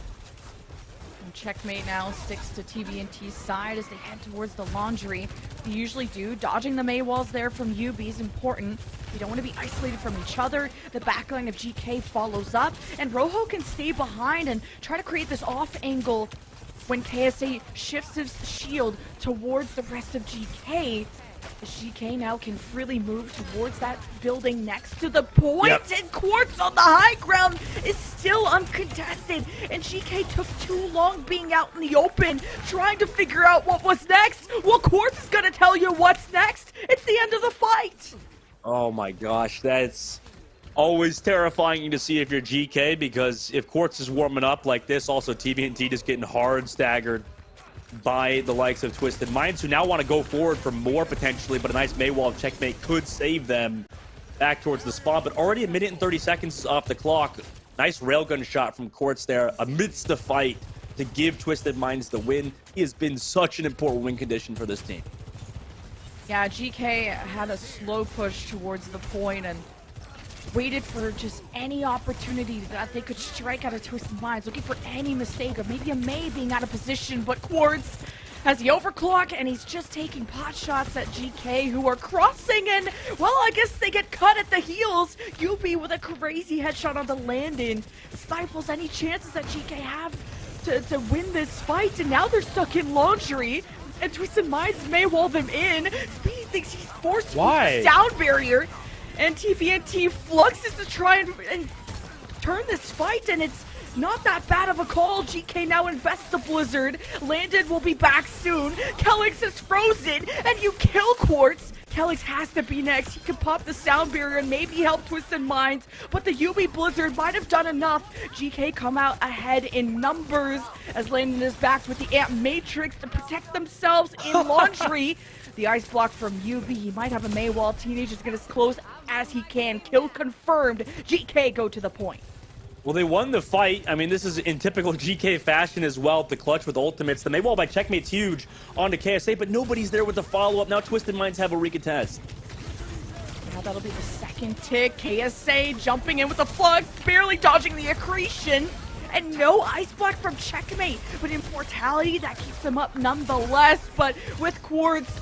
G: And Checkmate now sticks to TVNT's side as they head towards the laundry. They usually do. Dodging the May walls there from UB is important. You don't want to be isolated from each other. The backline of GK follows up, and Rojo can stay behind and try to create this off angle when KSA shifts his shield towards the rest of GK. GK now can freely move towards that building next to the point, and Quartz on the high ground is still uncontested, and GK took too long being out in the open trying to figure out what was next. Well, Quartz is going to tell you what's next. It's the end of the fight.
Q: Oh my gosh, that's always terrifying to see if you're GK, because if Quartz is warming up like this, also TVNT just getting hard staggered by the likes of Twisted Minds, who now want to go forward for more potentially, but a nice Maywall Checkmate could save them back towards the spawn. But already a minute and 30 seconds off the clock. Nice railgun shot from Quartz there amidst the fight to give Twisted Minds the win. He has been such an important win condition for this team.
G: Yeah, GK had a slow push towards the point and waited for just any opportunity that they could strike out of Twisted Minds, looking for any mistake or maybe a May being out of position. But Quartz has the overclock, and he's just taking pot shots at GK, who are crossing, and well, I guess they get cut at the heels. UB with a crazy headshot on the land-in stifles any chances that GK have to win this fight, and now they're stuck in laundry. And Twisted Minds may wall them in. Speedy thinks he's forced to use the sound barrier. And TVNT fluxes to try and turn this fight, and it's not that bad of a call. GK now invests the Blizzard. Landon will be back soon. Kelix is frozen, and you kill Quartz. Kelix has to be next. He could pop the sound barrier and maybe help Twisted Minds, but the UB Blizzard might have done enough. GK come out ahead in numbers as Landon is backed with the Amp Matrix to protect themselves in laundry. The ice block from UB. He might have a Maywall. Teenage is going to close as he can. Kill confirmed. GK go to the point.
Q: Well, they won the fight. I mean, this is in typical GK fashion as well. The clutch with ultimates. The Maywall by Checkmate's huge onto KSA, but nobody's there with the follow-up. Now Twisted Minds have a recontest.
G: Now that'll be the second tick. KSA jumping in with the flux, barely dodging the accretion. And no ice block from Checkmate, but Immortality, that keeps them up nonetheless. But with Quartz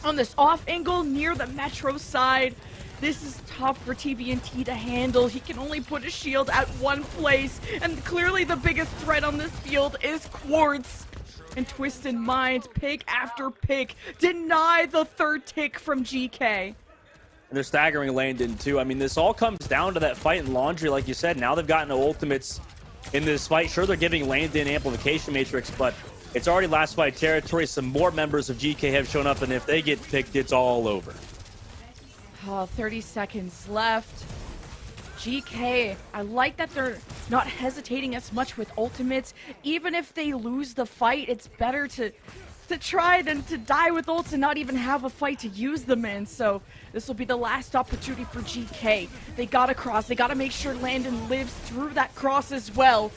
G: on this off angle near the Metro side, this is tough for TVNT to handle. He can only put his shield at one place, and clearly the biggest threat on this field is Quartz. And Twisted Minds, pick after pick, deny the third tick from GK.
Q: And they're staggering Landon too. I mean, this all comes down to that fight in laundry, like you said. Now they've gotten no ultimates in this fight. Sure, they're giving Landon amplification matrix, but it's already last fight territory. Some more members of GK have shown up, and if they get picked, it's all over.
G: Oh, 30 seconds left. GK, I like that they're not hesitating as much with ultimates. Even if they lose the fight, it's better to try than to die with ults and not even have a fight to use them in. So this will be the last opportunity for GK. They gotta cross. They gotta make sure Landon lives through that cross as well.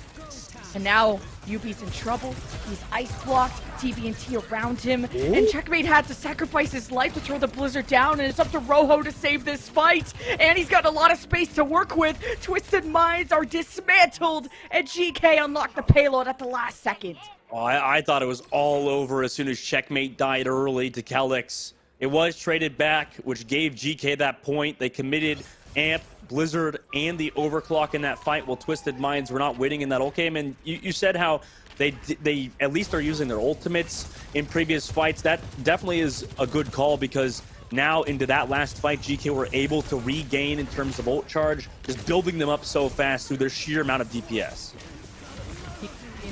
G: And now UB's in trouble. He's ice blocked. TVNT around him. Ooh. And Checkmate had to sacrifice his life to throw the Blizzard down, and it's up to Rojo to save this fight. And he's got a lot of space to work with. Twisted Minds are dismantled, and GK unlocked the payload at the last second.
Q: Oh, I thought it was all over as soon as Checkmate died early to Kelix. It was traded back, which gave GK that point. They committed Amp, Blizzard, and the overclock in that fight while Twisted Minds were not winning in that ult game. And you said how they at least are using their ultimates in previous fights. That definitely is a good call, because now into that last fight, GK were able to regain in terms of ult charge, just building them up so fast through their sheer amount of DPS.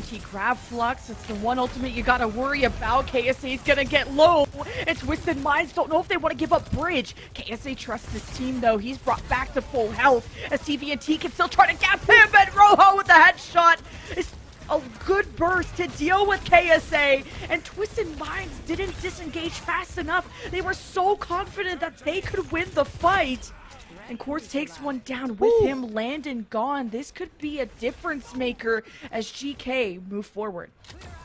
G: CVNT grab Flux. It's the one ultimate you gotta worry about. KSA's gonna get low, and Twisted Minds don't know if they want to give up Bridge. KSA trusts his team though. He's brought back to full health as CVNT can still try to gap him, and Rojo with the headshot is a good burst to deal with KSA, and Twisted Minds didn't disengage fast enough. They were so confident that they could win the fight. And Quartz takes one down with him, Landon gone. This could be a difference maker as GK move forward.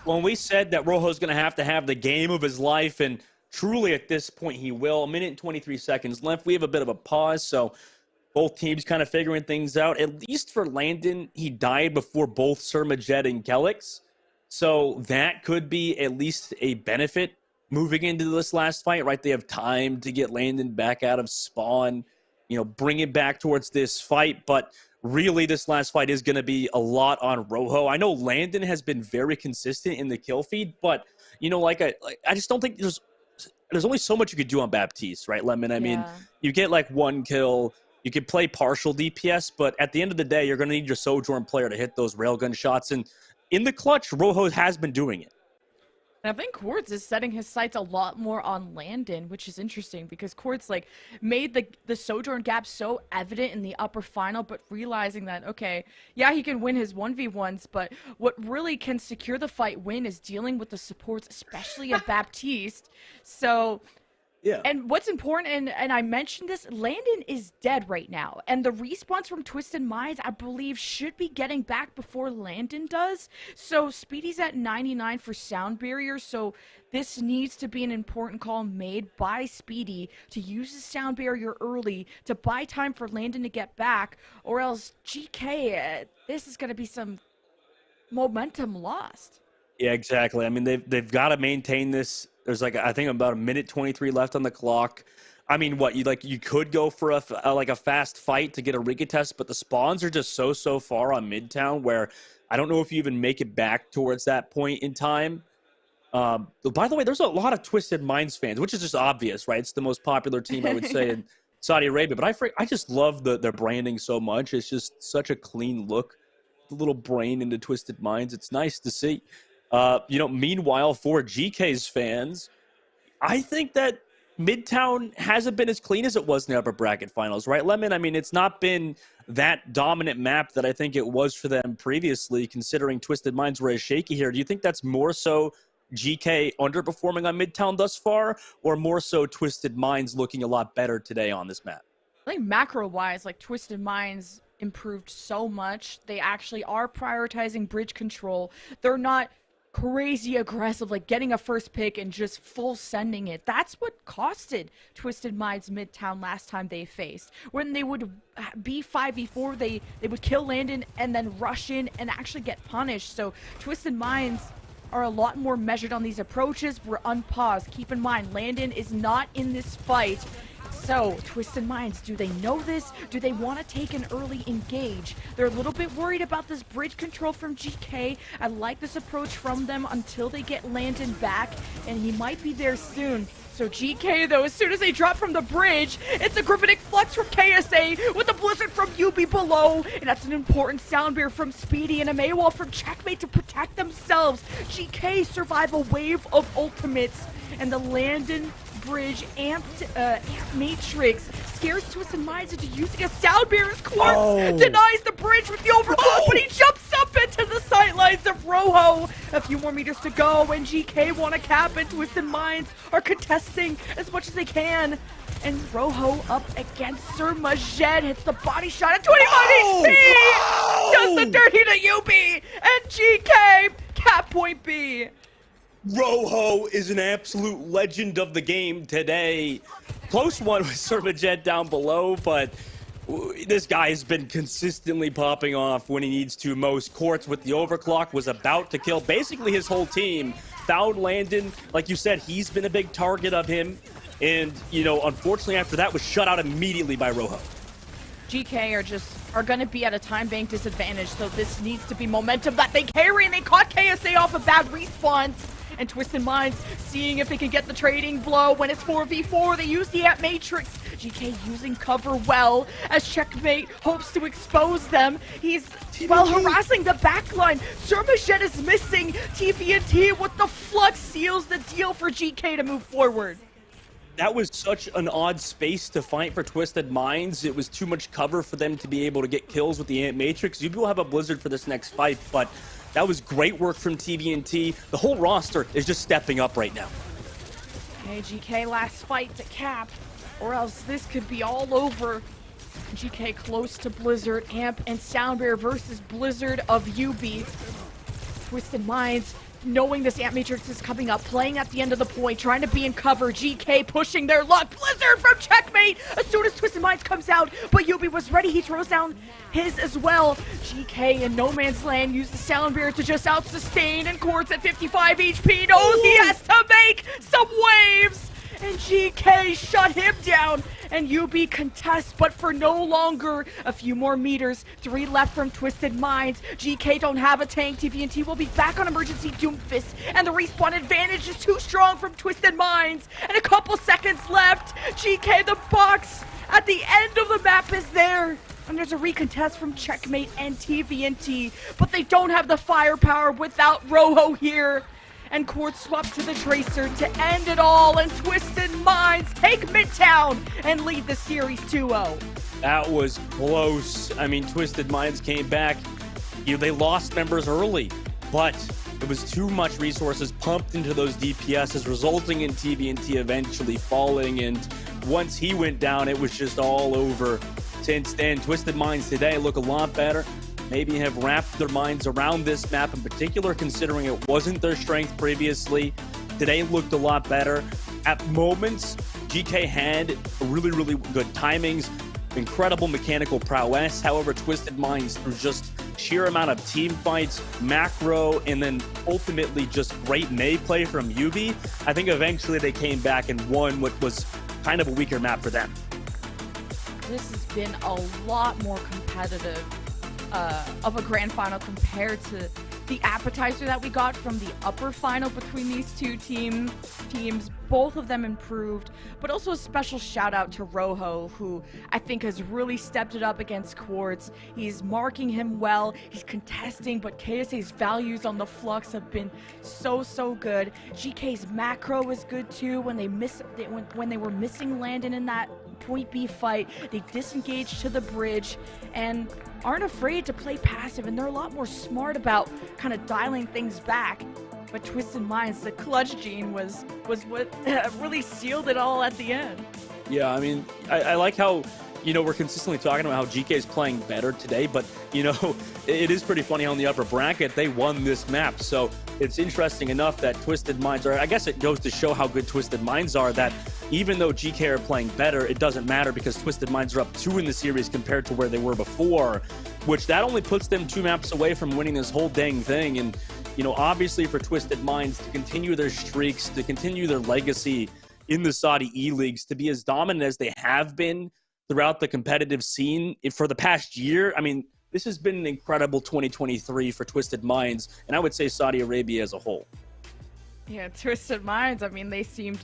Q: When we said that Rojo's going to have the game of his life, and truly at this point he will. 1 minute and 23 seconds left. We have a bit of a pause, so both teams kind of figuring things out. At least for Landon, he died before both Surmajet and Kelix. So that could be at least a benefit moving into this last fight, right? They have time to get Landon back out of spawn, bring it back towards this fight. But really, this last fight is going to be a lot on Rojo. I know Landon has been very consistent in the kill feed, but, I just don't think there's only so much you could do on Baptiste, right, Lemon? I mean, you get like 1 kill, you could play partial DPS, but at the end of the day, you're going to need your Sojourn player to hit those railgun shots. And in the clutch, Rojo has been doing it.
G: And I think Quartz is setting his sights a lot more on Landon, which is interesting because Quartz made the Sojourn gap so evident in the upper final, but realizing that, okay, yeah, he can win his 1v1s, but what really can secure the fight win is dealing with the supports, especially a Baptiste. So yeah. And what's important, and I mentioned this, Landon is dead right now. And the respawns from Twisted Minds, I believe, should be getting back before Landon does. So Speedy's at 99 for sound barrier. So this needs to be an important call made by Speedy to use the sound barrier early to buy time for Landon to get back. Or else, GK, this is going to be some momentum lost.
Q: Yeah, exactly. I mean, they've got to maintain this. There's I think about 1 minute 23 left on the clock. I mean, you could go for a fast fight to get a Riga test, but the spawns are just so far on Midtown where I don't know if you even make it back towards that point in time. By the way, there's a lot of Twisted Minds fans, which is just obvious, right? It's the most popular team, I would say, in Saudi Arabia. But I just love their branding so much. It's just such a clean look. The little brain into Twisted Minds. It's nice to see. Meanwhile, for GK's fans, I think that Midtown hasn't been as clean as it was in the upper bracket finals, right, Lemon? I mean, it's not been that dominant map that I think it was for them previously, considering Twisted Minds were as shaky here. Do you think that's more so GK underperforming on Midtown thus far, or more so Twisted Minds looking a lot better today on this map?
G: I think macro-wise, Twisted Minds improved so much. They actually are prioritizing bridge control. They're not crazy aggressive, getting a first pick and just full sending it. That's what costed Twisted Minds Midtown last time they faced. When they would be 5v4, they would kill Landon and then rush in and actually get punished. So Twisted Minds are a lot more measured on these approaches. We're unpaused. Keep in mind, Landon is not in this fight. So, Twisted Minds, do they know this? Do they want to take an early engage? They're a little bit worried about this bridge control from GK. I like this approach from them until they get Landon back, and he might be there soon. So GK, though, as soon as they drop from the bridge, it's a Gravitic Flux from KSA with a Blizzard from UB below, and that's an important sound bear from Speedy and a Maywall from Checkmate to protect themselves. GK survive a wave of ultimates, and the Landon bridge amp matrix scares Twisted Minds into using a sound bearer's Quartz, denies the bridge with the overclock, but he jumps up into the sightlines of Rojo. A few more meters to go, and GK want to cap it. Twisted Minds are contesting as much as they can, and Rojo up against Surmajet hits the body shot at 25 HP, does the dirty to UB, and GK cap point B.
Q: Rojo is an absolute legend of the game today. Close one with Surmajet down below, but this guy has been consistently popping off when he needs to most. Quartz with the overclock was about to kill basically his whole team. Found Landon, like you said, he's been a big target of him. And, unfortunately after that was shut out immediately by Rojo.
G: GK are going to be at a time bank disadvantage, so this needs to be momentum that they carry, and they caught KSA off a bad respawn. And Twisted Minds seeing if they can get the trading blow when it's 4v4. They use the App Matrix GK using cover well as Checkmate hopes to expose them. He's, well, harassing the backline. Surmajet is missing. TVNT with the flux seals the deal for GK to move forward.
Q: That was such an odd space to fight for Twisted Minds. It was too much cover for them to be able to get kills with the Ant Matrix. You will have a Blizzard for this next fight, but that was great work from TVNT. The whole roster is just stepping up right now.
G: Okay, GK last fight to cap, or else this could be all over. GK close to Blizzard, Amp and Soundbear versus Blizzard of UB. Twisted Minds, knowing this Ant Matrix is coming up, playing at the end of the point, trying to be in cover. GK pushing their luck. Blizzard from Checkmate as soon as Twisted Minds comes out, but UB was ready. He throws down his as well. GK in no man's land used the Sound Bear to just out-sustain, and Quartz at 55 HP knows he has to make some waves, and GK shut him down. And UB contests, but for no longer. A few more meters, 3 left from Twisted Minds. GK don't have a tank. TVNT will be back on emergency Doomfist, and the respawn advantage is too strong from Twisted Minds. And a couple seconds left. GK, the box at the end of the map is there. And there's a recontest from Checkmate and TVNT, but they don't have the firepower without Rojo here. And Quartz swapped to the Tracer to end it all, and Twisted Minds take Midtown and lead the series 2-0.
Q: That was close. I mean, Twisted Minds came back. They lost members early, but it was too much resources pumped into those DPSs, resulting in TVNT eventually falling, and once he went down, it was just all over. Since then, Twisted Minds today look a lot better. Maybe have wrapped their minds around this map in particular, considering it wasn't their strength previously. Today looked a lot better. At moments, GK had really, really good timings, incredible mechanical prowess. However, Twisted Minds, through just sheer amount of team fights, macro, and then ultimately just great May play from UB, I think eventually they came back and won what was kind of a weaker map for them.
G: This has been a lot more competitive of a grand final compared to the appetizer that we got from the upper final between these two teams. Both of them improved, but also a special shout out to Rojo, who I think has really stepped it up against Quartz. He's marking him well, he's contesting, but KSA's values on the flux have been so good. GK's macro is good too. When they were missing Landon in that point B fight, they disengaged to the bridge and aren't afraid to play passive, and they're a lot more smart about kind of dialing things back. But Twisted Minds, the clutch gene was what really sealed it all at the end.
Q: Yeah, I mean, I like how, we're consistently talking about how GK is playing better today, but, it is pretty funny how in the upper bracket, they won this map. So it's interesting enough that Twisted Minds are, I guess it goes to show how good Twisted Minds are, that even though GK are playing better, it doesn't matter because Twisted Minds are up 2 in the series compared to where they were before, which that only puts them 2 maps away from winning this whole dang thing. And, obviously for Twisted Minds to continue their streaks, to continue their legacy in the Saudi eLeagues, to be as dominant as they have been throughout the competitive scene for the past year, I mean, this has been an incredible 2023 for Twisted Minds, and I would say Saudi Arabia as a whole.
G: Yeah, Twisted Minds, I mean, they seemed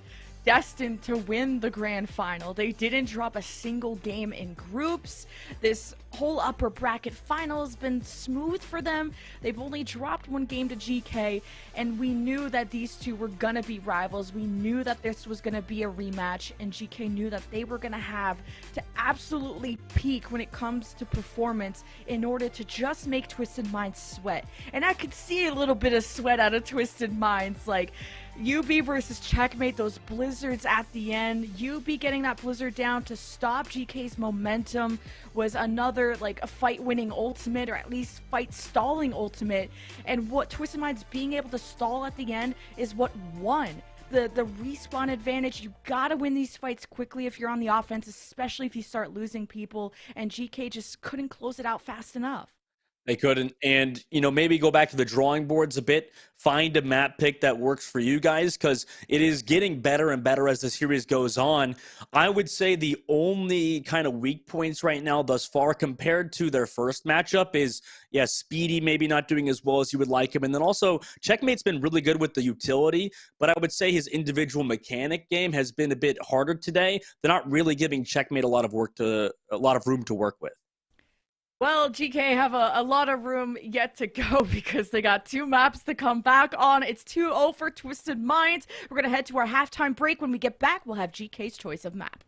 G: destined to win the grand final. They didn't drop a single game in groups. This whole upper bracket final has been smooth for them. They've only dropped 1 game to GK, and we knew that these two were gonna be rivals. We knew that this was gonna be a rematch, and GK knew that they were gonna have to absolutely peak when it comes to performance in order to just make Twisted Minds sweat. And I could see a little bit of sweat out of Twisted Minds, like UB versus Checkmate, those blizzards at the end. UB getting that blizzard down to stop GK's momentum was another, like, a fight-winning ultimate, or at least fight-stalling ultimate. And what Twisted Minds being able to stall at the end is what won. The respawn advantage. You gotta win these fights quickly if you're on the offense, especially if you start losing people, and GK just couldn't close it out fast enough.
Q: They couldn't. And, maybe go back to the drawing boards a bit, find a map pick that works for you guys, because it is getting better and better as the series goes on. I would say the only kind of weak points right now thus far compared to their first matchup is, Speedy maybe not doing as well as you would like him. And then also, Checkmate's been really good with the utility, but I would say his individual mechanic game has been a bit harder today. They're not really giving Checkmate a lot of room to work with.
G: Well, GK have a lot of room yet to go because they got 2 maps to come back on. It's 2-0 for Twisted Minds. We're going to head to our halftime break. When we get back, we'll have GK's choice of map.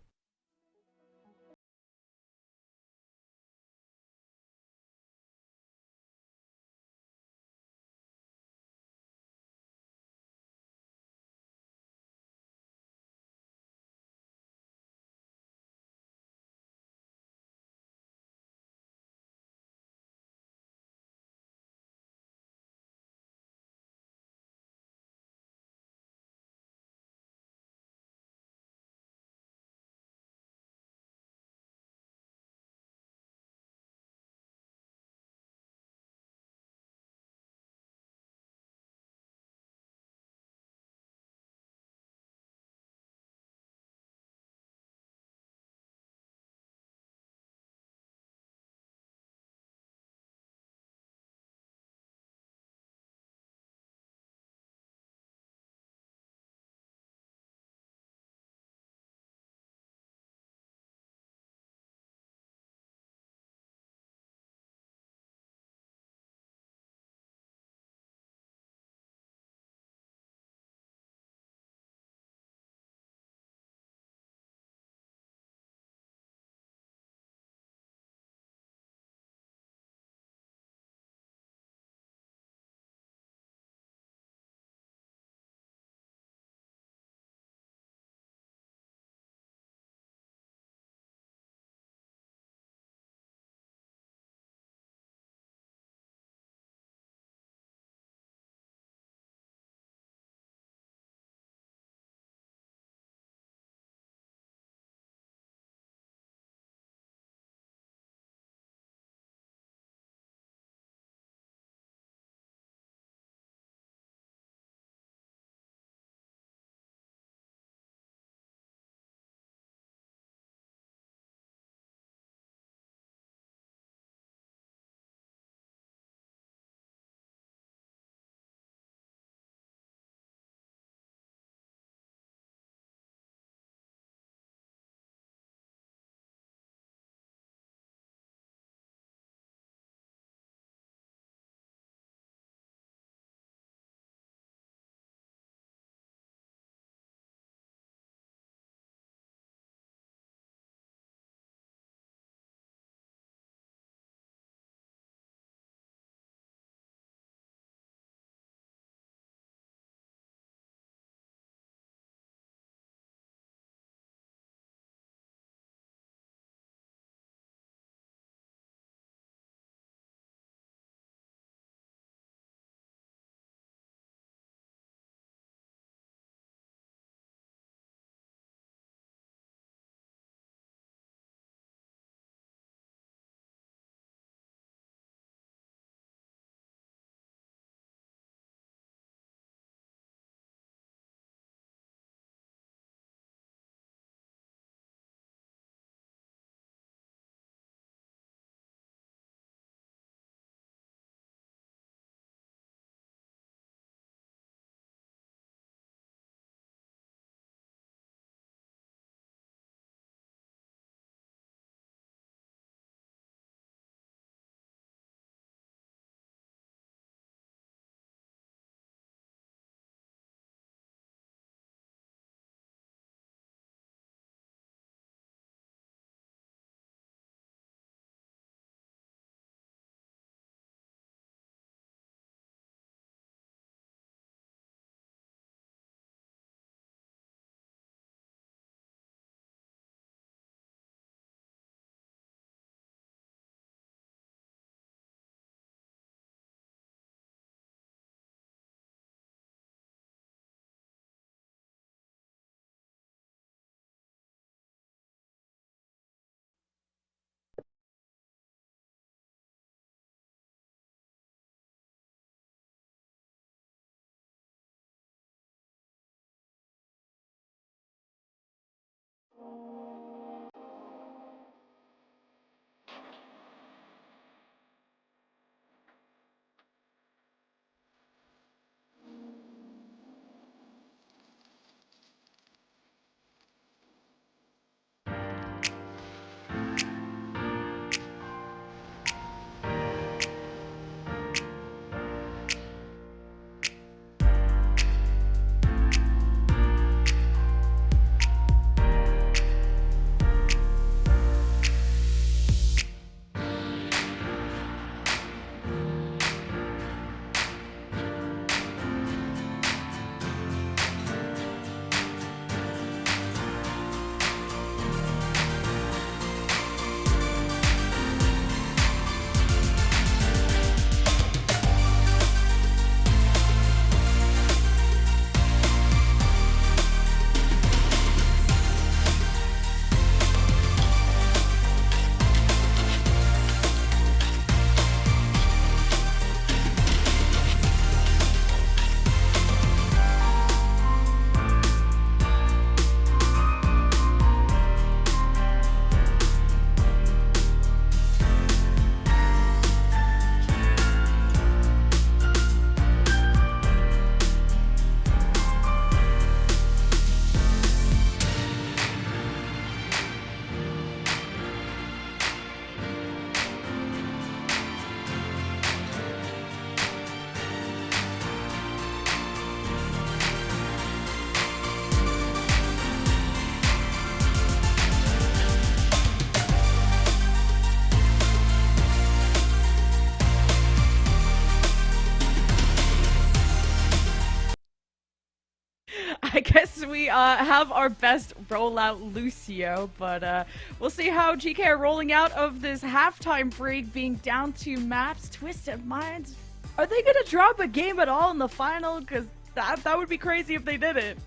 G: have our best rollout Lucio, but we'll see how GK are rolling out of this halftime break, being down 2 maps. Twisted Minds, are they gonna drop a game at all in the final? Because that would be crazy if they didn't.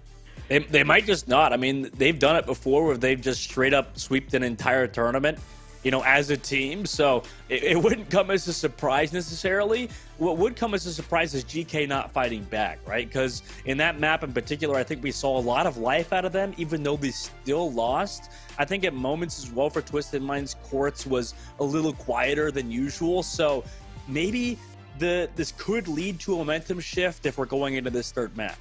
Q: They might just not. I mean, they've done it before where they've just straight up sweeped an entire tournament, you know, as a team. So it wouldn't come as a surprise necessarily. What would come as a surprise is GK not fighting back, right? Because in that map in particular, I think we saw a lot of life out of them, even though they still lost. I think at moments as well for Twisted Minds, Quartz was a little quieter than usual. So maybe this could lead to a momentum shift if we're going into this third map.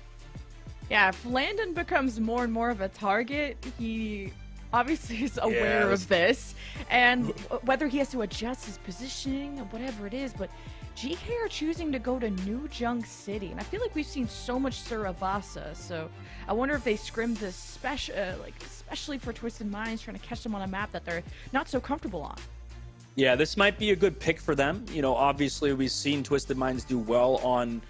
G: Yeah, if Landon becomes more and more of a target, he obviously is aware of this, and whether he has to adjust his positioning or whatever it is, but GK are choosing to go to New Junk City, and I feel like we've seen so much Surabasa, so I wonder if they scrim this especially for Twisted Minds, trying to catch them on a map that they're not so comfortable on.
Q: Yeah, this might be a good pick for them. You know, obviously we've seen Twisted Minds do well on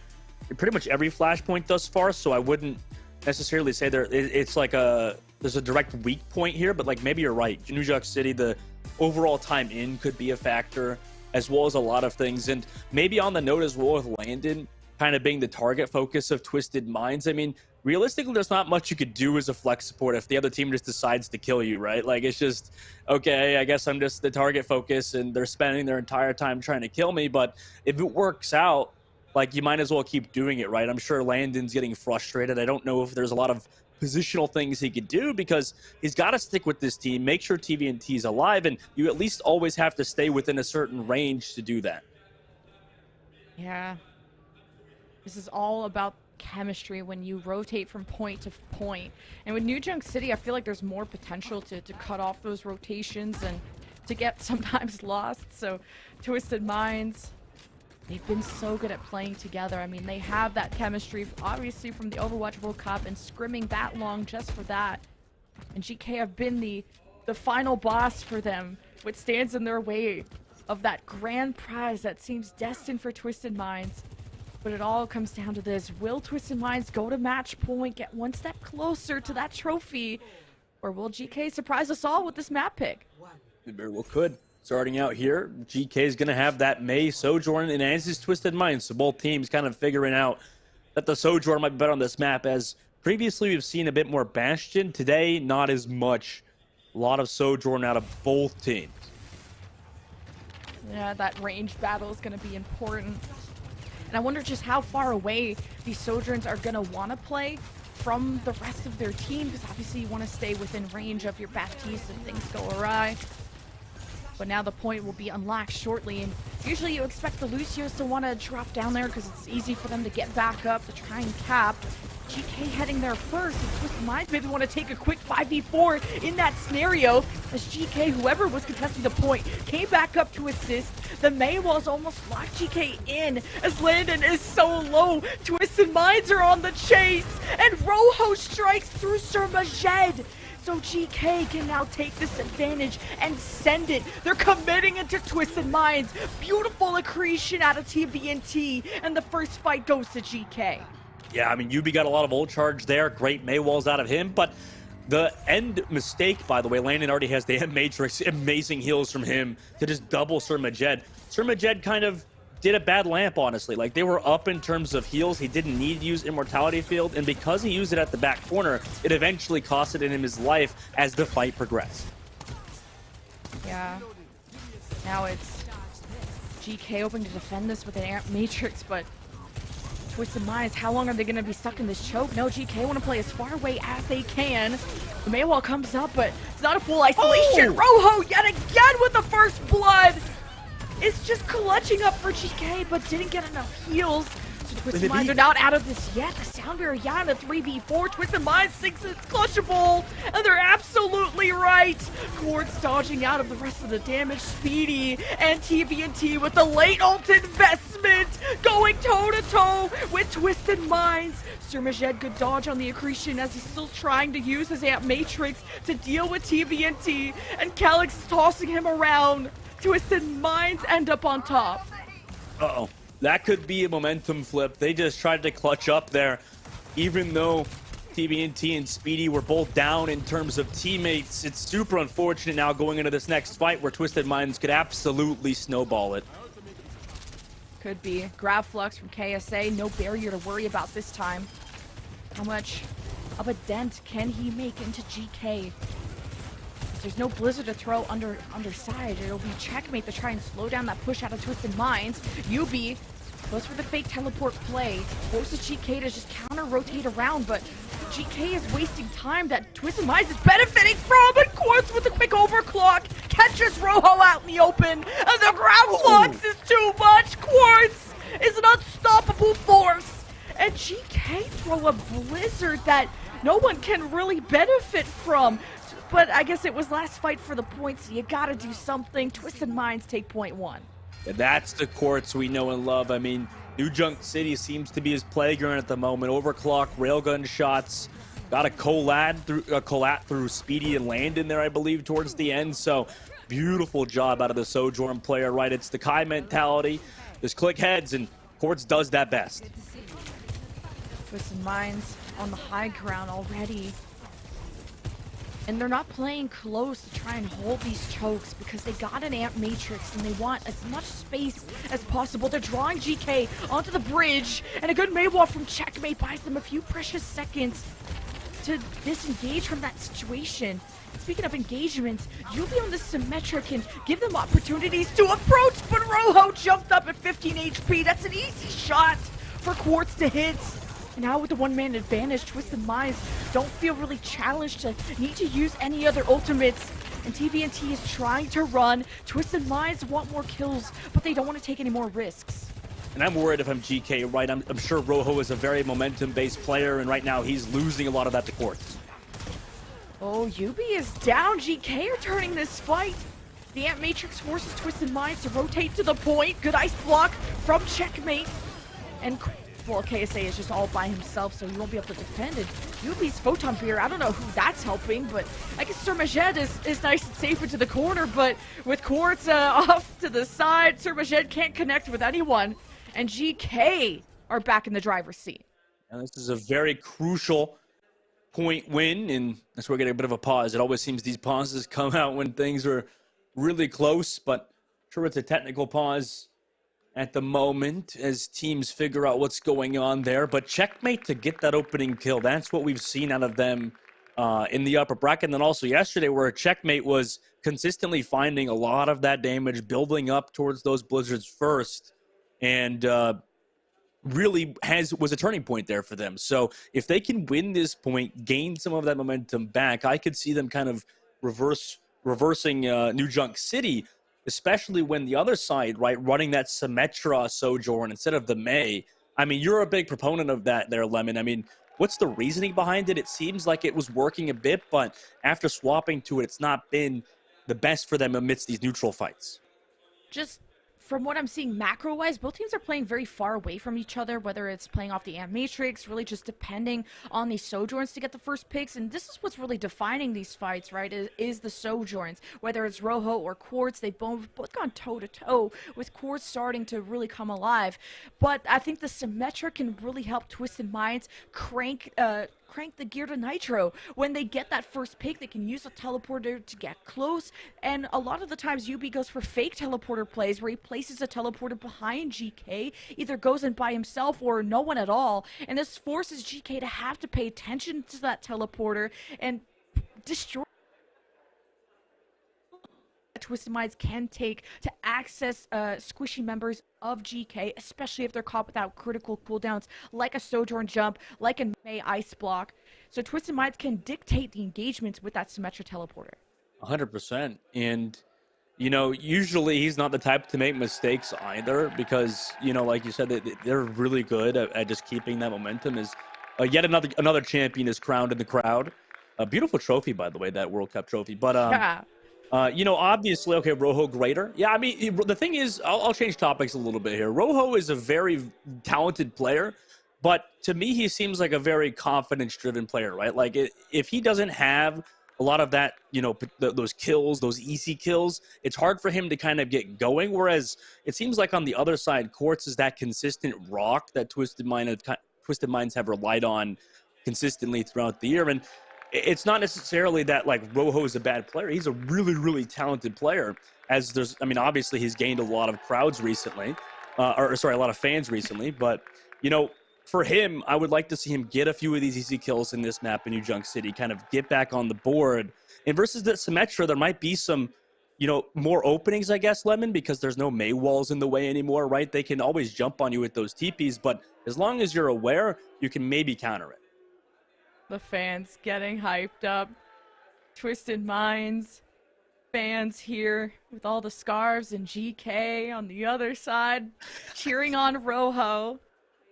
Q: pretty much every flashpoint thus far, so I wouldn't necessarily say there's a direct weak point here, but like maybe you're right. New York City, the overall time in could be a factor, as well as a lot of things. And maybe on the note as well with Landon kind of being the target focus of Twisted Minds, I mean, realistically, there's not much you could do as a flex support if the other team just decides to kill you, right? Like, it's just, okay, I guess I'm just the target focus and they're spending their entire time trying to kill me. But if it works out, like, you might as well keep doing it, right? I'm sure Landon's getting frustrated. I don't know if there's a lot of positional things he could do because he's got to stick with this team, make sure TVNT is alive, and you at least always have to stay within a certain range to do that.
G: Yeah. This is all about chemistry when you rotate from point to point. And with New Junk City, I feel like there's more potential to cut off those rotations and to get sometimes lost. So Twisted Minds, they've been so good at playing together. I mean, they have that chemistry, obviously, from the Overwatch World Cup and scrimming that long just for that. And GK have been the final boss for them, what stands in their way of that grand prize that seems destined for Twisted Minds. But it all comes down to this. Will Twisted Minds go to match point, get one step closer to that trophy? Or will GK surprise us all with this map pick?
Q: It very well could. Starting out here, GK is going to have that Mei Sojourn and as is Twisted Minds. So both teams kind of figuring out that the Sojourn might be better on this map, as previously we've seen a bit more Bastion. Today, not as much. A lot of Sojourn out of both teams.
G: Yeah, that range battle is going to be important. And I wonder just how far away these Sojourns are going to want to play from the rest of their team, because obviously you want to stay within range of your Baptiste if things go awry. But now the point will be unlocked shortly, and usually you expect the Lucios to want to drop down there because it's easy for them to get back up to try and cap. GK heading there first, and Twisted Minds maybe want to take a quick 5v4 in that scenario, as GK, whoever was contesting the point, came back up to assist. The Mei walls almost locked GK in, as Landon is so low. Twisted Minds are on the chase, and Rojo strikes through Sir Majed. So GK can now take this advantage and send it. They're committing into Twisted Minds. Beautiful accretion out of TVNT, and the first fight goes to GK.
Q: Yeah, I mean, Yubi got a lot of ult charge there. Great Mei walls out of him, but the end mistake, by the way, Landon already has the Matrix. Amazing heals from him to just double Sir Majed. Sir Majed kind of did a bad lamp, honestly. Like, they were up in terms of heals. He didn't need to use Immortality Field, and because he used it at the back corner, it eventually costed him his life as the fight progressed.
G: Yeah. Now it's GK hoping to defend this with an Amp Matrix, but Twisted Minds, how long are they going to be stuck in this choke? No, GK want to play as far away as they can. The Mei wall comes up, but it's not a full isolation. Rojo yet again with the first blood. It's just clutching up for GK, but didn't get enough heals. So Twisted Minds are not out of this yet. The Sound Barrier, yeah, in a 3v4. Twisted Minds thinks it's clutchable, and they're absolutely right. Quartz dodging out of the rest of the damage. Speedy and TVNT with the late ult investment, going toe-to-toe with Twisted Minds. Sir Majed good dodge on the accretion as he's still trying to use his Amp Matrix to deal with TVNT, and Calyx is tossing him around. Twisted Minds end up on top.
Q: Uh-oh. That could be a momentum flip. They just tried to clutch up there, even though TBNT and Speedy were both down in terms of teammates. It's super unfortunate now going into this next fight where Twisted Minds could absolutely snowball it.
G: Could be. Grab Flux from KSA. No barrier to worry about this time. How much of a dent can he make into GK? If there's no Blizzard to throw underside, it'll be Checkmate to try and slow down that push out of Twisted Minds. UB goes for the fake teleport play. Forces GK to just counter-rotate around, but GK is wasting time that Twisted Minds is benefiting from, and Quartz with a quick overclock catches Rojo out in the open, and the Grab Flux is too much. Quartz is an unstoppable force, and GK throw a Blizzard that no one can really benefit from. But I guess it was last fight for the points, so you gotta do something. Twisted Minds take point 1.
Q: And that's the Quartz we know and love. I mean, New Junk City seems to be his playground at the moment. Overclock, railgun shots, got a collat through Speedy and Landon there, I believe, towards the end. So beautiful job out of the Sojourn player, right? It's the Kai mentality. Just click heads, and Quartz does that best.
G: Twisted Minds on the high ground already. And they're not playing close to try and hold these chokes because they got an amp matrix and they want as much space as possible. They're drawing GK onto the bridge, and a good Maywalk from Checkmate buys them a few precious seconds to disengage from that situation. Speaking of engagements, Yubi on the Symmetra can give them opportunities to approach, but Rojo jumped up at 15 HP. That's an easy shot for Quartz to hit. And now with the one-man advantage, Twisted Minds don't feel really challenged to need to use any other ultimates. And TVNT is trying to run. Twisted Minds want more kills, but they don't want to take any more risks.
Q: And I'm worried if I'm GK, right? I'm sure Rojo is a very momentum-based player, and right now he's losing a lot of that to Quartz.
G: Oh, Yubi is down. GK are turning this fight. The Amp Matrix forces Twisted Minds to rotate to the point. Good ice block from Checkmate. And well, KSA is just all by himself, so he won't be able to defend it. Yubi's Photon Beer, I don't know who that's helping, but I guess Surmajed is nice and safe into the corner, but with Quartz off to the side, Surmajed can't connect with anyone, and GK are back in the driver's seat.
Q: And this is a very crucial point win, and that's where we're getting a bit of a pause. It always seems these pauses come out when things are really close, but I'm sure it's a technical pause at the moment as teams figure out what's going on there. But Checkmate to get that opening kill, that's what we've seen out of them in the upper bracket. And then also yesterday where Checkmate was consistently finding a lot of that damage, building up towards those blizzards first, and really was a turning point there for them. So if they can win this point, gain some of that momentum back, I could see them kind of reversing New Junk City, especially when the other side, right, running that Symmetra Sojourn instead of the May. I mean, you're a big proponent of that there, Lemon. I mean, what's the reasoning behind it? It seems like it was working a bit, but after swapping to it, it's not been the best for them amidst these neutral fights.
G: Just from what I'm seeing macro-wise, both teams are playing very far away from each other, whether it's playing off the Amp Matrix, really just depending on these Sojourns to get the first picks. And this is what's really defining these fights, right, is the Sojourns. Whether it's Rojo or Quartz, they've both gone toe-to-toe with Quartz starting to really come alive. But I think the Symmetra can really help Twisted Minds crank the gear to nitro. When they get that first pick, they can use a teleporter to get close, and a lot of the times UB goes for fake teleporter plays where he places a teleporter behind GK, either goes in by himself or no one at all, and this forces GK to have to pay attention to that teleporter and destroy Twisted Minds can take to access squishy members of GK, especially if they're caught without critical cooldowns like a Sojourn jump, like a May ice block. So Twisted Minds can dictate the engagements with that Symmetra teleporter.
Q: 100%. And, you know, usually he's not the type to make mistakes either because, you know, like you said, they're really good at just keeping that momentum. Is yet another champion is crowned in the crowd. A beautiful trophy, by the way, that World Cup trophy. But
G: yeah.
Q: You know, obviously, okay, Rojo greater. Yeah, I mean, the thing is, I'll change topics a little bit here. Rojo is a very talented player, but to me, he seems like a very confidence-driven player, right? Like, if he doesn't have a lot of that, you know, those kills, those easy kills, it's hard for him to kind of get going. Whereas it seems like on the other side, Quartz is that consistent rock that Twisted Minds have relied on consistently throughout the year. And it's not necessarily that like Rojo is a bad player. He's a really, really talented player. As there's, I mean, obviously he's gained a lot of crowds recently, a lot of fans recently. But, you know, for him, I would like to see him get a few of these easy kills in this map in New Junk City, kind of get back on the board. And versus the Symmetra, there might be some, you know, more openings, I guess, Lemon, because there's no May walls in the way anymore, right? They can always jump on you with those TPs, but as long as you're aware, you can maybe counter it.
G: The fans getting hyped up. Twisted Minds fans here with all the scarves and GK on the other side cheering on Rojo.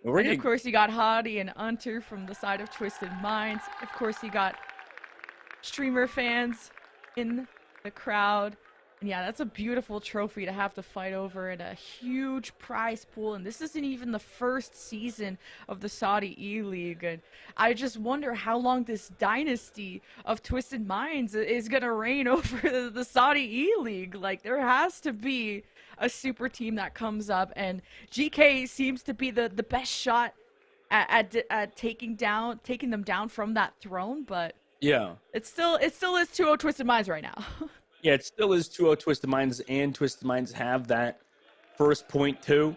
G: And of course, you got Hadi and Unter from the side of Twisted Minds. Of course, you got streamer fans in the crowd. And yeah, that's a beautiful trophy to have to fight over in a huge prize pool. And this isn't even the first season of the Saudi eLeague. And I just wonder how long this dynasty of Twisted Minds is going to reign over the Saudi eLeague. Like, there has to be a super team that comes up. And GK seems to be the best shot at taking them down from that throne. But
Q: yeah,
G: it still is 2-0 Twisted Minds right now.
Q: Yeah, it still is 2-0 Twisted Minds, and Twisted Minds have that first point too.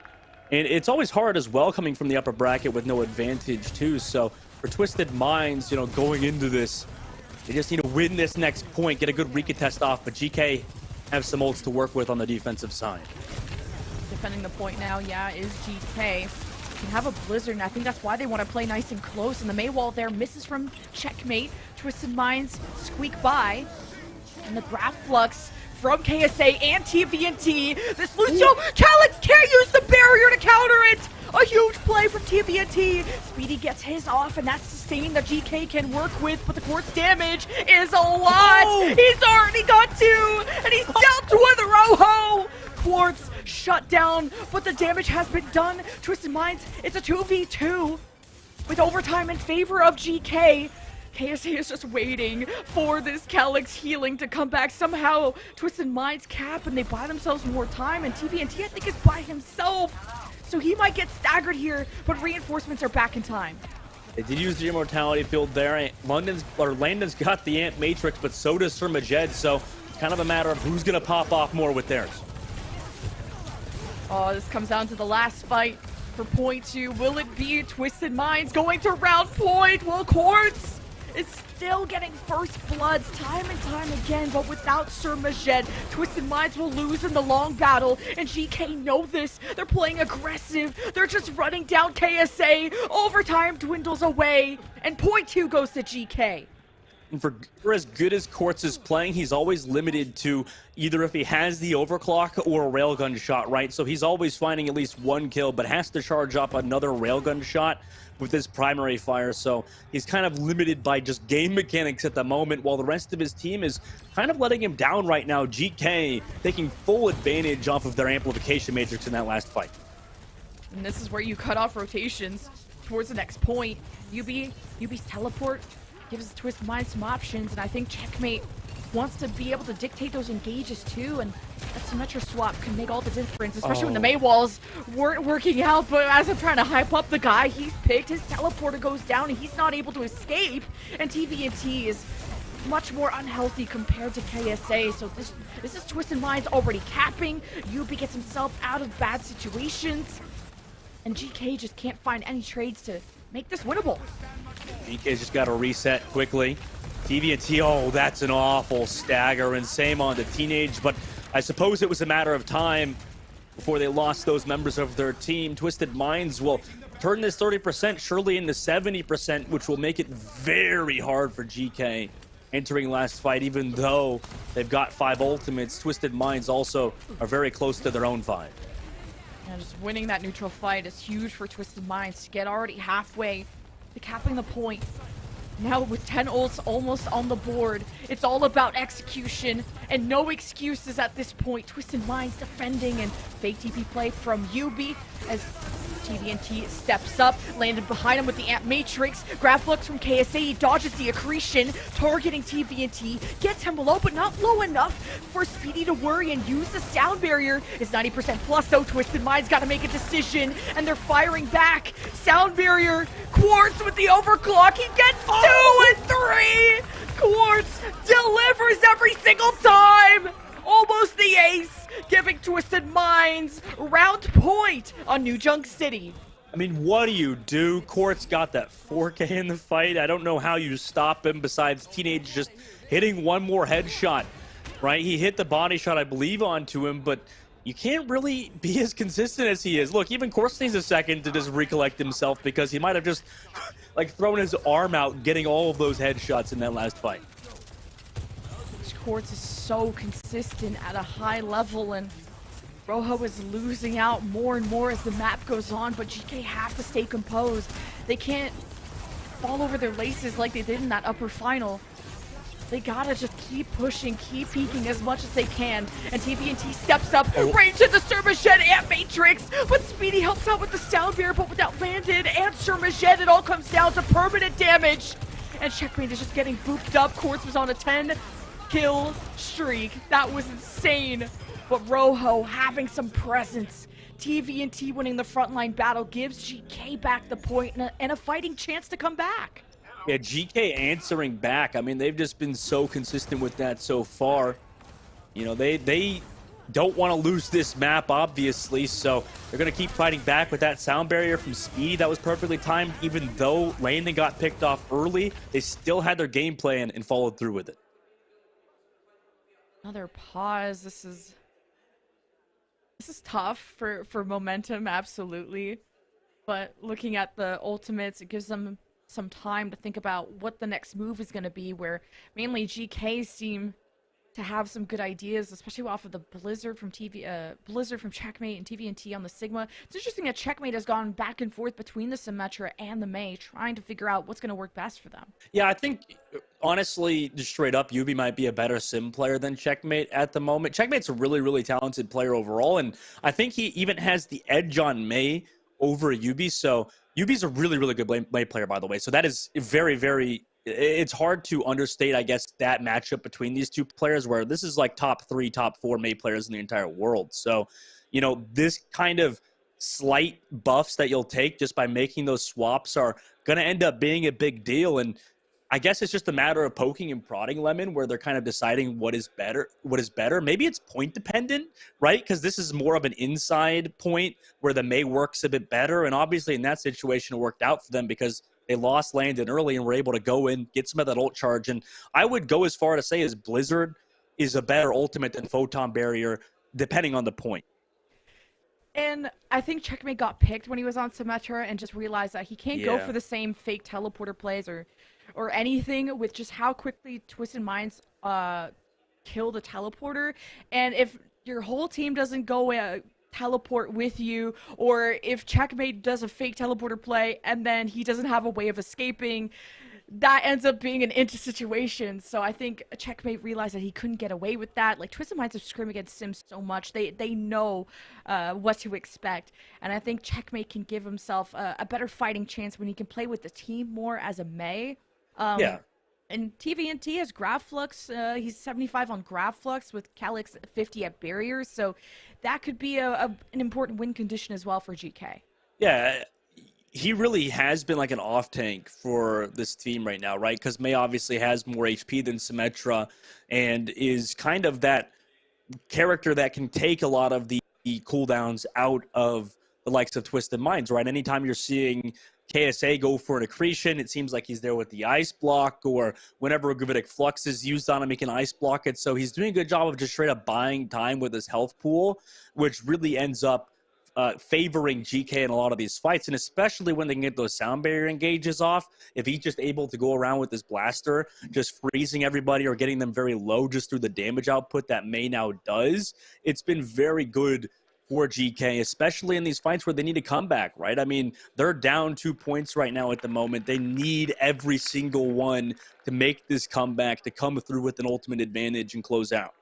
Q: And it's always hard as well coming from the upper bracket with no advantage too. So for Twisted Minds, you know, going into this, they just need to win this next point, get a good recontest off. But GK have some ults to work with on the defensive side.
G: Defending the point now, yeah, is GK. Can have a blizzard, and I think that's why they want to play nice and close. And the May wall there misses from Checkmate. Twisted Minds squeak by. And the graph flux from KSA and TVNT. This Lucio Calyx can't use the barrier to counter it. A huge play from TVNT. Speedy gets his off, and that's sustain that GK can work with, but the Quartz damage is a lot. Oh. He's already got two, and he's down to with Rojo. Quartz shut down, but the damage has been done. Twisted Minds, it's a 2v2 with overtime in favor of GK. KSA is just waiting for this Calyx healing to come back. Somehow, Twisted Minds cap, and they buy themselves more time, and TVNT, I think, is by himself. So he might get staggered here, but reinforcements are back in time.
Q: They did use the immortality field there. Landon's got the Ant Matrix, but so does Sir Majed, so it's kind of a matter of who's going to pop off more with theirs.
G: Oh, this comes down to the last fight for point 2. Will it be Twisted Minds going to round point? Well, Quartz is still getting first bloods time and time again, but without Sir Majed, Twisted Minds will lose in the long battle, and GK know this. They're playing aggressive. They're just running down KSA. Overtime dwindles away, and point 2 goes to GK.
Q: And for as good as Quartz is playing, he's always limited to either if he has the overclock or a railgun shot, right? So he's always finding at least one kill, but has to charge up another railgun shot with his primary fire. So he's kind of limited by just game mechanics at the moment, while the rest of his team is kind of letting him down right now. GK taking full advantage off of their amplification matrix in that last fight.
G: And this is where you cut off rotations towards the next point. UB's teleport gives Twisted Minds some options, and I think Checkmate wants to be able to dictate those engages too, and that Symmetra swap can make all the difference, especially when the May walls weren't working out. But as I'm trying to hype up the guy he's picked, his teleporter goes down and he's not able to escape, and TVNT is much more unhealthy compared to KSA. So this is Twisted Minds already capping. UB gets himself out of bad situations, and GK just can't find any trades to make this winnable.
Q: GK's just got to reset quickly. TVNT, oh, that's an awful stagger, and same on the Teenage, but I suppose it was a matter of time before they lost those members of their team. Twisted Minds will turn this 30% surely into 70%, which will make it very hard for GK entering last fight, even though they've got 5 ultimates. Twisted Minds also are very close to their own 5.
G: And just winning that neutral fight is huge for Twisted Minds to get already halfway to capping the point. Now with 10 ults almost on the board, it's all about execution and no excuses at this point. Twisted Minds defending, and fake TP play from UB as for TVNT steps up, landed behind him with the Amp Matrix. Graflux from KSA dodges the accretion, targeting TVNT, gets him low, but not low enough for Speedy to worry and use the sound barrier. It's 90% plus though. Twisted Mind's got to make a decision, and they're firing back. Sound barrier, Quartz with the overclock. He gets 2 and 3. Quartz delivers every single time. Almost the ace, giving Twisted Minds round point on New Junk City.
Q: I mean, what do? Quartz got that 4K in the fight. I don't know how you stop him besides Teenage just hitting one more headshot, right? He hit the body shot, I believe, onto him, but you can't really be as consistent as he is. Look, even Quartz needs a second to just recollect himself because he might have just like thrown his arm out getting all of those headshots in that last fight.
G: Quartz is so consistent at a high level, and Rojo is losing out more and more as the map goes on, but GK have to stay composed. They can't fall over their laces like they did in that upper final. They gotta just keep pushing, keep peeking as much as they can. And TVNT steps up, right into the Surmaged and Matrix, but Speedy helps out with the sound barrier, but without landed and Surmaged, it all comes down to permanent damage. And Checkmate is just getting booped up. Quartz was on a 10-kill streak. That was insane. But Rojo having some presence. TVNT winning the frontline battle gives GK back the point and a fighting chance to come back.
Q: Yeah, GK answering back. I mean, they've just been so consistent with that so far. You know, they don't want to lose this map, obviously, so they're going to keep fighting back with that sound barrier from Speedy. That was perfectly timed. Even though Landon got picked off early, they still had their game plan and followed through with it.
G: Another pause. This is tough for momentum, absolutely. But looking at the ultimates, it gives them some time to think about what the next move is going to be, where mainly GK seem to have some good ideas, especially off of the Blizzard from Checkmate and TVNT on the Sigma. It's interesting that Checkmate has gone back and forth between the Symmetra and the Mei, trying to figure out what's going to work best for them.
Q: Yeah, I think, honestly, just straight up, Yubi might be a better Sim player than Checkmate at the moment. Checkmate's a really, really talented player overall, and I think he even has the edge on Mei over Yubi, so Yubi's a really, really good Mei player, by the way, so that is very, very... It's hard to understate, I guess, that matchup between these two players, where this is like top 3, top 4 Mei players in the entire world. So, you know, this kind of slight buffs that you'll take just by making those swaps are going to end up being a big deal. And I guess it's just a matter of poking and prodding Lemon, where they're kind of deciding what is better. Maybe it's point dependent, right? Because this is more of an inside point where the Mei works a bit better. And obviously in that situation, it worked out for them because they lost Landon early and were able to go in, get some of that ult charge. And I would go as far to say as Blizzard is a better ultimate than Photon Barrier, depending on the point.
G: And I think Checkmate got picked when he was on Symmetra and just realized that he can't go for the same fake teleporter plays or anything with just how quickly Twisted Minds kill the teleporter. And if your whole team doesn't go teleport with you, or if Checkmate does a fake teleporter play and then he doesn't have a way of escaping, that ends up being an into situation. So I think Checkmate realized that he couldn't get away with that. Like, Twisted Minds have scrimmed against Sims so much, they know what to expect, and I think Checkmate can give himself a better fighting chance when he can play with the team more as a Mei. And TVNT has Graflux. He's 75 on Graflux with Calyx 50 at barriers, so that could be an important win condition as well for GK.
Q: Yeah, he really has been like an off-tank for this team right now, right? Because Mei obviously has more HP than Symmetra and is kind of that character that can take a lot of the cooldowns out of the likes of Twisted Minds, right? Anytime you're seeing KSA go for an accretion, it seems like he's there with the ice block, or whenever a Gravitic Flux is used on him, he can ice block it. So he's doing a good job of just straight up buying time with his health pool, which really ends up favoring GK in a lot of these fights, and especially when they can get those sound barrier engages off. If he's just able to go around with his blaster, just freezing everybody or getting them very low just through the damage output that Mei now does, it's been very good for GK, especially in these fights where they need a comeback, right? I mean, they're down 2 points right now at the moment. They need every single one to make this comeback, to come through with an ultimate advantage and close out.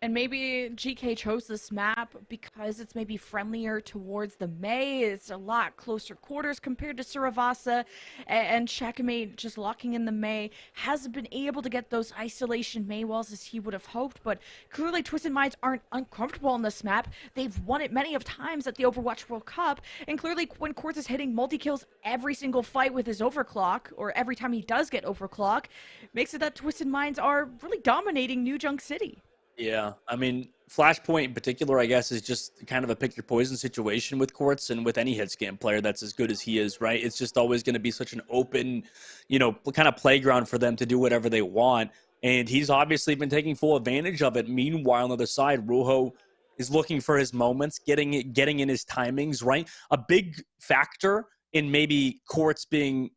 G: And maybe GK chose this map because it's maybe friendlier towards the Mei. It's a lot closer quarters compared to Suravasa. And Checkmate just locking in the Mei hasn't been able to get those isolation Mei walls as he would have hoped. But clearly Twisted Minds aren't uncomfortable on this map. They've won it many of times at the Overwatch World Cup. And clearly when Quartz is hitting multi-kills every single fight with his overclock, or every time he does get overclock, makes it that Twisted Minds are really dominating New Junk City.
Q: Yeah, I mean, Flashpoint in particular, I guess, is just kind of a pick your poison situation with Quartz and with any hitscan player that's as good as he is, right? It's just always going to be such an open, you know, kind of playground for them to do whatever they want. And he's obviously been taking full advantage of it. Meanwhile, on the other side, Rojo is looking for his moments, getting in his timings, right? A big factor in maybe Quartz being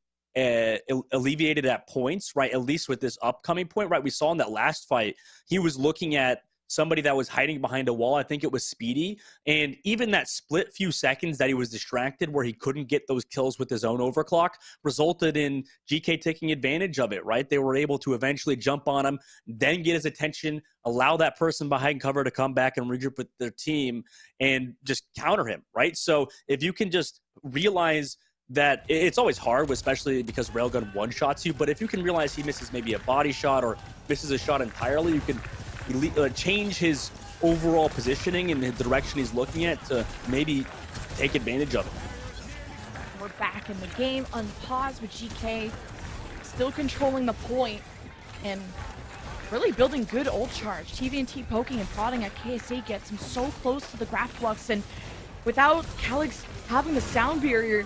Q: alleviated at points, right? At least with this upcoming point, right? We saw in that last fight, he was looking at somebody that was hiding behind a wall. I think it was Speedy. And even that split few seconds that he was distracted where he couldn't get those kills with his own overclock resulted in GK taking advantage of it, right? They were able to eventually jump on him, then get his attention, allow that person behind cover to come back and regroup with their team and just counter him, right? So if you can just realize that it's always hard, especially because Railgun one-shots you, but if you can realize he misses maybe a body shot or misses a shot entirely, you can change his overall positioning and the direction he's looking at to maybe take advantage of it.
G: We're back in the game, unpaused with GK, still controlling the point and really building good ult charge. TVNT poking and prodding at KSA gets him so close to the graph flux, and without Calyx having the sound barrier,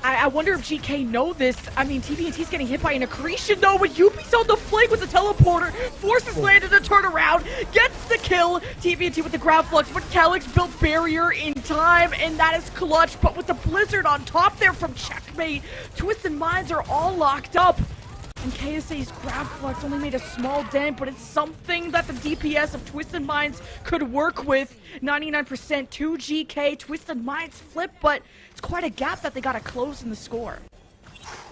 G: I wonder if GK know this. I mean, TVNT's getting hit by an accretion though, but Yubi's on the flank with the teleporter, forces Landon to turn around, gets the kill. TVNT with the grab flux, but Calyx built barrier in time, and that is clutch. But with the blizzard on top there from Checkmate, Twisted Minds are all locked up. And KSA's grab flux only made a small dent, but it's something that the DPS of Twisted Minds could work with. 99% to GK. Twisted Minds flip, but it's quite a gap that they gotta close in the score.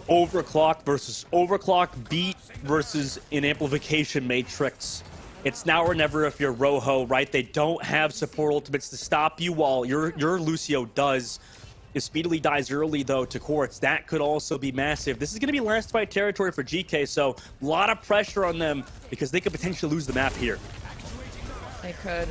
Q: Overclock versus overclock, beat versus an amplification matrix. It's now or never if you're Rojo, right? They don't have support ultimates to stop you while your Lucio does. If speedily dies early, though, to Quartz, that could also be massive. This is going to be last fight territory for GK, so a lot of pressure on them because they could potentially lose the map here.
G: They could.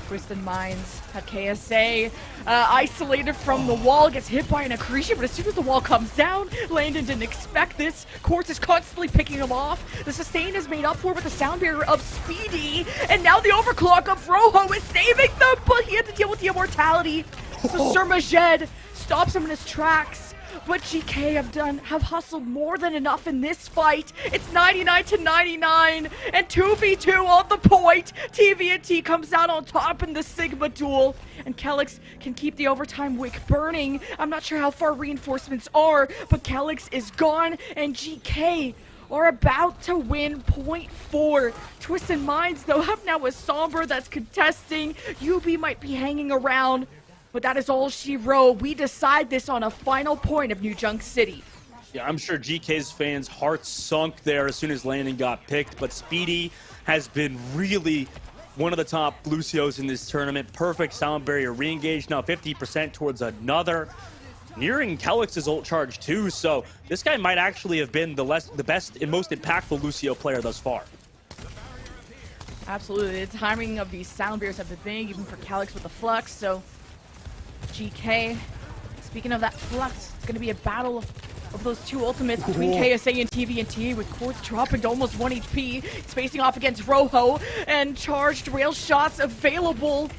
G: Twisted Minds had KSA isolated from the wall, gets hit by an accretion, but as soon as the wall comes down, Landon didn't expect this. Quartz is constantly picking him off. The sustain is made up for with the sound barrier of Speedy, and now the overclock of Rojo is saving them, but he had to deal with the immortality. So Surmajed stops him in his tracks, but GK have hustled more than enough in this fight. It's 99-99 and 2v2 on the point. TVNT comes out on top in the Sigma duel, and Calyx can keep the overtime wick burning. I'm not sure how far reinforcements are, but Calyx is gone, and GK are about to win point 4. Twisted Minds, though, have now a Somber that's contesting. Yubi might be hanging around, but that is all she wrote. We decide this on a final point of New Junk City.
Q: Yeah, I'm sure GK's fans' hearts sunk there as soon as Landon got picked, but Speedy has been really one of the top Lucios in this tournament. Perfect sound barrier re-engaged, now 50% towards another. Nearing Calyx's ult charge too, so this guy might actually have been the best and most impactful Lucio player thus far.
G: Absolutely, the timing of these sound barriers have been big, even for Calyx with the flux, so GK, speaking of that flux, it's going to be a battle of those two ultimates between KSA and TVNT, with Quartz dropping to almost 1 HP. It's facing off against Rojo, and charged rail shots available.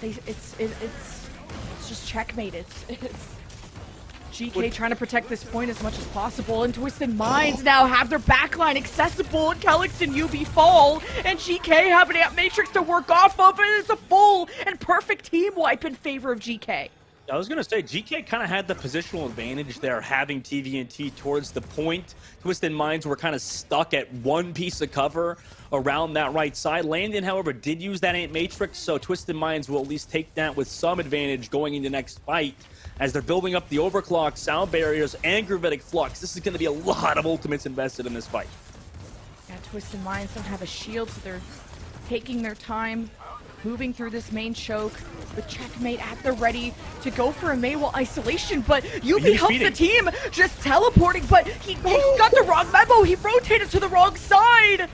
G: But it's just checkmate. It's GK trying to protect this point as much as possible, and Twisted Minds now have their backline accessible, and Calyx and UB fall, and GK have an Amp Matrix to work off of, and it's a full and perfect team wipe in favor of GK.
Q: I was going to say, GK kind of had the positional advantage there, having TVNT towards the point. Twisted Minds were kind of stuck at one piece of cover around that right side. Landon, however, did use that Amp Matrix, so Twisted Minds will at least take that with some advantage going into next fight, as they're building up the overclock, sound barriers, and gravitic flux. This is going to be a lot of ultimates invested in this fight.
G: Yeah, Twisted Minds don't have a shield, so they're taking their time, moving through this main choke with Checkmate at the ready to go for a Maywell isolation, but UB helps the team just teleporting, but he got the wrong memo. He rotated to the wrong side.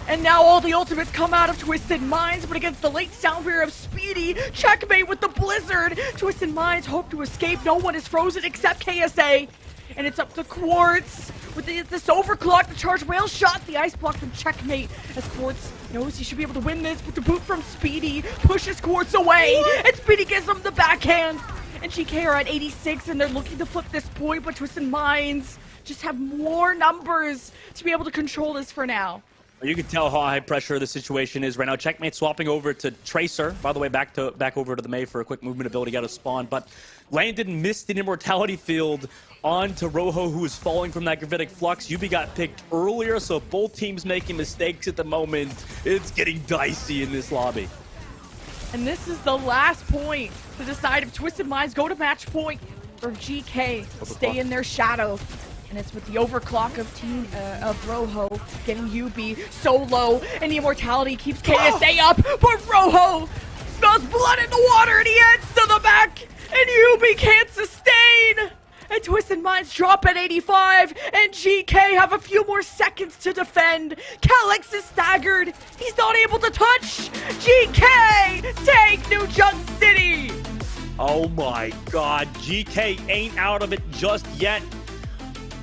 G: And now all the ultimates come out of Twisted Minds, but against the late Soundware of Speedy, Checkmate with the Blizzard. Twisted Minds hope to escape. No one is frozen except KSA. And it's up to Quartz with this overclock, the charge whale shot, the ice block from Checkmate as Quartz knows he should be able to win this, but the boot from Speedy pushes Quartz away, and Speedy gives him the backhand. And GK are at 86, and they're looking to flip this point, but Twisted Minds just have more numbers to be able to control this for now.
Q: You can tell how high pressure the situation is right now. Checkmate swapping over to Tracer. By the way, back over to the May for a quick movement ability out of spawn. But Landon missed an immortality field onto Rojo, who was falling from that gravitic flux. UB got picked earlier, so both teams making mistakes at the moment. It's getting dicey in this lobby.
G: And this is the last point to decide if Twisted Minds go to match point or GK stay in their shadow. And it's with the overclock of Rojo getting UB so low, and the immortality keeps KSA up, but Rojo smells blood in the water and he heads to the back, and UB can't sustain. And Twisted Minds drop at 85, and GK have a few more seconds to defend. Calyx is staggered. He's not able to touch. GK take New Junk City.
Q: Oh my god, GK ain't out of it just yet.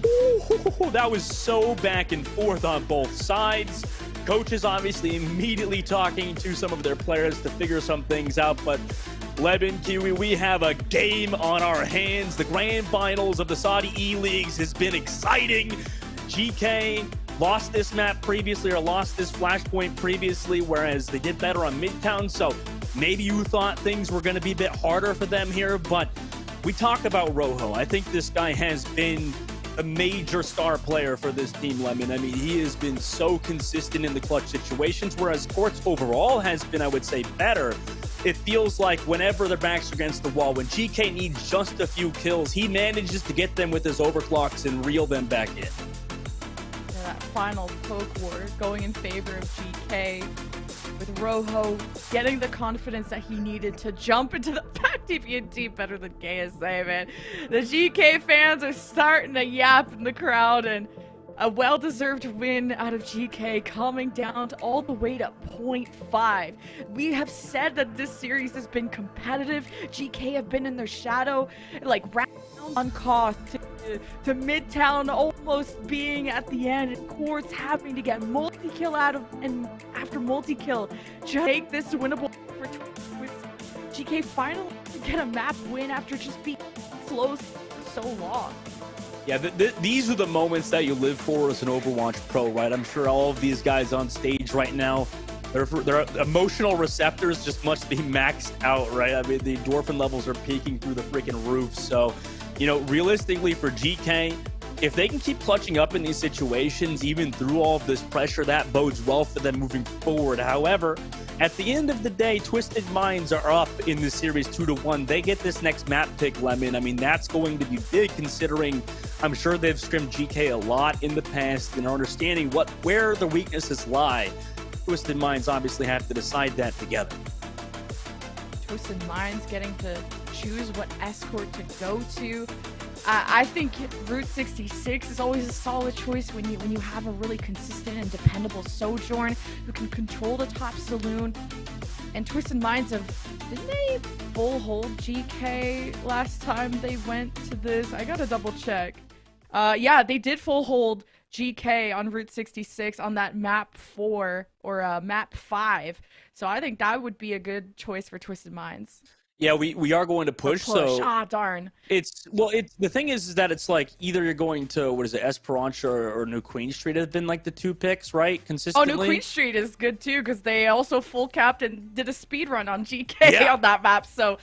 Q: Ooh, that was so back and forth on both sides. Coaches obviously immediately talking to some of their players to figure some things out, but Levin, Kiwi, we have a game on our hands. The grand finals of the Saudi eLeagues has been exciting. GK lost this map previously, or lost this flashpoint previously, whereas they did better on Midtown, so maybe you thought things were going to be a bit harder for them here, but we talk about Rojo. I think this guy has been a major star player for this team, Lemon. I mean, he has been so consistent in the clutch situations, whereas Quartz overall has been, I would say, better. It feels like whenever their backs are against the wall, when GK needs just a few kills, he manages to get them with his overclocks and reel them back in.
G: Yeah, that final poke war going in favor of GK, with Rojo getting the confidence that he needed to jump into the back TPNT better than KSA, man. The GK fans are starting to yap in the crowd, and a well-deserved win out of GK coming down to all the way to 0.5. We have said that this series has been competitive. GK have been in their shadow, like round on cost to Midtown almost being at the end, and Quartz having to get multi-kill out of, and after multi-kill, just take this winnable for GK finally get a map win after just being slow so long.
Q: Yeah, these are the moments that you live for as an Overwatch pro, right? I'm sure all of these guys on stage right now, their emotional receptors just must be maxed out, right? I mean, the endorphin levels are peaking through the freaking roof. So, you know, realistically for GK, if they can keep clutching up in these situations, even through all of this pressure, that bodes well for them moving forward. However, at the end of the day, Twisted Minds are up in this series 2-1. They get this next map pick, Lemon. I mean, that's going to be big, considering I'm sure they've scrimmed GK a lot in the past and are understanding where the weaknesses lie. Twisted Minds obviously have to decide that together.
G: Twisted Minds getting to choose what escort to go to. I think Route 66 is always a solid choice when you have a really consistent and dependable Sojourn who can control the top saloon. And Twisted Minds didn't they full hold GK last time they went to this? I gotta double check. Yeah, they did full hold GK on Route 66 on that map 4 or map 5. So I think that would be a good choice for Twisted Minds.
Q: Yeah, we are going to push. So
G: darn.
Q: It's the thing is that it's like either you're going to, what is it, Esperanza or New Queen Street have been like the two picks, right? Consistently.
G: Oh, New Queen Street is good too, because they also full capped and did a speed run on GK on that map. So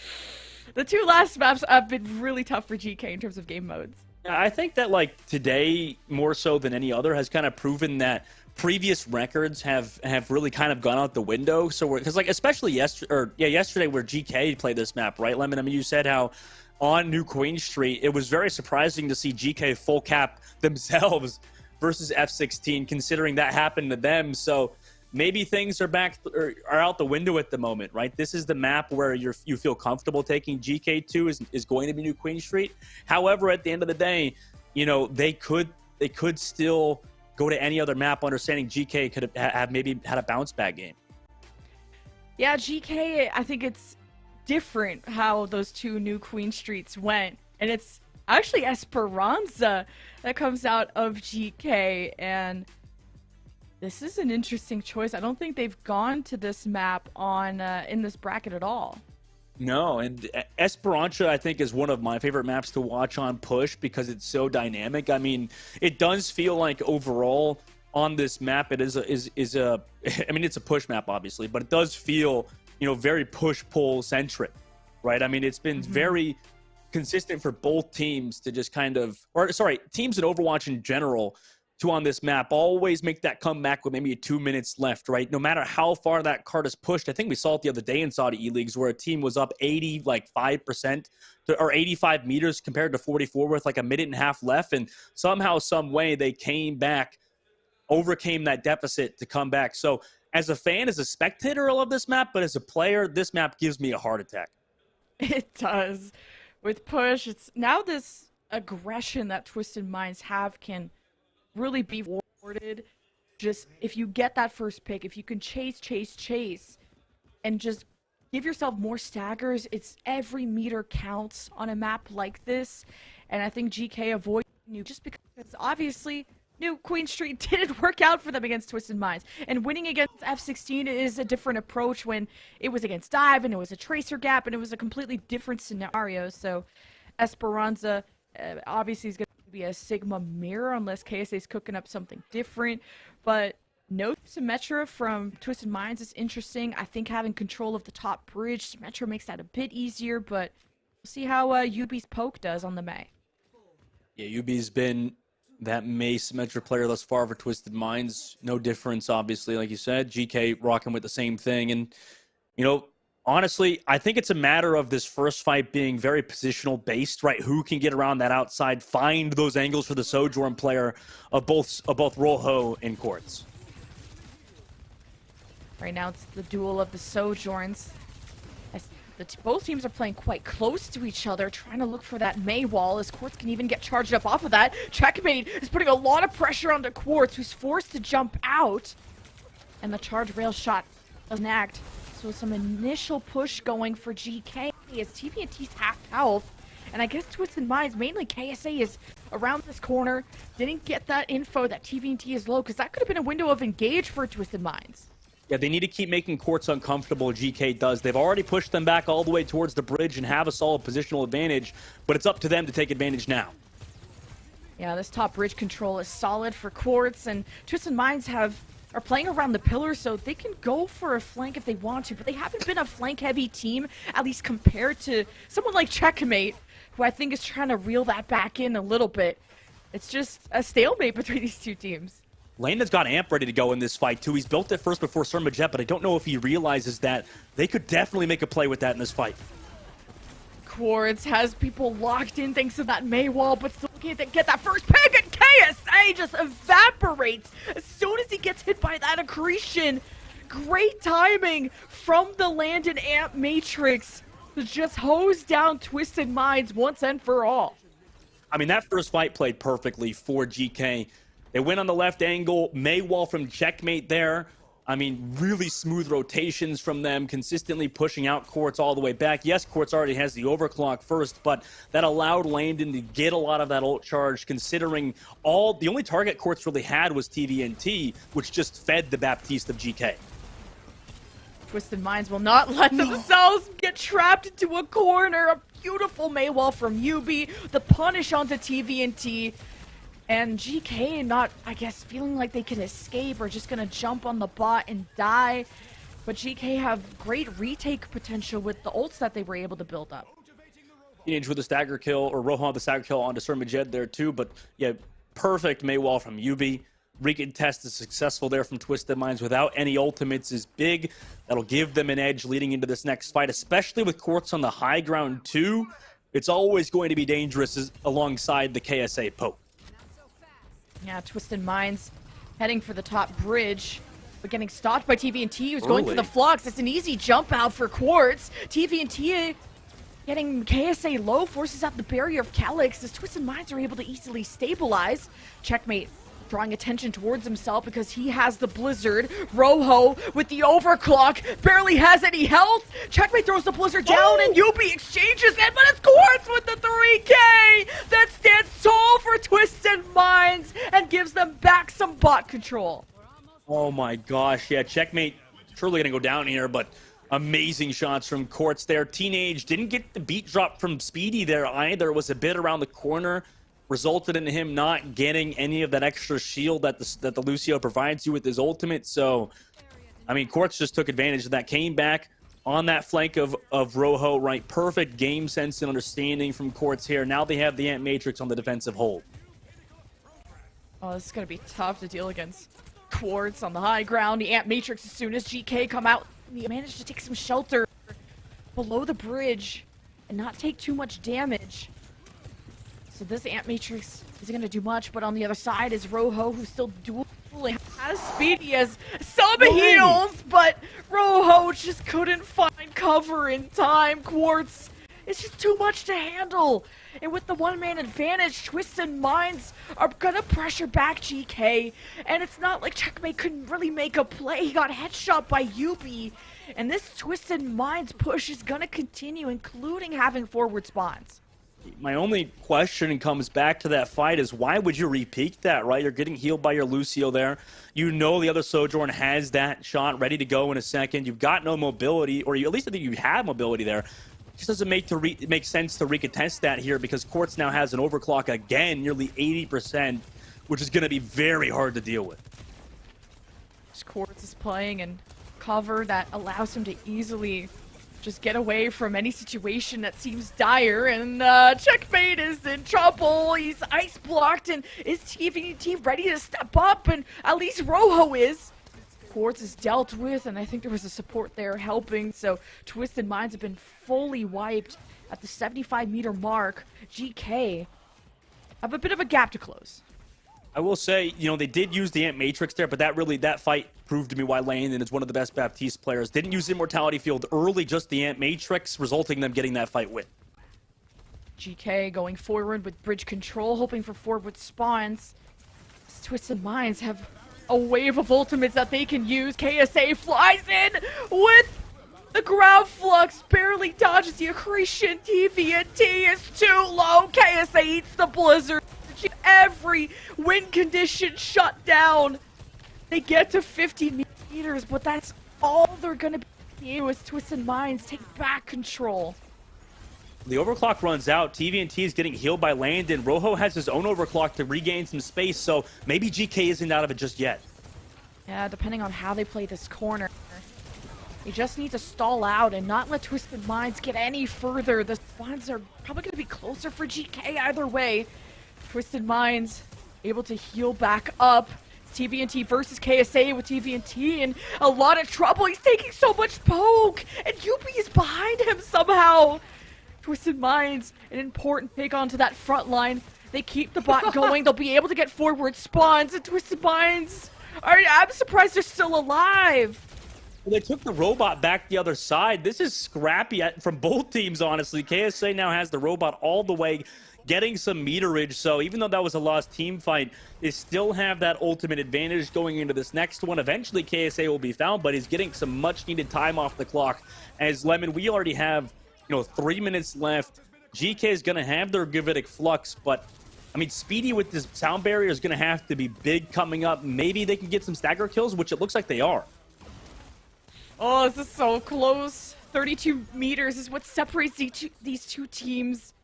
G: the two last maps have been really tough for GK in terms of game modes.
Q: I think that like today, more so than any other, has kind of proven that previous records have really kind of gone out the window. So because like especially yesterday where GK played this map, right, Lemon? I mean, you said how on New Queen Street it was very surprising to see GK full cap themselves versus F16, considering that happened to them. So maybe things are are out the window at the moment, right? This is the map where you feel comfortable taking GK2 is going to be New Queen Street. However, at the end of the day, you know, they could still go to any other map, understanding GK could have maybe had a bounce back game.
G: Yeah, GK, I think it's different how those two New Queen Streets went. And it's actually Esperanza that comes out of GK. And this is an interesting choice. I don't think they've gone to this map on in this bracket at all.
Q: No, and Esperanza, I think, is one of my favorite maps to watch on push because it's so dynamic. I mean, it does feel like overall on this map, it is a I mean, it's a push map, obviously, but it does feel, you know, very push-pull centric, right? I mean, it's been very consistent for both teams to just kind of, or sorry, teams in Overwatch in general, to on this map always make that comeback with maybe 2 minutes left, right? No matter how far that card is pushed. I think we saw it the other day in Saudi eLeagues where a team was up 5% or 85 meters compared to 44 with like a minute and a half left, and somehow, some way, they came back, overcame that deficit to come back. So as a fan, as a spectator, I love this map, but as a player, this map gives me a heart attack.
G: It does. With push, it's now this aggression that Twisted Minds have can really be rewarded. Just if you get that first pick, if you can chase and just give yourself more staggers, it's every meter counts on a map like this. And I think GK avoided you just because obviously New Queen Street didn't work out for them against Twisted Minds. And winning against F16 is a different approach when it was against Dive and it was a tracer gap and it was a completely different scenario. So Esperanza obviously is going to be a Sigma mirror unless KSA is cooking up something different. But no Symmetra from Twisted Minds is interesting. I think having control of the top bridge, Symmetra makes that a bit easier, but we'll see how UB's poke does on the Mei.
Q: Yeah, UB's been that Mei Symmetra player thus far for Twisted Minds. No difference, obviously, like you said. GK rocking with the same thing. And, you know, honestly, I think it's a matter of this first fight being very positional based, right? Who can get around that outside, find those angles for the Sojourn player of both Rojo and Quartz.
G: Right now, it's the duel of the Sojourns. Both teams are playing quite close to each other, trying to look for that Mei wall, as Quartz can even get charged up off of that. Checkmate is putting a lot of pressure onto Quartz, who's forced to jump out. And the charge rail shot doesn't act. So some initial push going for GK as TVNT's half health. And I guess Twisted Minds, mainly KSA, is around this corner. Didn't get that info that TVNT is low, because that could have been a window of engage for Twisted Minds.
Q: Yeah, they need to keep making Quartz uncomfortable. GK does. They've already pushed them back all the way towards the bridge and have a solid positional advantage, but it's up to them to take advantage now.
G: Yeah, this top bridge control is solid for Quartz, and Twisted Minds are playing around the pillar, so they can go for a flank if they want to, but they haven't been a flank-heavy team, at least compared to someone like Checkmate, who I think is trying to reel that back in a little bit. It's just a stalemate between these two teams.
Q: Landon's got Amp ready to go in this fight, too. He's built it first before Surmajet, but I don't know if he realizes that they could definitely make a play with that in this fight.
G: Quartz has people locked in thanks to that Mei wall, but still can't get that first pick, and KSA just evaporates as soon as he gets hit by that accretion. Great timing from the Landon Amp Matrix to just hose down Twisted Minds once and for all.
Q: I mean, that first fight played perfectly for GK. They went on the left angle, Mei wall from Checkmate there. I mean, really smooth rotations from them, consistently pushing out Quartz all the way back. Yes, Quartz already has the overclock first, but that allowed Landon to get a lot of that ult charge, considering the only target Quartz really had was TVNT, which just fed the Baptiste of GK.
G: Twisted Minds will not let themselves get trapped into a corner. A beautiful Mei wall from UB, the punish onto TVNT. And GK not, I guess, feeling like they can escape or just going to jump on the bot and die. But GK have great retake potential with the ults that they were able to build up.
Q: Teenage with a stagger kill, or Rohan with a stagger kill onto Surmajet there too. But yeah, perfect Mei wall from UB. Recon test is successful there from Twisted Minds without any ultimates is big. That'll give them an edge leading into this next fight, especially with Quartz on the high ground too. It's always going to be dangerous alongside the KSA poke.
G: Yeah, Twisted Minds heading for the top bridge. But getting stopped by TVNT, who's going for the flux. It's an easy jump out for Quartz. TVNT getting KSA low, forces out the barrier of Calyx. As Twisted Minds are able to easily stabilize. Checkmate drawing attention towards himself because he has the Blizzard. Rojo with the overclock, barely has any health. Checkmate throws the Blizzard down and Yubi exchanges it, but it's Quartz with the 3K that stands tall for Twisted Minds and gives them back some bot control.
Q: Oh my gosh, yeah, Checkmate surely gonna go down here, but amazing shots from Quartz there. Teenage didn't get the beat drop from Speedy there either. It was a bit around the corner. Resulted in him not getting any of that extra shield that the Lucio provides you with his ultimate. So, I mean, Quartz just took advantage of that. Came back on that flank of Rojo, right? Perfect game sense and understanding from Quartz here. Now they have the Ant Matrix on the defensive hold.
G: Oh, this is going to be tough to deal against Quartz on the high ground. The Ant Matrix, as soon as GK come out, he managed to take some shelter below the bridge and not take too much damage. So this Ant Matrix isn't going to do much, but on the other side is Rojo, who's still dueling, has Speedy as some heals, but Rojo just couldn't find cover in time. Quartz, it's just too much to handle. And with the one-man advantage, Twisted Minds are going to pressure back GK, and it's not like Checkmate couldn't really make a play. He got headshot by Yubi, and this Twisted Minds push is going to continue, including having forward spawns.
Q: My only question comes back to that fight is why would you re-peek that, right? You're getting healed by your Lucio there. You know the other Sojourn has that shot ready to go in a second. You've got no mobility, or at least I think you have mobility there. It just doesn't make sense to recontest that here because Quartz now has an overclock again, nearly 80%, which is going to be very hard to deal with.
G: Quartz is playing in cover that allows him to easily just get away from any situation that seems dire, and Checkmate is in trouble. He's ice blocked, and is TVNT ready to step up? And at least Rojo is. Quartz is dealt with, and I think there was a support there helping, so Twisted Minds have been fully wiped at the 75-meter mark. GK have a bit of a gap to close.
Q: I will say, you know, they did use the Ant Matrix there, but that fight proved to me why Landon is one of the best Baptiste players. Didn't use the Immortality Field early, just the Ant Matrix, resulting in them getting that fight win.
G: GK going forward with bridge control, hoping for forward spawns. Twisted Minds have a wave of ultimates that they can use. KSA flies in with the ground flux, barely dodges the accretion. TVNT is too low. KSA eats the Blizzard. Every wind condition shut down. They get to 50 meters, but that's all they're gonna be able as Twisted Minds take back control.
Q: The overclock runs out. TVNT is getting healed by Landon. Rojo has his own overclock to regain some space, so maybe GK isn't out of it just yet.
G: Yeah, depending on how they play this corner. You just need to stall out and not let Twisted Minds get any further. The spawns are probably going to be closer for GK either way. Twisted Minds able to heal back up. It's TVNT versus KSA with TVNT in a lot of trouble. He's taking so much poke, and Yubi is behind him somehow. Twisted Minds, an important pick onto that front line. They keep the bot going. They'll be able to get forward spawns, and Twisted Minds I'm surprised they're still alive.
Q: Well, they took the robot back the other side. This is scrappy from both teams, honestly. KSA now has the robot all the way, getting some meterage. So even though that was a lost team fight, they still have that ultimate advantage going into this next one. Eventually, KSA will be found, but he's getting some much-needed time off the clock. As Lemon, we already have, 3 minutes left. GK is going to have their Gravitic Flux, but I mean, Speedy with this sound barrier is going to have to be big coming up. Maybe they can get some stagger kills, which it looks like they are.
G: Oh, this is so close. 32 meters is what separates these two teams.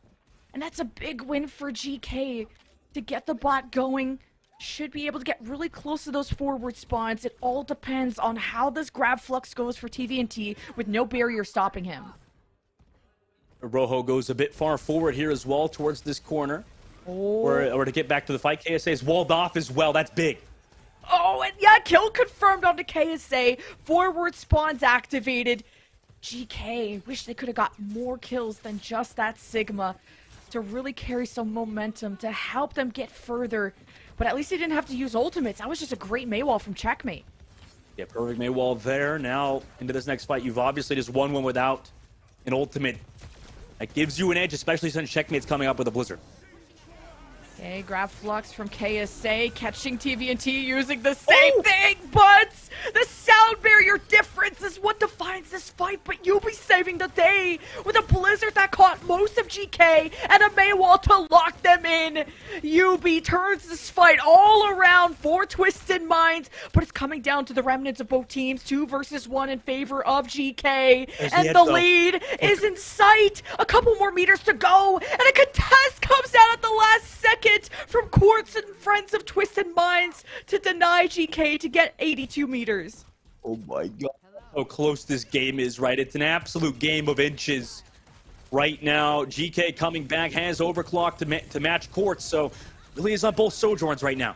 G: And that's a big win for GK to get the bot going. Should be able to get really close to those forward spawns. It all depends on how this grab flux goes for TVNT with no barrier stopping him.
Q: Rojo goes a bit far forward here as well towards this corner. Or to get back to the fight, KSA is walled off as well. That's big.
G: Oh, and yeah, kill confirmed onto KSA. Forward spawns activated. GK, wish they could have got more kills than just that Sigma to really carry some momentum to help them get further. But at least they didn't have to use ultimates. That was just a great Maywall from Checkmate.
Q: Yeah, perfect May wall there. Now into this next fight, you've obviously just won one without an ultimate. That gives you an edge, especially since Checkmate's coming up with a Blizzard.
G: Okay, grab Flux from KSA, catching TVNT using the same thing, but the sound barrier difference is what defines this fight, but you'll be saving the day with a Blizzard that caught most of GK and a Maywall to lock them in. UB turns this fight all around for Twisted Minds, but it's coming down to the remnants of both teams, 2 versus 1 in favor of GK, and the lead is in sight. A couple more meters to go, and a contest comes out at the last second from Quartz and friends of Twisted Minds to deny GK to get 82 meters.
Q: Oh my god. How close this game is, right? It's an absolute game of inches right now. GK coming back, has overclock to match Quartz, so really is on both Sojourns right now.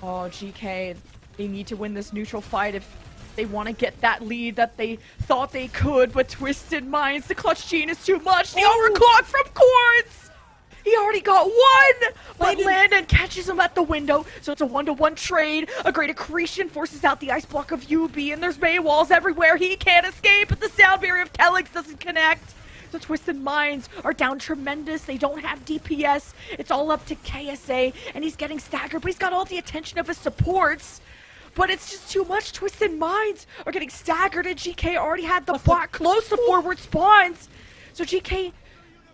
G: Oh, GK, they need to win this neutral fight if they want to get that lead that they thought they could, but Twisted Minds, the clutch gene is too much. The overclock from Quartz! He already got one, but Landon catches him at the window, so it's a 1-to-1 trade. A great accretion forces out the ice block of UB, and there's May walls everywhere. He can't escape, but the sound barrier of Telex doesn't connect. The Twisted Minds are down tremendous. They don't have DPS. It's all up to KSA, and he's getting staggered, but he's got all the attention of his supports. But it's just too much. Twisted Minds are getting staggered, and GK already had the block close to forward spawns. So GK,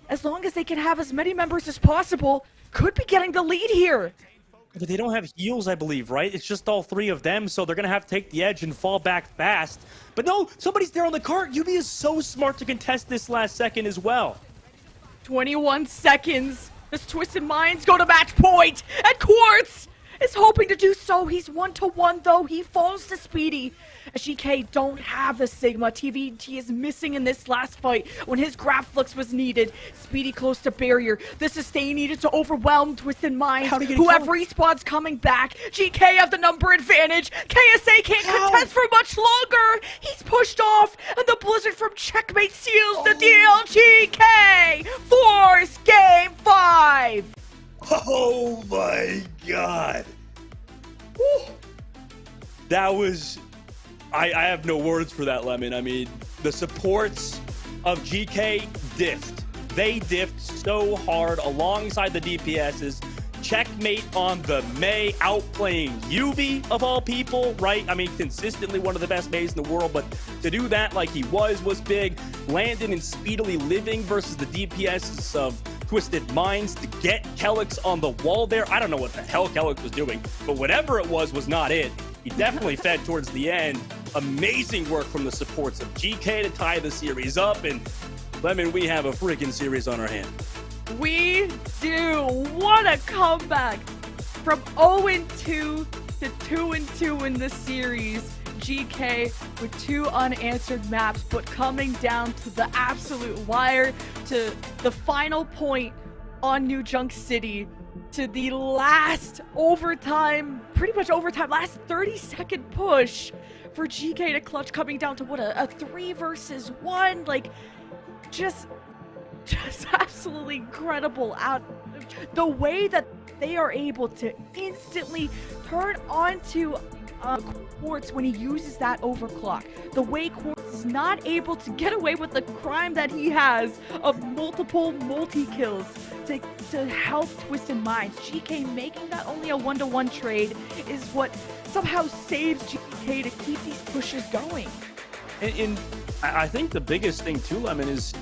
G: as long as they can have as many members as possible, could be getting the lead here.
Q: But they don't have heals, I believe, right? It's just all 3 of them, so they're going to have to take the edge and fall back fast. But no, somebody's there on the cart. UB is so smart to contest this last second as well.
G: 21 seconds. This Twisted Minds go to match point, and Quartz is hoping to do so. He's 1-to-1 though. He falls to Speedy. As GK don't have the Sigma. TVT is missing in this last fight when his grab flux was needed. Speedy close to barrier. The sustain needed to overwhelm Twisted Minds, who have respawns coming back. GK have the number advantage. KSA can't contest for much longer. He's pushed off, and the Blizzard from Checkmate seals the deal. GK force game 5.
Q: Oh my god. Woo. That was... I have no words for that, Lemon. I mean, the supports of GK diffed. They diffed so hard alongside the DPSs. Checkmate on the May, outplaying UB of all people, right? I mean, consistently one of the best Mays in the world, but to do that like he was big. Landon and speedily living versus the DPSs of Twisted Minds to get Kelix on the wall there. I don't know what the hell Kelix was doing, but whatever it was not it. He definitely fed towards the end. Amazing work from the supports of GK to tie the series up, and Lemon, we have a freaking series on our hand.
G: We do. What a comeback. From 0-2 to 2-2 in this series. GK with 2 unanswered maps, but coming down to the absolute wire, to the final point on New Junk City, to the last overtime, pretty much overtime, last 30-second push for GK to clutch, coming down to what, a 3 versus 1, like, just absolutely incredible. The way that they are able to instantly turn onto Quartz when he uses that overclock. The way Quartz is not able to get away with the crime that he has of multiple multi-kills to help Twisted Minds. GK making that only a 1-to-1 trade is what somehow saves GK to keep these pushes going.
Q: And I think the biggest thing too, Lemon, is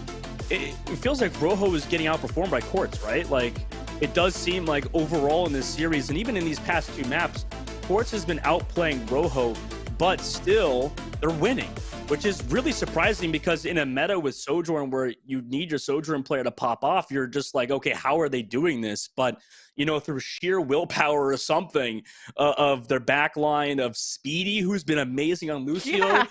Q: it feels like Rojo is getting outperformed by Quartz, right? Like, it does seem like overall in this series, and even in these past 2 maps, Quartz has been outplaying Rojo, but still, they're winning, which is really surprising because in a meta with Sojourn where you need your Sojourn player to pop off, you're just like, okay, how are they doing this? But, you know, through sheer willpower or something of their backline of Speedy, who's been amazing on Lucio,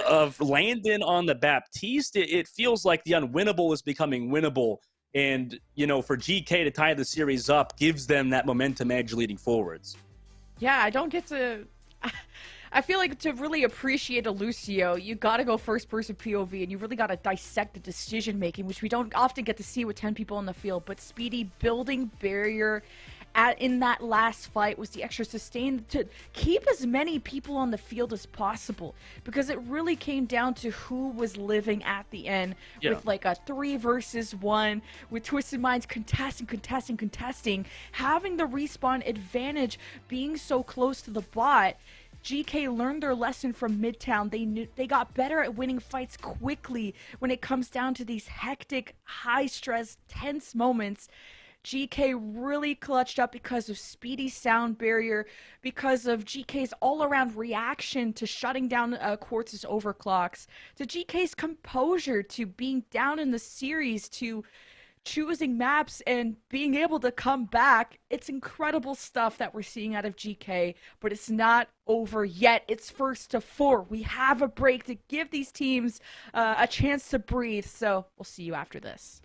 Q: of Landon on the Baptiste, it feels like the unwinnable is becoming winnable. And, you know, for GK to tie the series up gives them that momentum edge leading forwards.
G: Yeah, I don't get to... I feel like to really appreciate a Lucio, you gotta go first-person POV, and you really gotta dissect the decision-making, which we don't often get to see with 10 people on the field. But Speedy building barrier in that last fight was the extra sustain to keep as many people on the field as possible, because it really came down to who was living at the end with like a 3 versus 1 with Twisted Minds contesting, having the respawn advantage, being so close to the bot. GK learned their lesson from Midtown. They got better at winning fights quickly when it comes down to these hectic, high-stress, tense moments. GK really clutched up because of Speedy's sound barrier, because of GK's all-around reaction to shutting down Quartz's overclocks, to GK's composure, to being down in the series, to choosing maps and being able to come back. It's incredible stuff that we're seeing out of GK, but it's not over yet. It's first to 4. We have a break to give these teams a chance to breathe, so we'll see you after this.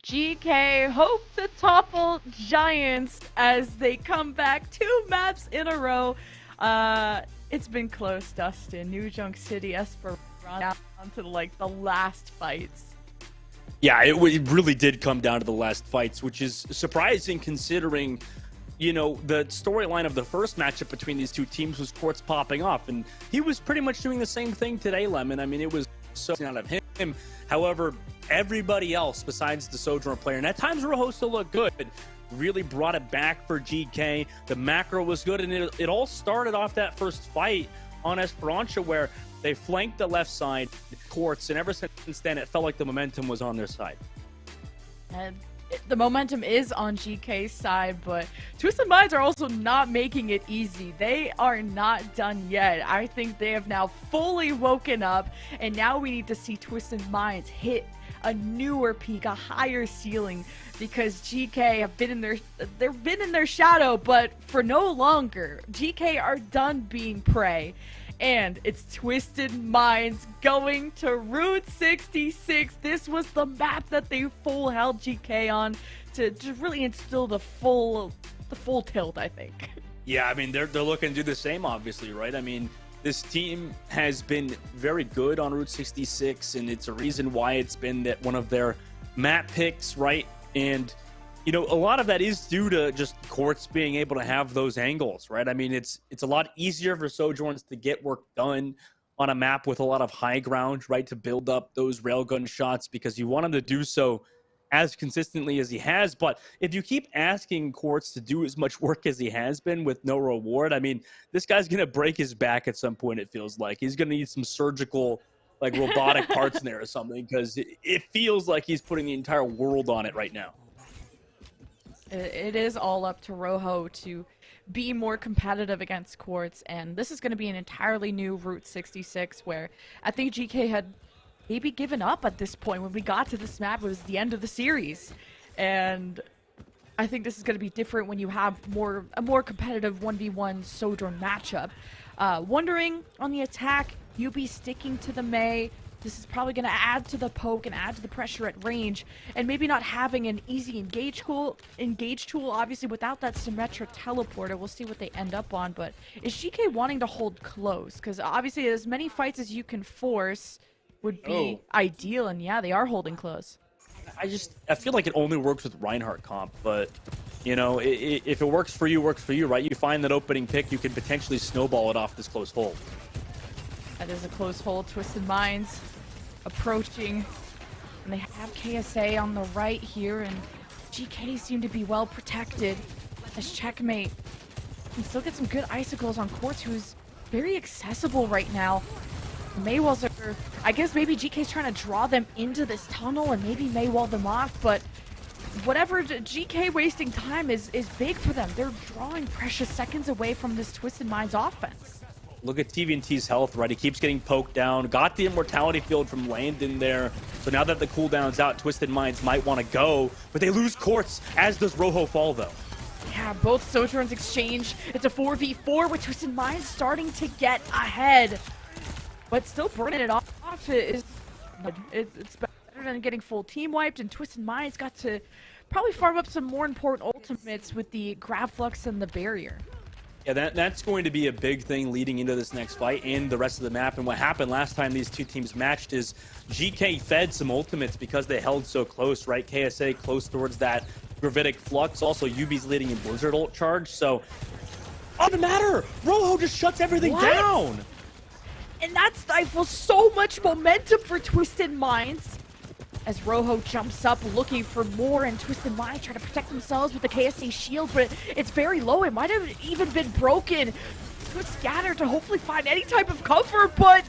G: GK hope to topple Giants as they come back 2 maps in a row. It's been close, Dustin. New Junk City, Esperanza down to like the last fights.
Q: Yeah, it really did come down to the last fights, which is surprising considering, you know, the storyline of the first matchup between these two teams was Quartz popping off, and he was pretty much doing the same thing today, Lemon. I mean, it was so out of him. However, everybody else besides the Sojourner player, and at times Rojo still looked good, really brought it back for GK. The macro was good, and it all started off that first fight on Esperanza where they flanked the left side, Quartz, and ever since then it felt like the momentum was on their side.
G: And the momentum is on GK's side, but Twisted Minds are also not making it easy. They are not done yet. I think they have now fully woken up, and now we need to see Twisted Minds hit a newer peak, a higher ceiling, because GK have been in their shadow, but for no longer. GK are done being prey. And it's Twisted Minds going to Route 66. This was the map that they full held GK on to really instill the full tilt, I think.
Q: Yeah, I mean, they're looking to do the same, obviously, right? I mean, this team has been very good on Route 66, and it's a reason why it's been that one of their map picks, right? And you know, a lot of that is due to just Quartz being able to have those angles, right? I mean, it's a lot easier for Sojourners to get work done on a map with a lot of high ground, right? To build up those railgun shots because you want him to do so as consistently as he has. But if you keep asking Quartz to do as much work as he has been with no reward, I mean, this guy's going to break his back at some point, it feels like. He's going to need some surgical, like robotic parts in there or something because it feels like he's putting the entire world on it right now.
G: It is all up to Rojo to be more competitive against Quartz, and this is going to be an entirely new Route 66 where I think GK had maybe given up at this point. When we got to this map, it was the end of the series, and I think this is going to be different when you have a more competitive 1v1 Sojourn matchup. Wondering on the attack, UB sticking to the Mei. This is probably going to add to the poke and add to the pressure at range, and maybe not having an easy engage tool, obviously without that Symmetra teleporter. We'll see what they end up on, but is GK wanting to hold close? Because obviously as many fights as you can force would be ideal, and yeah, they are holding close.
Q: I feel like it only works with Reinhardt comp, but you know, if it works for you, right? You find that opening pick, you can potentially snowball it off this close hold.
G: That is a close hold. Twisted Minds approaching, and they have KSA on the right here, and GK seem to be well protected as Checkmate can still get some good icicles on Quartz, who's very accessible right now. Maywalls are, I guess maybe GK's trying to draw them into this tunnel and maybe Maywall them off, but whatever, GK wasting time is big for them. They're drawing precious seconds away from this Twisted Minds offense.
Q: Look at TVNT's health, right? He keeps getting poked down. Got the Immortality Field from Landon there. So now that the cooldown's out, Twisted Minds might want to go, but they lose Quartz, as does Rojo Fall, though.
G: Yeah, both Sojourners exchange. It's a 4v4 with Twisted Minds starting to get ahead. But still burning it off it's better than getting full team wiped, and Twisted Minds got to probably farm up some more important ultimates with the Grav Flux and the Barrier.
Q: Yeah, that's going to be a big thing leading into this next fight and the rest of the map. And what happened last time these two teams matched is GK fed some ultimates because they held so close, right? KSA close towards that Gravitic Flux. Also, UB's leading in Blizzard ult charge. So, doesn't matter. Rojo just shuts everything down.
G: And that stifles so much momentum for Twisted Minds. As Rojo jumps up looking for more, and Twisted Minds try to protect themselves with the KSA shield, but it's very low. It might have even been broken. Good scatter to hopefully find any type of cover, but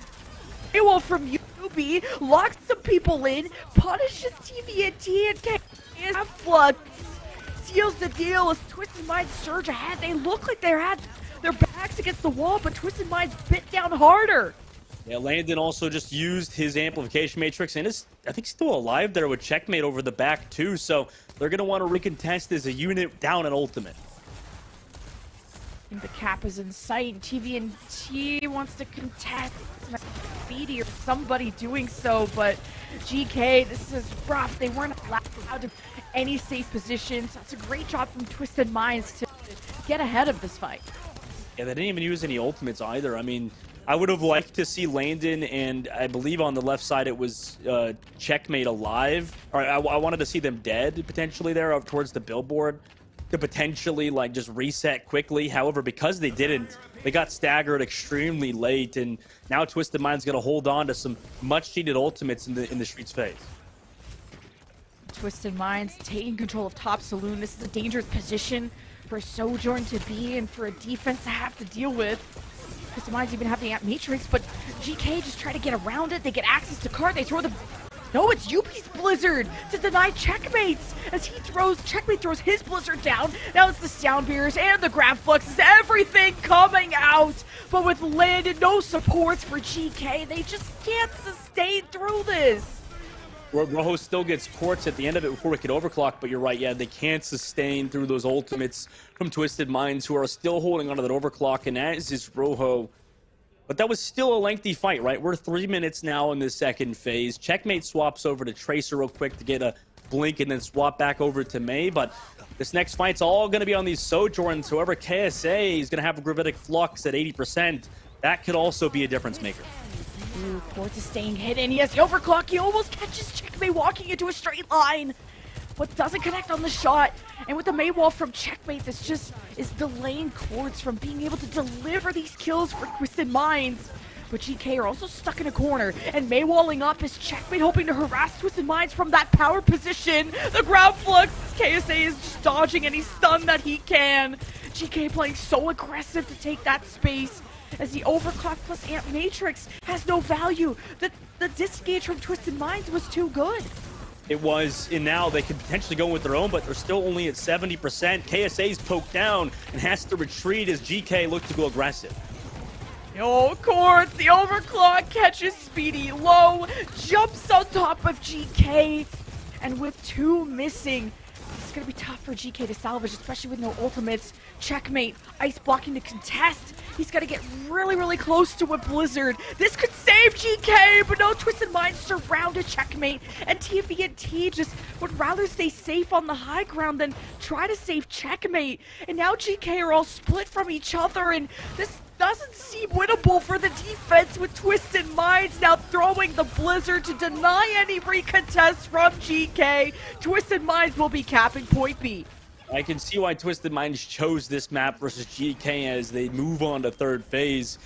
G: Maywall from UB locks some people in, punishes TVNT, and KSA Flux seals the deal as Twisted Minds surge ahead. They look like they had their backs against the wall, but Twisted Minds bit down harder.
Q: Yeah, Landon also just used his amplification matrix and is, I think, still alive there with Checkmate over the back too. So they're going to want to recontest as a unit down an ultimate.
G: I think the cap is in sight. TVNT wants to contest. Speedy or somebody doing so, but GK, this is rough. They weren't allowed out of any safe positions. That's a great job from Twisted Minds to get ahead of this fight.
Q: Yeah, they didn't even use any ultimates either. I mean, I would have liked to see Landon, and I believe on the left side it was Checkmate alive. Or I wanted to see them dead, potentially, there up towards the billboard, to potentially, like, just reset quickly. However, because they didn't, they got staggered extremely late, and now Twisted Mind's going to hold on to some much-needed ultimates in the Streets phase.
G: Twisted Minds taking control of top saloon. This is a dangerous position for Sojourn to be in, for a defense to have to deal with. Twisted Minds even have the Amp Matrix, but GK just try to get around it. They get access to card. They throw the... No, it's UP's Blizzard to deny Checkmates as Checkmate throws his Blizzard down. Now it's the Sound Beers and the Grab Fluxes, everything coming out. But with Landon, no supports for GK. They just can't sustain through this.
Q: Rojo still gets quartz at the end of it before we could overclock, but you're right, yeah, they can't sustain through those ultimates from Twisted Minds, who are still holding onto that overclock, and as is Rojo. But that was still a lengthy fight, right? We're 3 minutes now in the second phase. Checkmate swaps over to Tracer real quick to get a blink and then swap back over to May, but this next fight's all going to be on these Sojourns. However, KSA is going to have a Gravitic Flux at 80%. That could also be a difference maker.
G: Ooh, Quartz is staying hidden. He has the overclock. He almost catches Checkmate walking into a straight line, but doesn't connect on the shot. And with the Maywall from Checkmate, this just is delaying Quartz from being able to deliver these kills for Twisted Minds. But GK are also stuck in a corner, and Maywalling up is Checkmate hoping to harass Twisted Minds from that power position. The ground flux, KSA is just dodging any stun that he can. GK playing so aggressive to take that space, as the overclock plus Amp Matrix has no value. The disengage from Twisted Minds was too good.
Q: It was, and now they could potentially go with their own, but they're still only at 70%. KSA's poked down and has to retreat as GK looked to go aggressive.
G: Oh, Quartz, the overclock catches Speedy low, jumps on top of GK, and with 2 missing, it's going to be tough for GK to salvage, especially with no ultimates. Checkmate, ice blocking to contest. He's got to get really, really close to a Blizzard. This could save GK, but no, Twisted Minds surrounded Checkmate, and TVNT just would rather stay safe on the high ground than try to save Checkmate. And now GK are all split from each other, and this doesn't seem winnable for the defense, with Twisted Minds now throwing the Blizzard to deny any recontest from GK. Twisted Minds will be capping point B.
Q: I can see why Twisted Minds chose this map versus GK as they move on to third phase.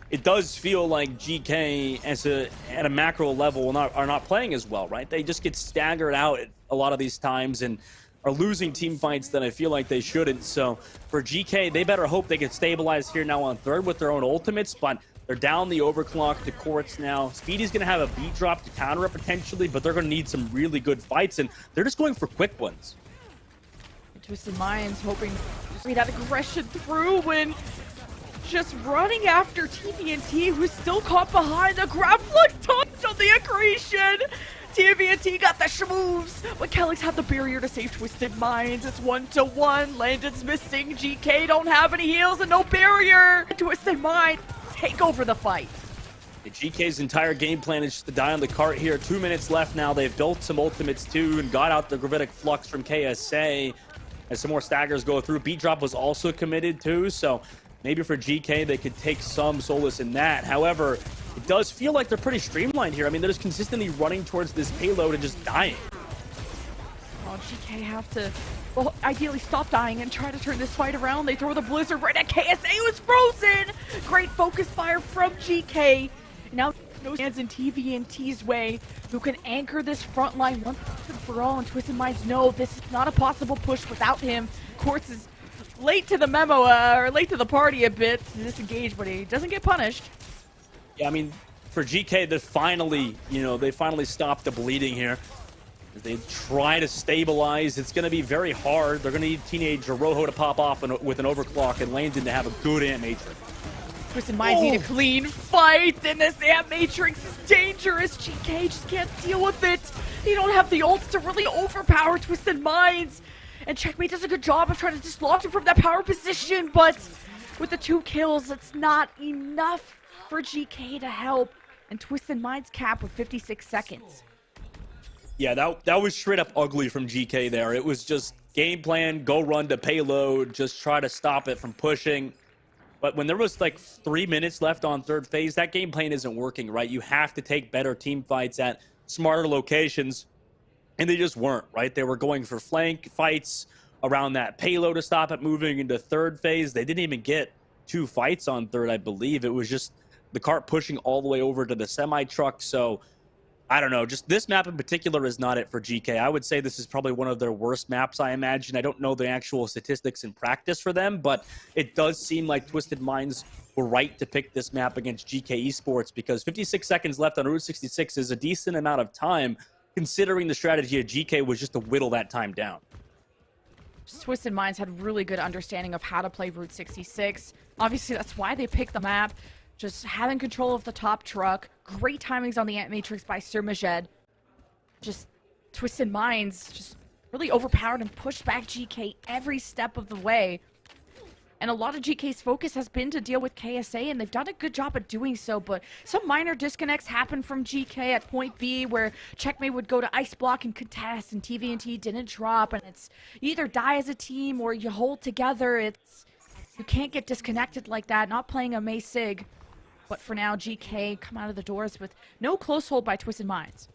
Q: It does feel like GK at a macro level are not playing as well, right? They just get staggered out a lot of these times and are losing team fights that I feel like they shouldn't. So for GK, they better hope they can stabilize here now on third with their own ultimates, but they're down the overclock to Quartz now. Speedy's going to have a beat drop to counter it potentially, but they're going to need some really good fights, and they're just going for quick ones.
G: Twisted Minds hoping to see that aggression through when just running after TVNT, who's still caught behind the grab flux touch on the accretion. TVNT got the schmoves, but Kelly's had the barrier to save Twisted Minds. It's 1-1. Landon's missing. GK don't have any heals and no barrier. Twisted Minds take over the fight.
Q: GK's entire game plan is just to die on the cart here. 2 minutes left now. They've built some ultimates too and got out the Gravitic Flux from KSA. As some more staggers go through, beat drop was also committed too, so maybe for GK they could take some solace in that. However, it does feel like they're pretty streamlined here. I mean, they're just consistently running towards this payload and just dying.
G: Oh, GK have to, well, ideally stop dying and try to turn this fight around. They throw the Blizzard right at KSA, who's frozen! Great focus fire from GK. Now no hands in TVNT's way, who can anchor this front line once and for all, and Twisted Minds know this is not a possible push without him. Quartz is late to the memo, or late to the party a bit to disengage, but he doesn't get punished.
Q: Yeah, I mean, for GK, they finally stopped the bleeding here. They try to stabilize. It's going to be very hard. They're going to need Teenage Rojo to pop off with an overclock and Landon to have a good Amp Matrix.
G: Twisted Minds need a clean fight, and this Amp Matrix is dangerous. GK just can't deal with it. They don't have the ults to really overpower Twisted Minds. And Checkmate does a good job of trying to dislodge him from that power position, but with the 2 kills, it's not enough for GK to help. and Twisted Minds cap with 56 seconds.
Q: Yeah, that was straight up ugly from GK there. It was just game plan, go run to payload, just try to stop it from pushing. But when there was like 3 minutes left on third phase, that game plan isn't working, right? You have to take better team fights at smarter locations, and they just weren't, right? They were going for flank fights around that payload to stop it moving into third phase. They didn't even get 2 fights on third, I believe. It was just the cart pushing all the way over to the semi-truck, so I don't know. Just this map in particular is not it for GK. I would say this is probably one of their worst maps, I imagine. I don't know the actual statistics in practice for them, but it does seem like Twisted Minds were right to pick this map against GK Esports because 56 seconds left on Route 66 is a decent amount of time, considering the strategy of GK was just to whittle that time down.
G: Twisted Minds had really good understanding of how to play Route 66. Obviously, that's why they picked the map. Just having control of the top truck. Great timings on the Ant Matrix by Sir Majed. Just Twisted Minds just really overpowered and pushed back GK every step of the way. And a lot of GK's focus has been to deal with KSA, and they've done a good job at doing so, but some minor disconnects happened from GK at point B where Checkmate would go to ice block and contest, and TVNT didn't drop, and it's you either die as a team or you hold together. You can't get disconnected like that, not playing a Mei Sig. But for now, GK come out of the doors with no close hold by Twisted Minds.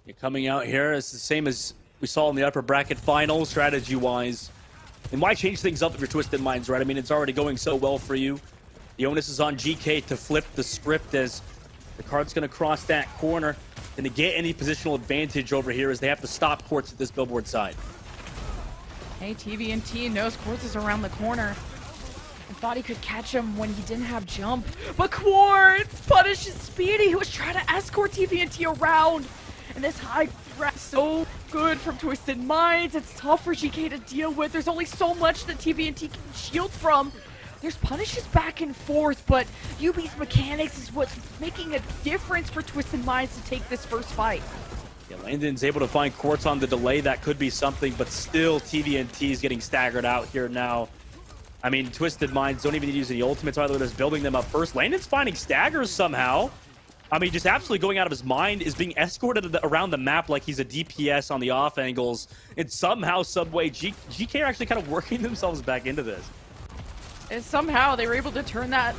Q: You're coming out here, it's the same as we saw in the upper bracket final, strategy-wise. And why change things up if you're Twisted Minds, right? I mean, it's already going so well for you. The onus is on GK to flip the script as the card's going to cross that corner. And to get any positional advantage over here as they have to stop Quartz at this billboard side.
G: Hey, TVNT knows Quartz is around the corner. And thought he could catch him when he didn't have jump. But Quartz punishes Speedy, who was trying to escort TVNT around. And this high threat so good from Twisted Minds. It's tough for GK to deal with. There's only so much that TVNT can shield from. There's punishes back and forth, but UB's mechanics is what's making a difference for Twisted Minds to take this first fight.
Q: Yeah, Landon's able to find Quartz on the delay. That could be something, but still TVNT is getting staggered out here now. I mean, Twisted Minds don't even need to use any ultimates, either just building them up first. Landon's finding staggers somehow. I mean, just absolutely going out of his mind, is being escorted around the map like he's a DPS on the off angles. And somehow, Subway, GK are actually kind of working themselves back into this.
G: And somehow they were able to turn that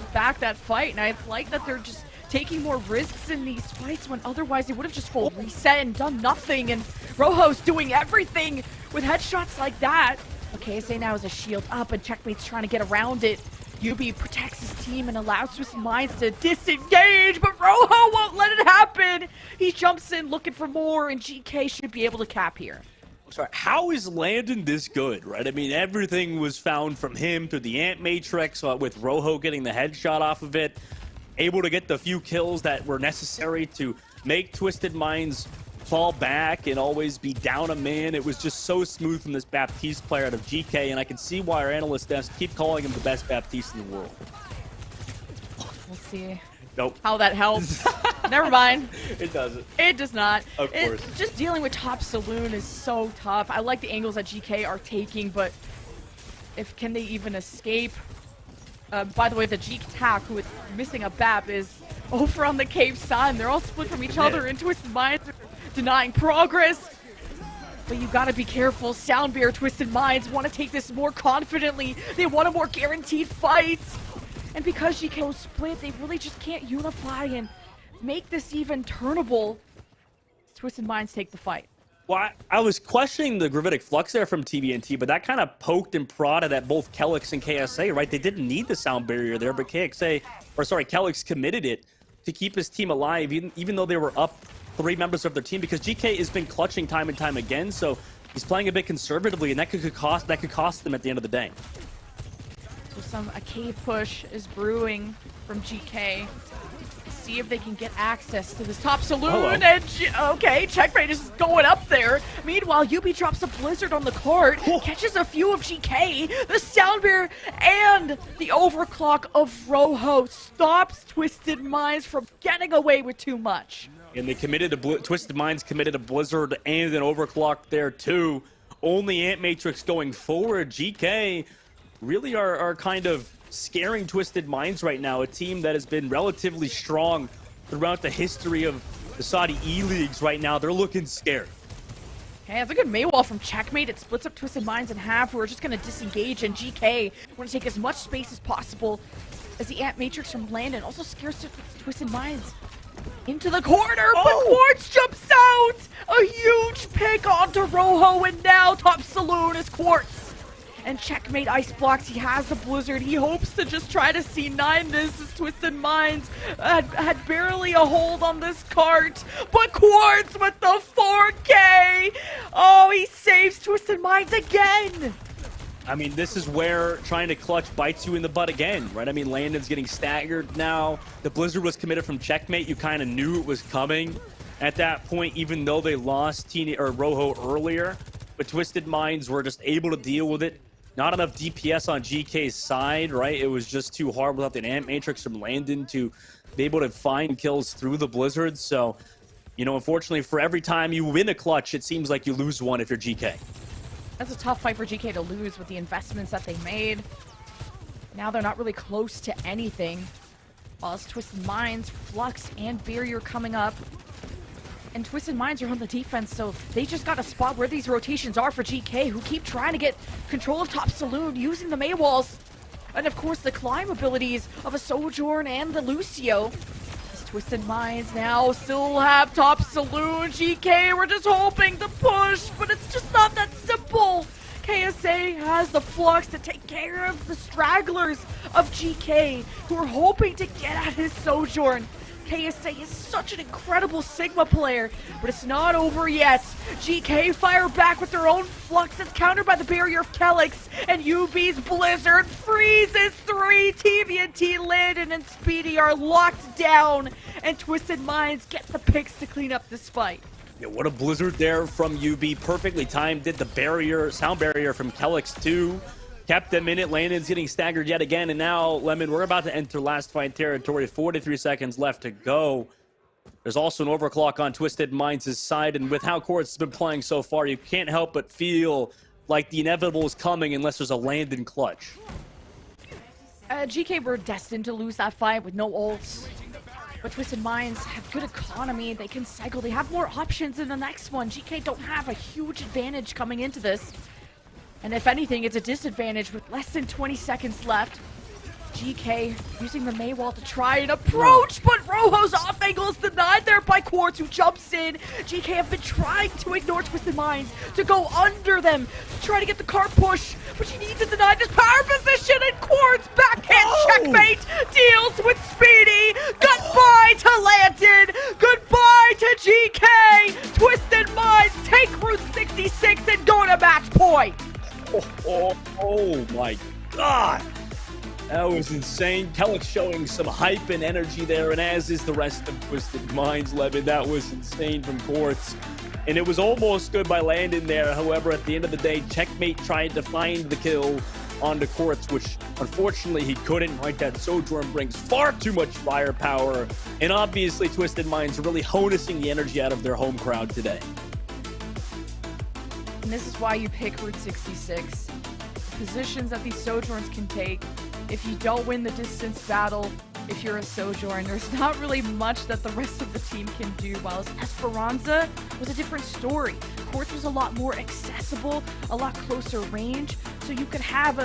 G: fight, and I like that they're just taking more risks in these fights when otherwise they would have just full reset and done nothing. And Rojo's doing everything with headshots like that. Okay, KSA now has a shield up, and Checkmate's trying to get around it. UB protects his team and allows Twisted Minds to disengage, but Rojo won't let it happen. He jumps in looking for more, and GK should be able to cap here.
Q: Sorry, how is Landon this good, right? I mean, everything was found from him through the Ant Matrix, with Rojo getting the headshot off of it, able to get the few kills that were necessary to make Twisted Minds fall back and always be down a man. It was just so smooth from this Baptiste player out of GK, and I can see why our analyst desks keep calling him the best Baptiste in the world.
G: We'll see.
Q: Nope.
G: How that helps. Never mind.
Q: It doesn't.
G: It does not.
Q: Of course.
G: Just dealing with Top Saloon is so tough. I like the angles that GK are taking, but can they even escape? By the way, the G-Tac, who is missing a BAP, is over on the cave side, and they're all split from each other, and Twisted Minds denying progress. But you gotta be careful. Soundbear, Twisted Minds want to take this more confidently. They want a more guaranteed fight. And because GK was split, they really just can't unify and make this even turnable. Twisted Minds take the fight.
Q: Well, I was questioning the gravitic flux there from TVNT, but that kind of poked and prodded at both Kelix and KSA, right? They didn't need the sound barrier there, but Kelix committed it to keep his team alive, even though they were up 3 members of their team, because GK has been clutching time and time again, so he's playing a bit conservatively, and that could cost them at the end of the day.
G: So a cave push is brewing from GK. See if they can get access to this Top Saloon. And okay, Checkmate is going up there. Meanwhile, UB drops a blizzard on the cart, catches a few of GK. The Soundbear and the overclock of Rojo stops Twisted Minds from getting away with too much.
Q: And they committed Twisted Minds committed a blizzard and an overclock there too. Only Ant Matrix going forward. GK really are kind of scaring Twisted Minds right now, a team that has been relatively strong throughout the history of the Saudi eLeagues right now. They're looking scared.
G: Okay, that's a good Maywall from Checkmate. It splits up Twisted Minds in half. We're just going to disengage, and GK want to take as much space as possible as the Ant Matrix from Landon also scares Twisted Minds into the corner, but Quartz jumps out! A huge pick onto Rojo, and now top saloon is Quartz. And Checkmate ice blocks. He has the Blizzard. He hopes to just try to C9 this as Twisted Minds had barely a hold on this cart. But Quartz with the 4K! Oh, he saves Twisted Minds again!
Q: I mean, this is where trying to clutch bites you in the butt again, right? I mean, Landon's getting staggered now. The Blizzard was committed from Checkmate. You kind of knew it was coming at that point, even though they lost Rojo earlier. But Twisted Minds were just able to deal with it. Not enough DPS on GK's side, right? It was just too hard without the Ant Matrix from Landon to be able to find kills through the Blizzard. So, you know, unfortunately, for every time you win a clutch, it seems like you lose one if you're GK.
G: That's a tough fight for GK to lose with the investments that they made. Now they're not really close to anything. While it's Twisted Minds, Flux, and Barrier coming up. And Twisted Minds are on the defense, so they just got to spot where these rotations are for GK, who keep trying to get control of top saloon using the Maywalls. And of course, the climb abilities of a Sojourn and the Lucio. These Twisted Minds now still have top saloon. GK, we're just hoping to push, but it's just not that simple. KSA has the Flux to take care of the stragglers of GK, who are hoping to get at his Sojourn. KSA is such an incredible Sigma player, but it's not over yet. GK fire back with their own Flux that's countered by the barrier of Calyx, and UB's Blizzard freezes 3. TVNT, Landon, and Speedy are locked down, and Twisted Minds get the picks to clean up this fight.
Q: Yeah, what a Blizzard there from UB. Perfectly timed. Did the barrier, sound barrier from Calyx too. Kept them in it. Landon's getting staggered yet again. And now, Lemon, we're about to enter last fight territory. 43 seconds left to go. There's also an overclock on Twisted Minds' side. And with how Quartz has been playing so far, you can't help but feel like the inevitable is coming unless there's a Landon clutch.
G: GK were destined to lose that fight with no ults. But Twisted Minds have good economy. They can cycle. They have more options in the next one. GK don't have a huge advantage coming into this. And if anything, it's a disadvantage with less than 20 seconds left. GK using the Maywall to try and approach, but Rojo's off angle is denied there by Quartz, who jumps in. GK have been trying to ignore Twisted Minds, to go under them, to try to get the car push, but she needs to deny this power position, and Quartz backhand checkmate deals with Speedy. Goodbye to Landon, goodbye to GK. Twisted Minds take Route 66 and go to match point.
Q: Oh my God. That was insane. Calyx showing some hype and energy there, and as is the rest of Twisted Minds, Levin. That was insane from Quartz. And it was almost good by Landon there. However, at the end of the day, Checkmate tried to find the kill onto Quartz, which unfortunately he couldn't. Right, that Sojourn brings far too much firepower. And obviously, Twisted Minds are really harnessing the energy out of their home crowd today.
G: And this is why you pick Route 66. The positions that these Sojourns can take. If you don't win the distance battle, if you're a Sojourn, there's not really much that the rest of the team can do. While Esperanza was a different story. Quartz was a lot more accessible, a lot closer range. So you could have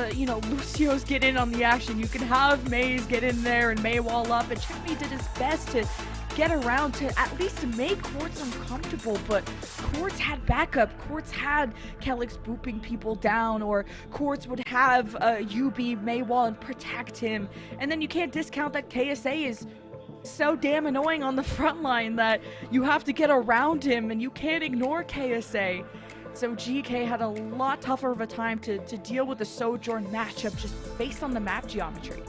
G: Lucio's get in on the action. You could have Maze get in there and Maywall up. And Checkmate did his best to get around to at least make Quartz uncomfortable, but Quartz had backup. Quartz had Calyx booping people down, or Quartz would have UB Maywall and protect him. And then you can't discount that KSA is so damn annoying on the front line that you have to get around him, and you can't ignore KSA. So GK had a lot tougher of a time to deal with the Sojourn matchup just based on the map geometry.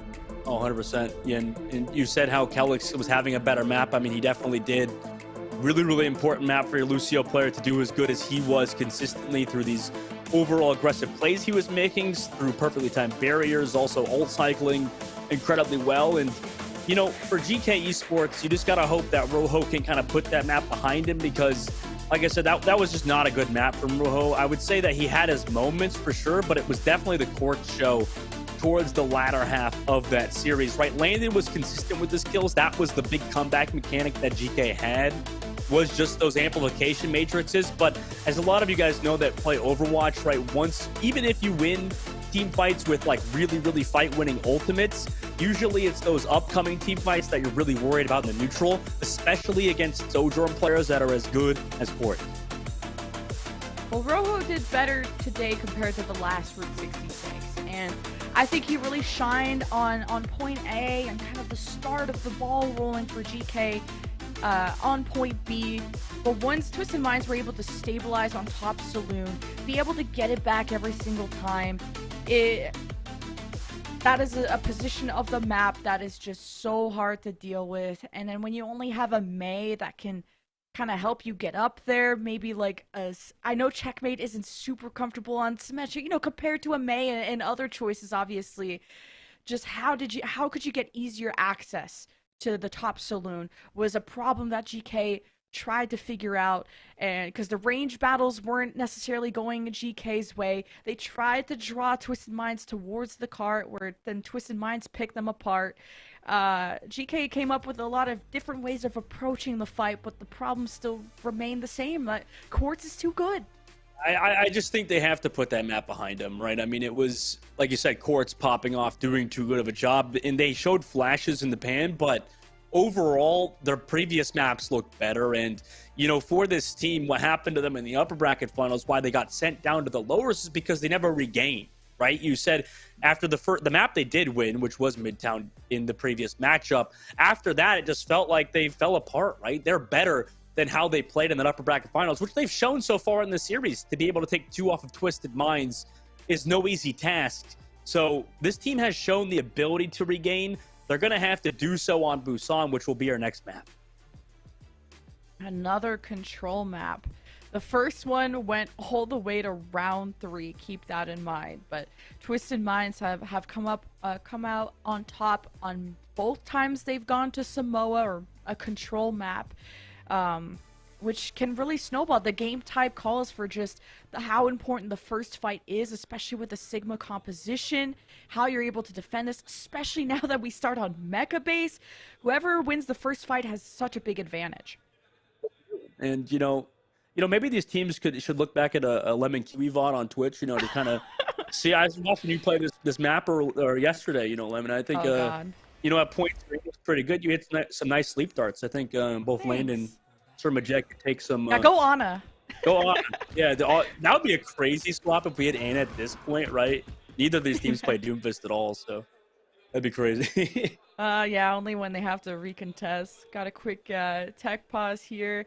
Q: Oh, 100%. Yeah, and you said how Calyx was having a better map. I mean, he definitely did. Really, really important map for your Lucio player to do as good as he was consistently through these overall aggressive plays he was making, through perfectly timed barriers, also ult cycling incredibly well. And, you know, for GK Esports, you just got to hope that Rojo can kind of put that map behind him because, like I said, that was just not a good map from Rojo. I would say that he had his moments for sure, but it was definitely the Quartz show towards the latter half of that series, right? Landon was consistent with his skills. That was the big comeback mechanic that GK had, was just those amplification matrices. But as a lot of you guys know that play Overwatch, right, even if you win team fights with like really fight-winning ultimates, usually it's those upcoming team fights that you're really worried about in the neutral, especially against Sojourn players that are as good as Fort.
G: Well, Rojo did better today compared to the last Route 66, and I think he really shined on point A and kind of the start of the ball rolling for GK on point B. But once Twisted Minds were able to stabilize on top Saloon, be able to get it back every single time, that is a position of the map that is just so hard to deal with. And then when you only have a Mei that can kind of help you get up there, maybe like I know Checkmate isn't super comfortable on Symmetric, compared to a Mei and other choices, obviously. Just how could you get easier access to the top Saloon was a problem that GK tried to figure out, and because the range battles weren't necessarily going GK's way, they tried to draw Twisted Minds towards the cart, where then Twisted Minds picked them apart. GK came up with a lot of different ways of approaching the fight, but the problem still remained the same. Quartz is too good.
Q: I just think they have to put that map behind them, right? I mean, it was, like you said, Quartz popping off, doing too good of a job, and they showed flashes in the pan, but overall, their previous maps looked better. And, for this team, what happened to them in the upper bracket finals, why they got sent down to the lowers, is because they never regained, right? You said after the map they did win, which was Midtown in the previous matchup, after that, it just felt like they fell apart, right? They're better than how they played in the upper bracket finals, which they've shown so far in the series. To be able to take 2 off of Twisted Minds is no easy task. So this team has shown the ability to regain. They're going to have to do so on Busan, which will be our next map.
G: Another control map. The first one went all the way to round 3. Keep that in mind. But Twisted Minds have come out on top on both times they've gone to Samoa or a control map, which can really snowball. The game type calls for just how important the first fight is, especially with the Sigma composition, how you're able to defend this, especially now that we start on Mecha base. Whoever wins the first fight has such a big advantage.
Q: And, maybe these teams should look back at a Lemon Kiwi VOD on Twitch, to kind of see. I was watching you play this map or yesterday, Lemon. I think, at point 3 was pretty good. You hit some nice sleep darts. I think both Landon and Sir Majek could take some.
G: Yeah, go Ana.
Q: Go on. Yeah, that would be a crazy swap if we had Ana at this point, right? Neither of these teams play Doomfist at all, so that'd be crazy.
G: Yeah, only when they have to recontest. Got a quick tech pause here.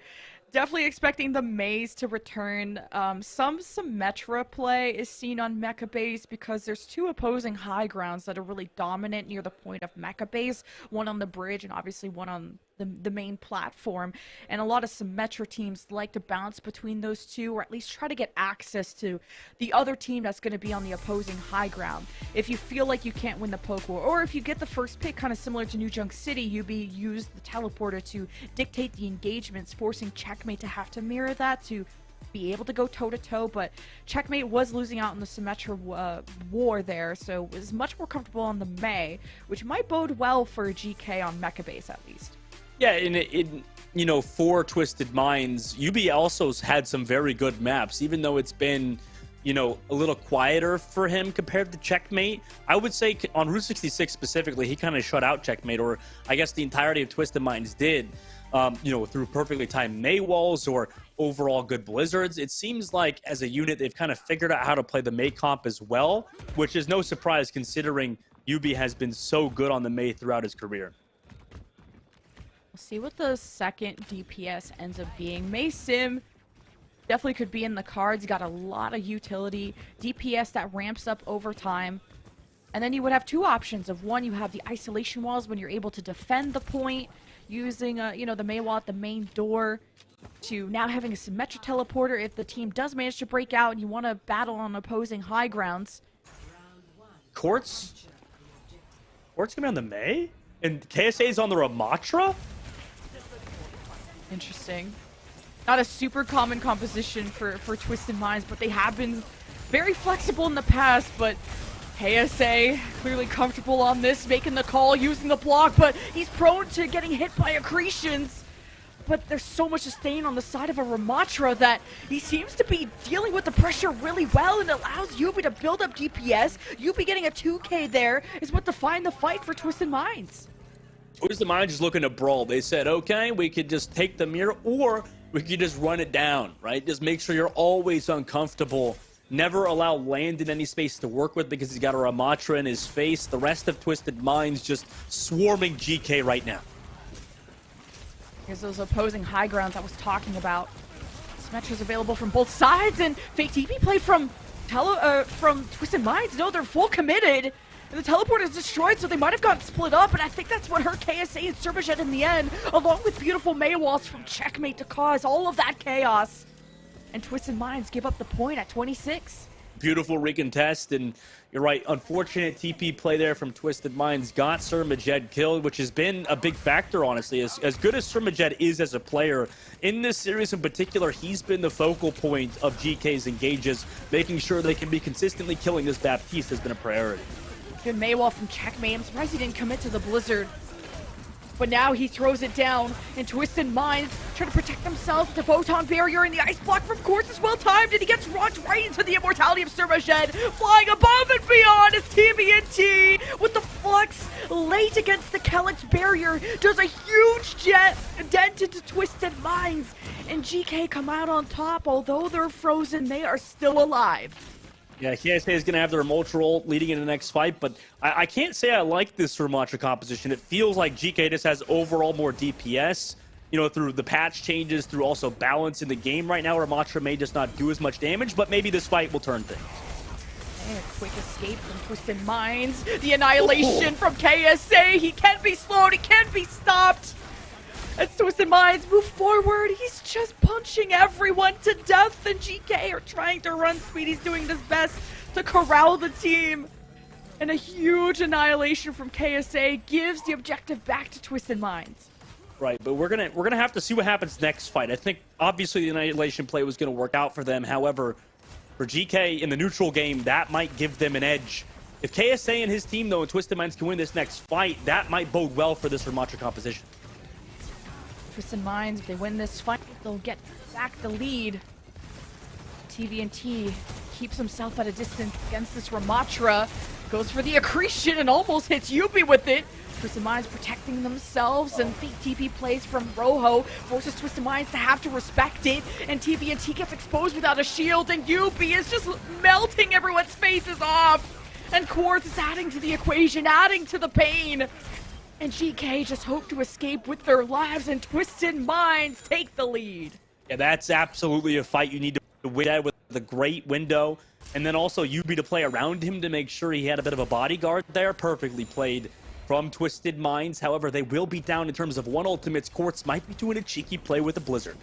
G: Definitely expecting the Maze to return. Some Symmetra play is seen on Mecha Base because there's 2 opposing high grounds that are really dominant near the point of Mecha Base. One on the bridge and obviously one on the main platform. And a lot of Symmetra teams like to bounce between those 2, or at least try to get access to the other team that's going to be on the opposing high ground. If you feel like you can't win the poke war, or if you get the first pick, kind of similar to New Junk City, use the teleporter to dictate the engagements, forcing Checkmate to have to mirror that to be able to go toe-to-toe. But Checkmate was losing out in the Symmetra war there, so was much more comfortable on the Mei, which might bode well for GK on Mecha Base at least.
Q: Yeah, and for Twisted Minds, UB also had some very good maps, even though it's been, a little quieter for him compared to Checkmate. I would say on Route 66 specifically, he kind of shut out Checkmate, or I guess the entirety of Twisted Minds did, through perfectly timed Mei walls or overall good blizzards. It seems like as a unit, they've kind of figured out how to play the Mei comp as well, which is no surprise considering UB has been so good on the Mei throughout his career.
G: We'll see what the second DPS ends up being. Mei Sim definitely could be in the cards. Got a lot of utility. DPS that ramps up over time. And then you would have 2 options of one, you have the isolation walls when you're able to defend the point using, the Mei wall at the main door, to now having a Symmetra teleporter if the team does manage to break out and you want to battle on opposing high grounds.
Q: Quartz gonna be on the Mei? And KSA is on the Ramatra?
G: Interesting. Not a super common composition for Twisted Minds, but they have been very flexible in the past. But KSA clearly comfortable on this, making the call, using the block, but he's prone to getting hit by accretions. But there's so much sustain on the side of a Ramatra that he seems to be dealing with the pressure really well, and allows Yubi to build up DPS. Yubi getting a 2K there is what defined the fight for Twisted Minds.
Q: Twisted Minds just looking to brawl. They said, okay, we could just take the mirror, or we could just run it down, right? Just make sure you're always uncomfortable. Never allow Land in any space to work with because he's got a Ramatra in his face. The rest of Twisted Minds just swarming GK right now.
G: Here's those opposing high grounds I was talking about. Symmetra's available from both sides, and fake TP play from Twisted Minds. No, they're full committed. And the teleport is destroyed, so they might have gotten split up, and I think that's what hurt KSA and Surbajet in the end, along with beautiful Maywalls from Checkmate to cause all of that chaos. And Twisted Minds give up the point at 26.
Q: Beautiful recontest, and you're right, unfortunate TP play there from Twisted Minds got Surbajet killed, which has been a big factor, honestly. As good as Surbajet is as a player, in this series in particular, he's been the focal point of GK's engages. Making sure they can be consistently killing this Baptiste has been a priority.
G: Good Maywall from Checkmate. I'm surprised he didn't commit to the Blizzard. But now he throws it down, and Twisted Minds trying to protect themselves with the Photon Barrier, and the Ice Block from Quartz is well timed, and he gets rocked right into the immortality of Surbajet, flying above and beyond as TBNT with the Flux late against the Calyx Barrier does a huge dent into Twisted Minds, and GK come out on top. Although they're frozen, they are still alive.
Q: Yeah, KSA is going to have their remote role leading into the next fight, but I can't say I like this Ramatra composition. It feels like GK just has overall more DPS, you know, through the patch changes, through also balance in the game. Right now, Ramatra may just not do as much damage, but maybe this fight will turn things.
G: And a quick escape from Twisted Minds. The annihilation from KSA. He can't be slowed. He can't be stopped. As Twisted Minds move forward, he's just punching everyone to death, and GK are trying to run speed. He's doing his best to corral the team. And a huge annihilation from KSA gives the objective back to Twisted Minds.
Q: Right, but we're gonna have to see what happens next fight. I think obviously the annihilation play was gonna work out for them. However, for GK in the neutral game, that might give them an edge. If KSA and his team, though, and Twisted Minds can win this next fight, that might bode well for this Ramatra composition.
G: Twisted Minds, if they win this fight, they'll get back the lead. TVNT keeps himself at a distance against this Ramatra. Goes for the accretion and almost hits Yubi with it. Twisted Minds protecting themselves, and the TP plays from Rojo forces Twisted Minds to have to respect it. And TVNT gets exposed without a shield, and Yubi is just melting everyone's faces off. And Quartz is adding to the equation, adding to the pain. And GK just hope to escape with their lives, and Twisted Minds take the lead.
Q: Yeah, that's absolutely a fight you need to win with a great window. And then also Yubi to play around him to make sure he had a bit of a bodyguard there. Perfectly played from Twisted Minds. However, they will be down in terms of one ultimates. Quartz might be doing a cheeky play with the Blizzard.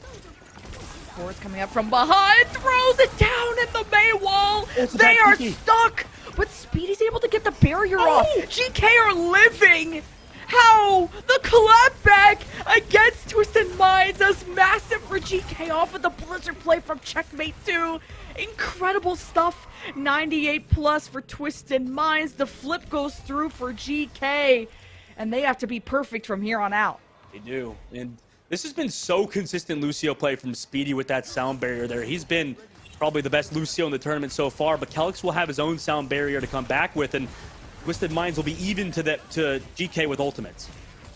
G: Quartz coming up from behind, throws it down in the Maywall. They are stuck, but Speedy's able to get the barrier off. GK are living. How? The clapback against Twisted Minds as massive for GK off of the Blizzard play from Checkmate 2. Incredible stuff. 98 plus for Twisted Minds. The flip goes through for GK, and they have to be perfect from here on out.
Q: They do. And this has been so consistent Lucio play from Speedy with that sound barrier there. He's been probably the best Lucio in the tournament so far, but Calyx will have his own sound barrier to come back with, and Twisted Minds will be even to GK with ultimates.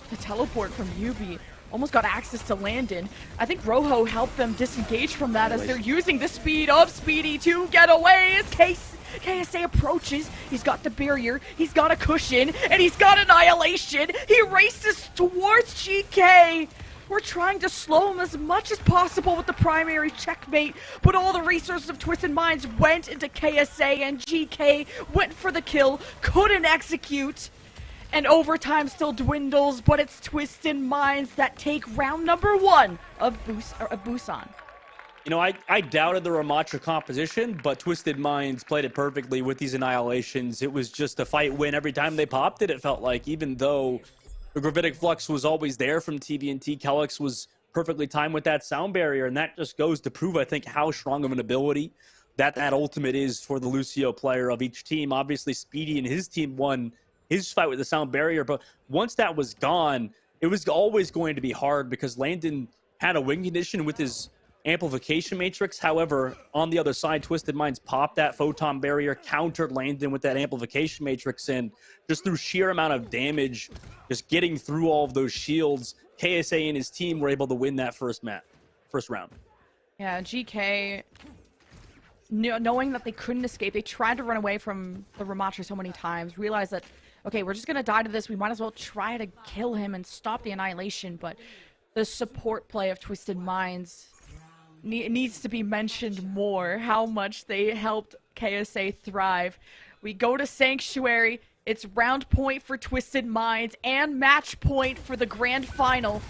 G: The teleport from Yubi almost got access to Landon. I think Rojo helped them disengage from that as they're using the speed of Speedy to get away as KSA approaches. He's got the barrier, he's got a cushion, and he's got annihilation. He races towards GK. We're trying to slow him as much as possible with the primary checkmate, but all the resources of Twisted Minds went into KSA, and GK went for the kill, couldn't execute, and overtime still dwindles, but it's Twisted Minds that take round number 1 of Busan.
Q: You know, I doubted the Ramatra composition, but Twisted Minds played it perfectly with these annihilations. It was just a fight win every time they popped it, it felt like, even though the Gravitic Flux was always there from TVNT. Calyx was perfectly timed with that sound barrier, and that just goes to prove, I think, how strong of an ability that ultimate is for the Lucio player of each team. Obviously, Speedy and his team won his fight with the sound barrier, but once that was gone, it was always going to be hard because Landon had a win condition with his amplification matrix. However, on the other side, Twisted Minds popped that photon barrier, countered Landon with that amplification matrix, and just through sheer amount of damage, just getting through all of those shields, KSA and his team were able to win that first round.
G: Yeah, GK, knowing that they couldn't escape, they tried to run away from the Ramatra so many times, realized that, okay, we're just going to die to this. We might as well try to kill him and stop the annihilation, but the support play of Twisted Minds needs to be mentioned more, how much they helped KSA thrive. We go to Sanctuary. It's round point for Twisted Minds and match point for the grand final.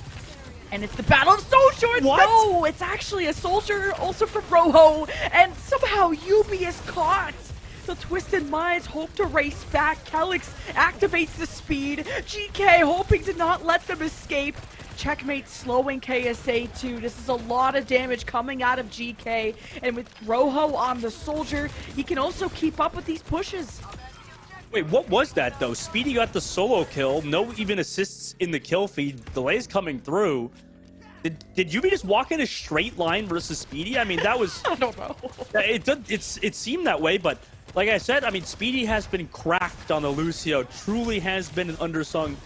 G: And it's the Battle of Soldiers! No, it's actually a soldier also from Rojo, and somehow Yubi is caught. The Twisted Minds hope to race back. Calyx activates the speed. GK hoping to not let them escape. Checkmate slowing KSA too. This is a lot of damage coming out of GK, and with Rojo on the soldier, he can also keep up with these pushes.
Q: Wait, what was that though? Speedy got the solo kill, no even assists in the kill feed, delays coming through. Did Yubi just walk in a straight line versus Speedy? I mean, that was...
G: I don't know.
Q: It seemed that way, but like I said, I mean, Speedy has been cracked on the Lucio, truly has been an undersung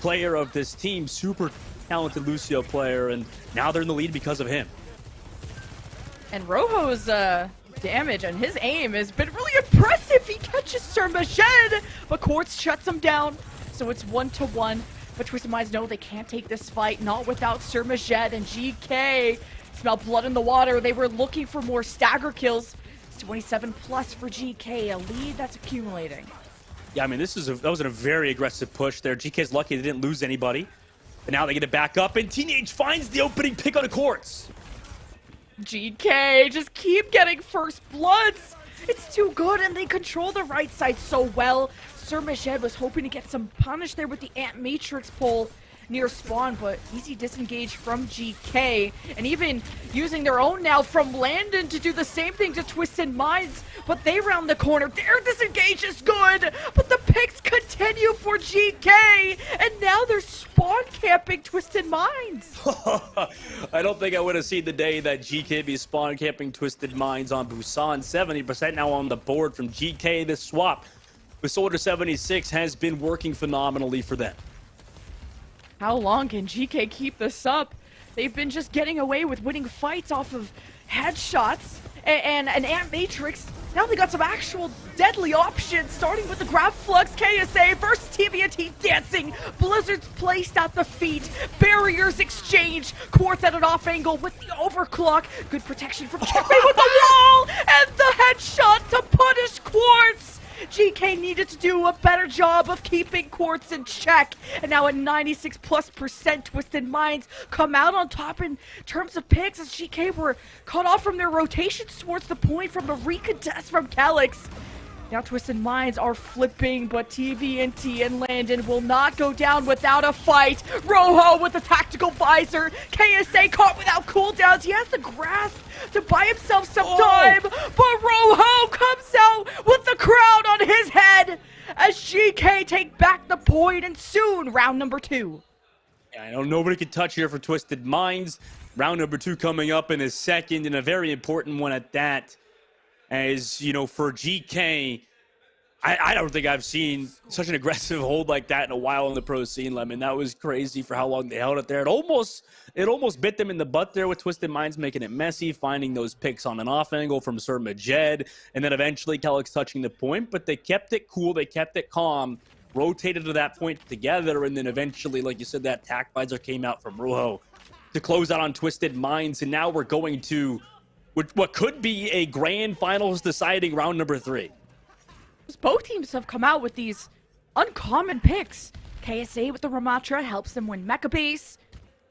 Q: player of this team, super talented Lucio player, and now they're in the lead because of him.
G: And Rojo's damage and his aim has been really impressive. He catches Sir Majed, but Quartz shuts him down, so it's 1-1. But Twisted Minds know they can't take this fight, not without Sir Majed, and GK smell blood in the water. They were looking for more stagger kills. It's 27 plus for GK, a lead that's accumulating.
Q: Yeah, I mean, that was a very aggressive push there. GK's lucky they didn't lose anybody. But now they get it back up, and Teenage finds the opening pick on a Quartz.
G: GK just keep getting first bloods. It's too good, and they control the right side so well. Sir Majed was hoping to get some punish there with the Ant Matrix pull near spawn, but easy disengage from GK, and even using their own now from Landon to do the same thing to Twisted Minds, but they round the corner. Their disengage is good, but the picks continue for GK, and now they're spawn camping Twisted Minds.
Q: I don't think I would have seen the day that GK be spawn camping Twisted Minds on Busan. 70% now on the board from GK. This swap with Soldier 76 has been working phenomenally for them.
G: How long can GK keep this up? They've been just getting away with winning fights off of headshots and an Ant Matrix. Now they got some actual deadly options, starting with the Grab Flux KSA versus TVNT dancing. Blizzards placed at the feet. Barriers exchange. Quartz at an off angle with the overclock. Good protection from Checkmate with the wall! And the headshot to punish Quartz! GK needed to do a better job of keeping Quartz in check, and now at 96+%, Twisted Minds come out on top in terms of picks as GK were cut off from their rotations towards the point from the recontest from Calyx. Now Twisted Minds are flipping, but TVNT and Landon will not go down without a fight. Rojo with a tactical visor. KSA caught without cooldowns. He has the grasp to buy himself some time, but Rojo comes out with the crown on his head as GK take back the point, and soon round number 2.
Q: Yeah, I know nobody can touch here for Twisted Minds. Round number 2 coming up in a second, and a very important one at that. As, you know, for GK, I don't think I've seen such an aggressive hold like that in a while in the pro scene, Lemon. That was crazy for how long they held it there. It almost bit them in the butt there with Twisted Minds making it messy, finding those picks on an off angle from Sir Majed, and then eventually Calyx touching the point. But they kept it cool, they kept it calm, rotated to that point together, and then eventually, like you said, that tack visor came out from Rojo to close out on Twisted Minds, and now we're going to what could be a grand finals deciding round number 3.
G: Both teams have come out with these uncommon picks. KSA with the Ramatra helps them win Mecha Base.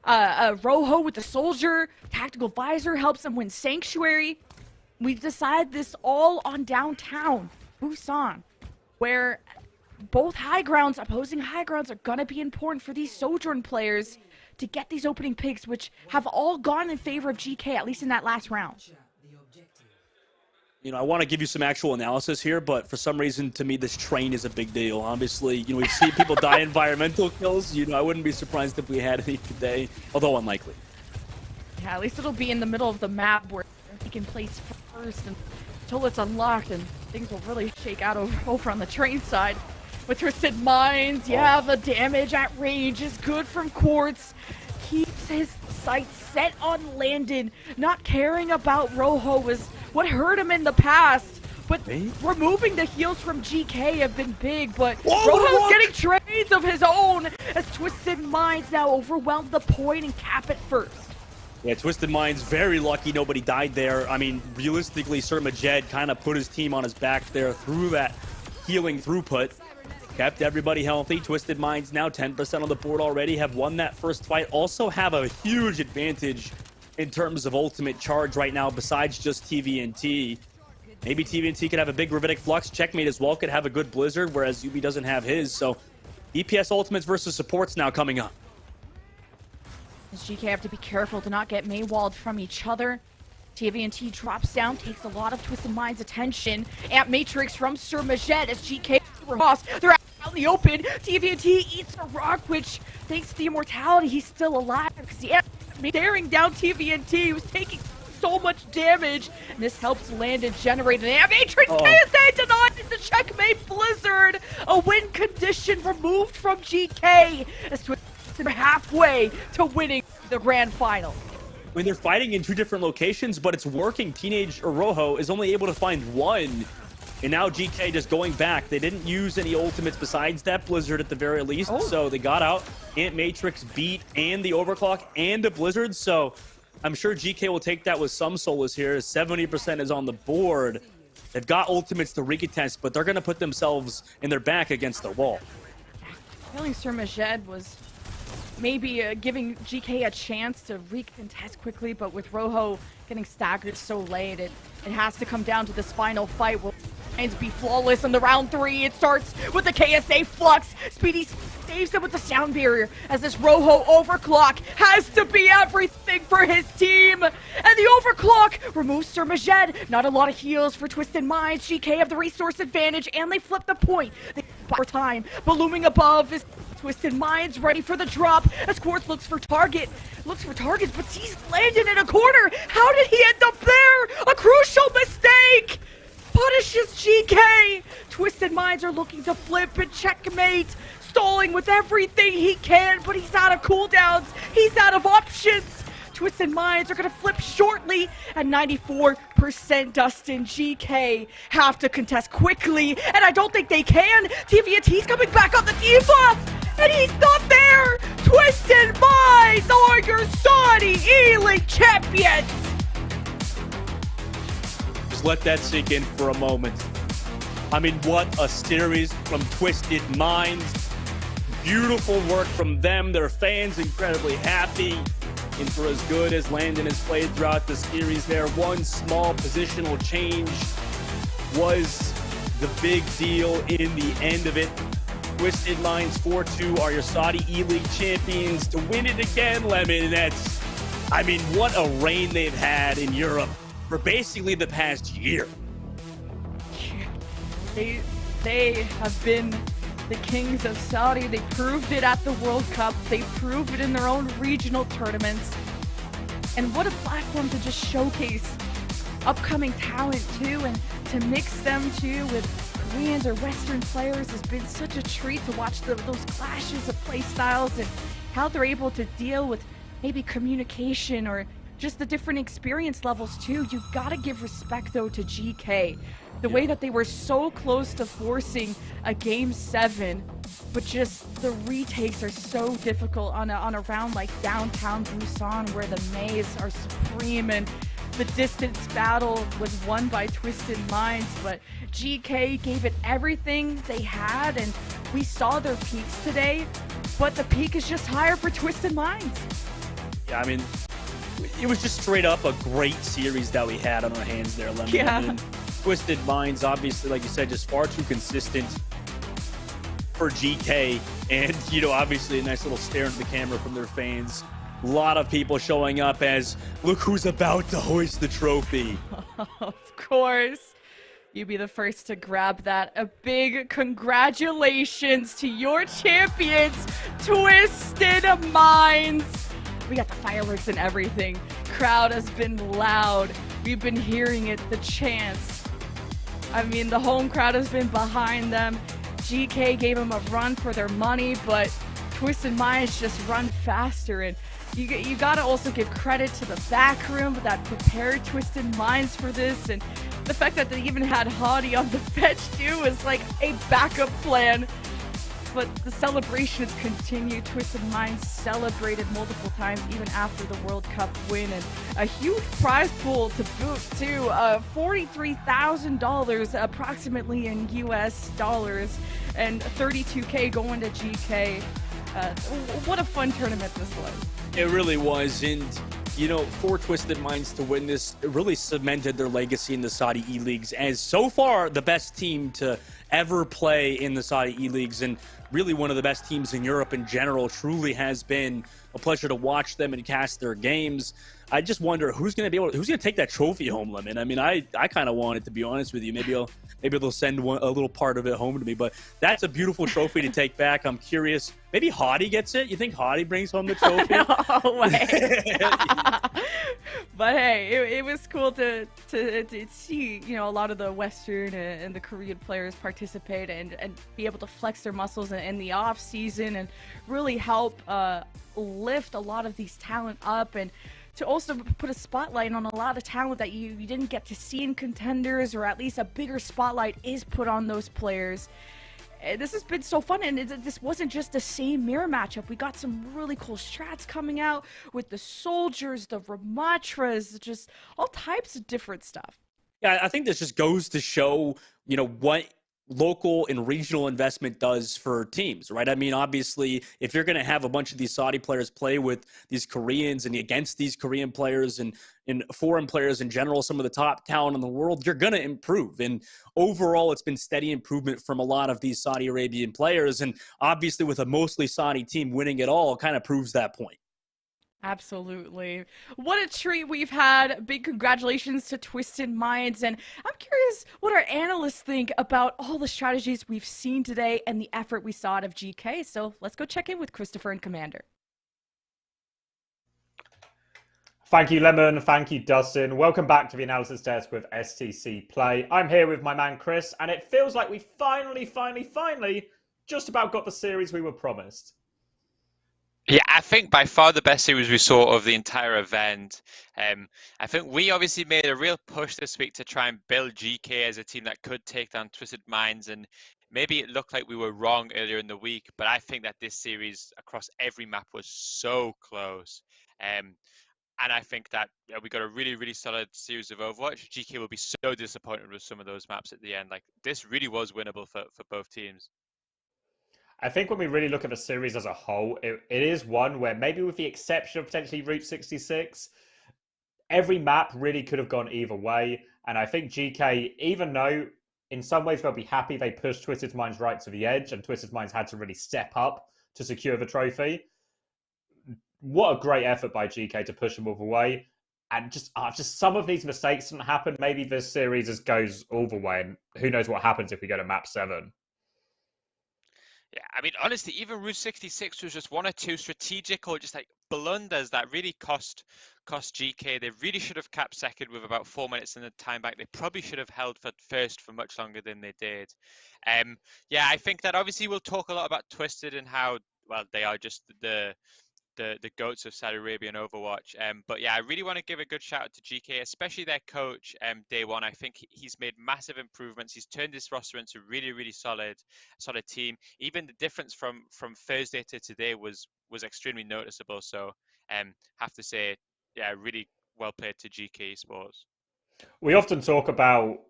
G: Rojo with the Soldier. Tactical Visor helps them win Sanctuary. We've decided this all on downtown, Busan, where both high grounds, opposing high grounds, are going to be important for these Sojourn players to get these opening picks, which have all gone in favor of GK, at least in that last round.
Q: you know, I want to give you some actual analysis here, but for some reason, to me, this train is a big deal. Obviously, you know, we've seen people die environmental kills. You know, I wouldn't be surprised if we had any today, although unlikely.
G: Yeah, at least it'll be in the middle of the map where he can place first until it's unlocked, and things will really shake out over on the train side. With Twisted Minds, yeah, the damage at range is good from Quartz. Keeps his sights set on Landon. Not caring about Rojo was what hurt him in the past. But removing the heals from GK have been big, but Rojo's getting trades of his own as Twisted Minds now overwhelm the point and cap it first.
Q: Yeah, Twisted Minds, very lucky nobody died there. I mean, realistically, Sir Majed kind of put his team on his back there through that healing throughput. Kept everybody healthy. Twisted Minds now 10% on the board already, have won that first fight. Also have a huge advantage in terms of ultimate charge right now besides just TVNT. Maybe TVNT could have a big Gravitic Flux. Checkmate as well could have a good Blizzard, whereas UB doesn't have his. So EPS ultimates versus supports now coming up.
G: GK have to be careful to not get Maywalled from each other. TVNT drops down, takes a lot of Twisted Minds' attention. Amp Matrix from Sir Majed as GK lost. They're out in the open. TVNT eats a rock, which thanks to the immortality, he's still alive because the Amp staring down TVNT, who's taking so much damage. And this helps Landon generate an Amp Matrix. KSA denies the checkmate Blizzard. A win condition removed from GK as Twisted halfway to winning the grand final.
Q: I mean, they're fighting in two different locations, but it's working. Teenage Rojo is only able to find one. And now GK just going back. They didn't use any ultimates besides that Blizzard at the very least. So they got out. Ant Matrix beat and the Overclock and the Blizzard. So I'm sure GK will take that with some solace here. 70% is on the board. They've got ultimates to recontest, but they're going to put themselves in their back against the wall.
G: Feeling Sir Majed was maybe giving GK a chance to recontest quickly, but with Rojo getting staggered so late, it has to come down to this final fight. Will Minds be flawless in the round 3? It starts with the KSA Flux. Speedy saves him with the sound barrier as this Rojo Overclock has to be everything for his team. And the Overclock removes Sir Majed. Not a lot of heals for Twisted Minds. GK have the resource advantage and they flip the point. They buy time, but looming above is Twisted Minds ready for the drop as Quartz looks for targets, but sees Landon in a corner. How did he end up there? A crucial mistake! Punishes GK. Twisted Minds are looking to flip and checkmate, stalling with everything he can, but he's out of cooldowns. He's out of options. Twisted Minds are going to flip shortly at 94%. Dustin, GK have to contest quickly, and I don't think they can. TVNT's coming back on the Diva, and he's not there. Twisted Minds are your Saudi eLeague champions.
Q: Just let that sink in for a moment. I mean, what a series from Twisted Minds. Beautiful work from them. Their fans incredibly happy. And for as good as Landon has played throughout the series there, one small positional change was the big deal in the end of it. Twisted Minds 4-2 are your Saudi eLeague champions to win it again, Lemon. That's, I mean, what a reign they've had in Europe for basically the past year.
G: They have been the kings of Saudi. They proved it at the World Cup. They proved it in their own regional tournaments. And what a platform to just showcase upcoming talent too, and to mix them too with Koreans or Western players has been such a treat to watch those clashes of play styles and how they're able to deal with maybe communication or just the different experience levels too. You gotta give respect though to GK. The way that they were so close to forcing a Game 7, but just the retakes are so difficult on a round like downtown Busan where the maze are supreme, and the distance battle was won by Twisted Minds, but GK gave it everything they had, and we saw their peaks today, but the peak is just higher for Twisted Minds.
Q: Yeah, I mean, it was just straight up a great series that we had on our hands there, Lemon.
G: Yeah.
Q: I mean, Twisted Minds, obviously, like you said, just far too consistent for GK. And, you know, obviously a nice little stare into the camera from their fans. A lot of people showing up as, look who's about to hoist the trophy.
G: Of course. you be the first to grab that. A big congratulations to your champions, Twisted Minds. We got the fireworks and everything. Crowd has been loud. We've been hearing it, the chants. I mean, the home crowd has been behind them. GK gave them a run for their money, but Twisted Minds just run faster. And you gotta also give credit to the back room that prepared Twisted Minds for this. And the fact that they even had Hadi on the bench too was like a backup plan. But the celebrations continue. Twisted Minds celebrated multiple times even after the World Cup win, and a huge prize pool to boot too. $43,000 approximately in US dollars, and 32K going to GK. What a fun tournament this was.
Q: It really was, and you know, for Twisted Minds to win this, it really cemented their legacy in the Saudi eLeagues as so far the best team to ever play in the Saudi eLeagues, and really one of the best teams in Europe in general. Truly has been a pleasure to watch them and cast their games. I just wonder who's going to take that trophy home, Lemon. I mean, I kind of want it, to be honest with you. Maybe they'll send a little part of it home to me, but that's a beautiful trophy to take back. I'm curious. Maybe Hadi gets it. You think Hadi brings home the trophy?
G: No way. But hey, it was cool to see, you know, a lot of the Western and the Korean players participate and be able to flex their muscles in the off season and really help lift a lot of these talent up, and to also put a spotlight on a lot of talent that you didn't get to see in contenders, or at least a bigger spotlight is put on those players. This has been so fun, and this wasn't just the same mirror matchup. We got some really cool strats coming out with the soldiers, the Ramatras, just all types of different stuff.
Q: Yeah, I think this just goes to show, you know, what local and regional investment does for teams, right? I mean, obviously, if you're going to have a bunch of these Saudi players play with these Koreans and against these Korean players and foreign players in general, some of the top talent in the world, you're going to improve. And overall, it's been steady improvement from a lot of these Saudi Arabian players. And obviously, with a mostly Saudi team winning it all, kind of proves that point.
G: Absolutely. What a treat we've had. Big congratulations to Twisted Minds. And I'm curious what our analysts think about all the strategies we've seen today and the effort we saw out of GK. So let's go check in with Christopher and Commander.
M: Thank you, Lemon. Thank you, Dustin. Welcome back to the analysis desk with STC Play. I'm here with my man, Chris, and it feels like we finally just about got the series we were promised.
N: Yeah, I think by far the best series we saw of the entire event. I think we obviously made a real push this week to try and build GK as a team that could take down Twisted Minds, and maybe it looked like we were wrong earlier in the week, but I think that this series across every map was so close. And I think that we got a really solid series of Overwatch. GK will be so disappointed with some of those maps at the end. Like, this really was winnable for both teams.
M: I think when we really look at the series as a whole, it is one where maybe with the exception of potentially Route 66, every map really could have gone either way. And I think GK, even though in some ways they'll be happy they pushed Twisted Minds right to the edge and Twisted Minds had to really step up to secure the trophy, what a great effort by GK to push them all the way. And just some of these mistakes didn't happen. Maybe this series just goes all the way, and who knows what happens if we go to map 7.
N: Yeah, I mean, honestly, even Route 66 was just one or two strategic or just like blunders that really cost GK. They really should have capped second with about 4 minutes in the time back. They probably should have held for first for much longer than they did. Yeah, I think that obviously we'll talk a lot about Twisted and how, well, they are just the goats of Saudi Arabia and Overwatch. But yeah, I really want to give a good shout out to GK, especially their coach, Day One. I think he's made massive improvements. He's turned this roster into a really solid team. Even the difference from Thursday to today was extremely noticeable. So have to say, yeah, really well played to GK Sports.
M: We often talk about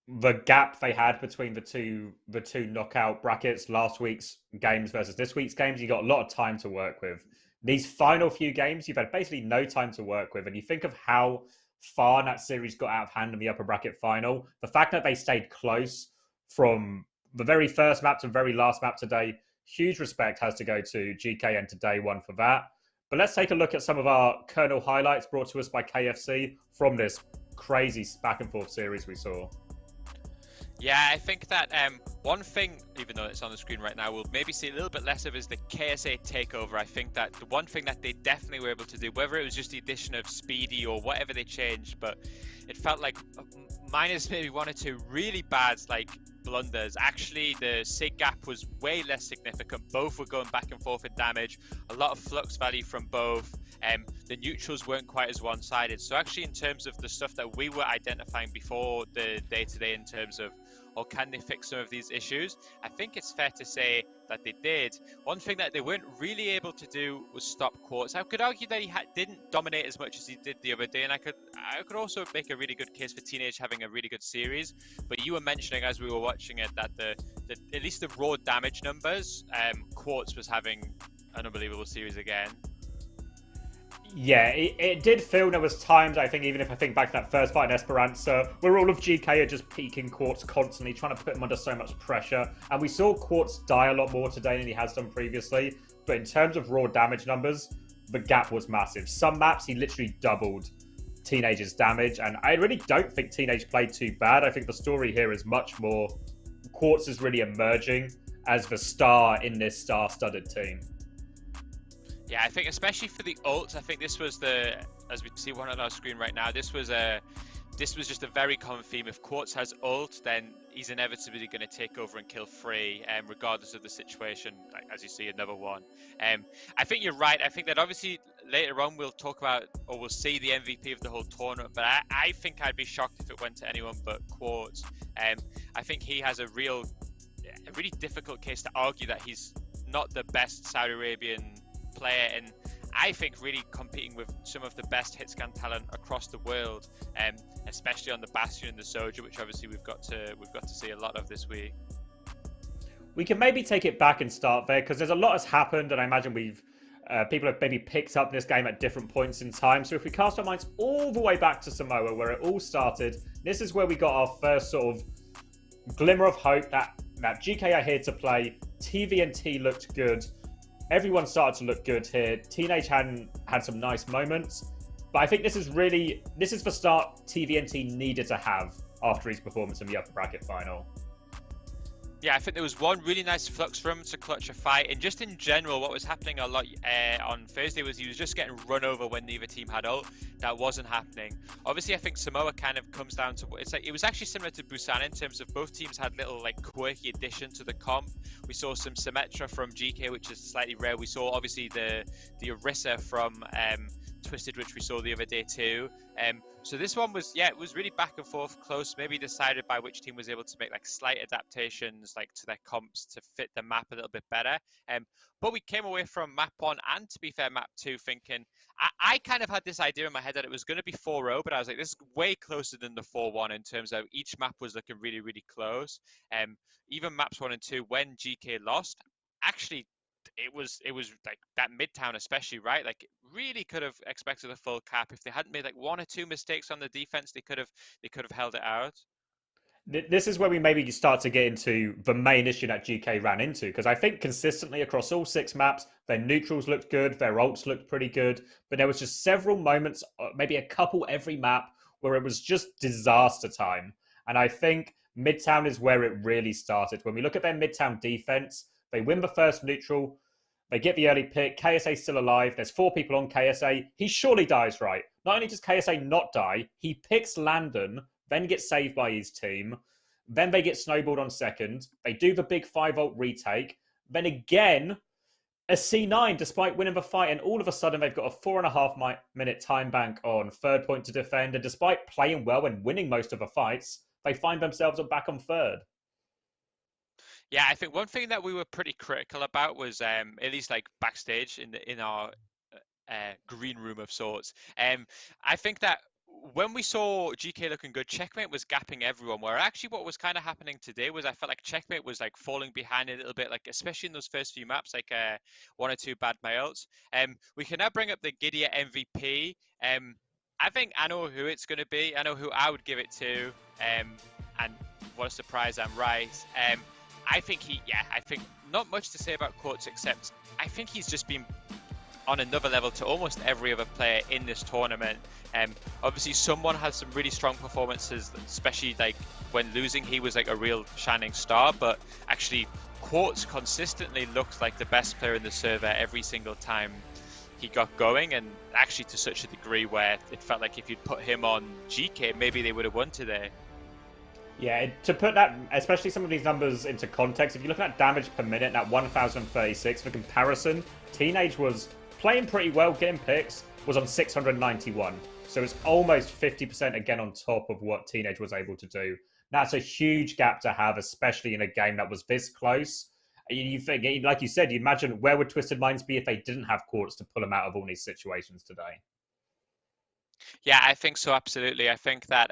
M: the gap they had between the two knockout brackets, last week's games versus this week's games. You got a lot of time to work with. These final few games, you've had basically no time to work with. And you think of how far that series got out of hand in the upper bracket final. The fact that they stayed close from the very first map to the very last map today, huge respect has to go to GK and to Day One for that. But let's take a look at some of our kernel highlights brought to us by KFC from this crazy back and forth series we saw.
N: Yeah, I think that one thing, even though it's on the screen right now, we'll maybe see a little bit less of is the KSA takeover. I think that the one thing that they definitely were able to do, whether it was just the addition of Speedy or whatever they changed, but it felt like minus maybe one or two really bad like blunders. Actually, the SIG gap was way less significant. Both were going back and forth in damage. A lot of flux value from both. The neutrals weren't quite as one-sided. So actually, in terms of the stuff that we were identifying before the day-to-day in terms of, or can they fix some of these issues, I think it's fair to say that they did. One thing that they weren't really able to do was stop Quartz. I could argue that he didn't dominate as much as he did the other day, and I could also make a really good case for Teenage having a really good series. But you were mentioning as we were watching it that the at least the raw damage numbers, Quartz was having an unbelievable series again.
M: Yeah, it did feel there was times, I think, even if I think back to that first fight in Esperanza, where all of GK are just peeking Quartz constantly, trying to put him under so much pressure. And we saw Quartz die a lot more today than he has done previously. But in terms of raw damage numbers, the gap was massive. Some maps, he literally doubled Teenage's damage. And I really don't think Teenage played too bad. I think the story here is much more Quartz is really emerging as the star in this star-studded team.
N: Yeah, I think especially for the ults, I think this was as we see one on our screen right now, this was just a very common theme. If Quartz has ult, then he's inevitably going to take over and kill Free, regardless of the situation, like, as you see another one. I think you're right. I think that obviously later on we'll talk about, or we'll see the MVP of the whole tournament, but I think I'd be shocked if it went to anyone but Quartz. I think he has a really difficult case to argue that he's not the best Saudi Arabian player, and I think really competing with some of the best hitscan talent across the world, especially on the Bastion and the Soldier, which obviously we've got to see a lot of this week.
M: We can maybe take it back and start there, because there's a lot has happened, and I imagine people have maybe picked up this game at different points in time. So if we cast our minds all the way back to Samoa, where it all started, this is where we got our first sort of glimmer of hope that GK are here to play. TVNT looked good. Everyone started to look good here. Teenage had some nice moments. But I think this is the start TVNT needed to have after his performance in the upper bracket final.
N: Yeah, I think there was one really nice flux for him to clutch a fight. And just in general, what was happening a lot on Thursday was he was just getting run over when neither team had ult. That wasn't happening. Obviously, I think Samoa kind of comes down to, it was actually similar to Busan in terms of both teams had little like quirky addition to the comp. We saw some Symmetra from GK, which is slightly rare. We saw obviously the Orisa from Twisted, which we saw the other day too. So this one was, it was really back and forth, close, maybe decided by which team was able to make like slight adaptations like to their comps to fit the map a little bit better. But we came away from map 1 and, to be fair, map 2 thinking, I kind of had this idea in my head that it was going to be 4-0, but I was like, this is way closer than the 4-1 in terms of each map was looking really, really close. Even maps 1 and 2, when GK lost, actually, it was like that Midtown especially, right? Like really could have expected a full cap. If they hadn't made like 1 or 2 mistakes on the defense, they could have held it out.
M: This is where we maybe start to get into the main issue that GK ran into, because I think consistently across all 6 maps, their neutrals looked good, their ults looked pretty good, but there was just several moments, maybe a couple every map, where it was just disaster time. And I think Midtown is where it really started. When we look at their Midtown defense, they win the first neutral, they get the early pick, KSA still alive, there's 4 people on KSA, he surely dies right. Not only does KSA not die, he picks Landon, then gets saved by his team, then they get snowballed on second, they do the big 5-ult retake, then again, a C9 despite winning the fight, and all of a sudden they've got a 4.5 minute time bank on third point to defend, and despite playing well and winning most of the fights, they find themselves back on third.
N: Yeah, I think one thing that we were pretty critical about was, at least like backstage in our green room of sorts, I think that when we saw GK looking good, Checkmate was gapping everyone, where actually what was kind of happening today was I felt like Checkmate was like falling behind a little bit, like especially in those first few maps, like 1 or 2 bad mayouts. We can now bring up the Gidia MVP. I think I know who it's going to be. I know who I would give it to, and what a surprise, I'm right. I think I think not much to say about Quartz, except I think he's just been on another level to almost every other player in this tournament. Obviously, someone has some really strong performances, especially like when losing, he was like a real shining star, but actually Quartz consistently looked like the best player in the server every single time he got going, and actually to such a degree where it felt like if you'd put him on GK, maybe they would have won today.
M: Yeah, to put that, especially some of these numbers into context, if you look at damage per minute, that 1036, for comparison, Teenage was playing pretty well, getting picks, was on 691. So it's almost 50% again on top of what Teenage was able to do. That's a huge gap to have, especially in a game that was this close. You think, like you said, you imagine where would Twisted Minds be if they didn't have Quartz to pull them out of all these situations today?
N: Yeah, I think so, absolutely. I think that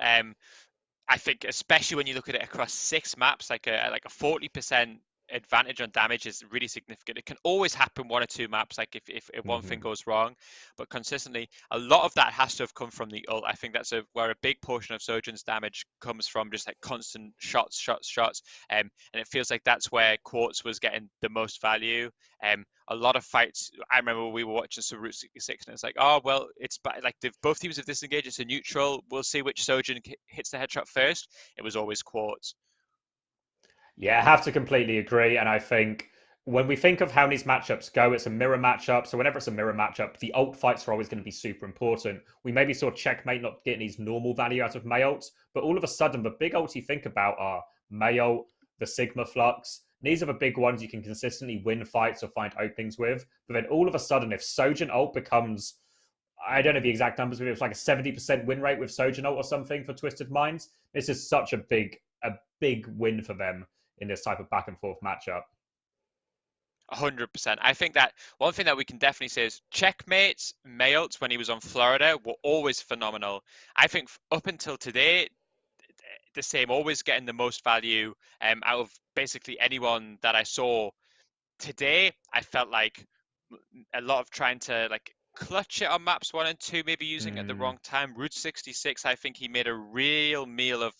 N: I think especially when you look at it across 6 maps, like a 40% advantage on damage is really significant. It can always happen 1 or 2 maps, like if one thing goes wrong, but consistently, a lot of that has to have come from the ult. I think that's where a big portion of Sojourn's damage comes from, just like constant shots. And it feels like that's where Quartz was getting the most value. A lot of fights, I remember we were watching some Route 66 and it's like, oh, well, it's like both teams have disengaged, it's a neutral, we'll see which Sojourn hits the headshot first. It was always Quartz.
M: Yeah, I have to completely agree. And I think when we think of how these matchups go, it's a mirror matchup. So whenever it's a mirror matchup, the ult fights are always going to be super important. We maybe saw Checkmate not getting these normal value out of Mei ults, but all of a sudden, the big ults you think about are Mei ult, the Sigma Flux. These are the big ones you can consistently win fights or find openings with. But then all of a sudden, if Sojourn ult becomes, I don't know the exact numbers, but it was like a 70% win rate with Sojourn ult or something for Twisted Minds. This is such a big win for them in this type of back and forth matchup.
N: 100%. I think that one thing that we can definitely say is Checkmate's Mei ults when he was on Florida were always phenomenal. I think up until today, the same, always getting the most value out of basically anyone that I saw. Today, I felt like a lot of trying to like clutch it on maps 1 and 2, maybe using it at the wrong time. Route 66, I think he made a real meal of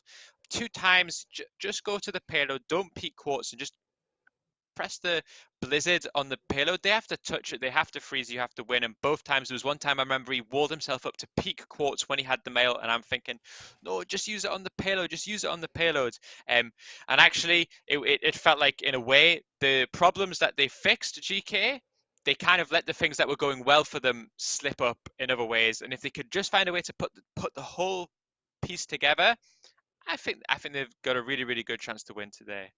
N: 2 times. Just go to the payload, don't peek Quartz, and just press the blizzard on the payload. They have to touch it, they have to freeze, you have to win. And both times, there was one time I remember he walled himself up to peek Quartz when he had the mail, and I'm thinking, no, just use it on the payload, just use it on the payload. And actually, it felt like, in a way, the problems that they fixed, GK, they kind of let the things that were going well for them slip up in other ways. And if they could just find a way to put the whole piece together, I think they've got a really, really good chance to win today.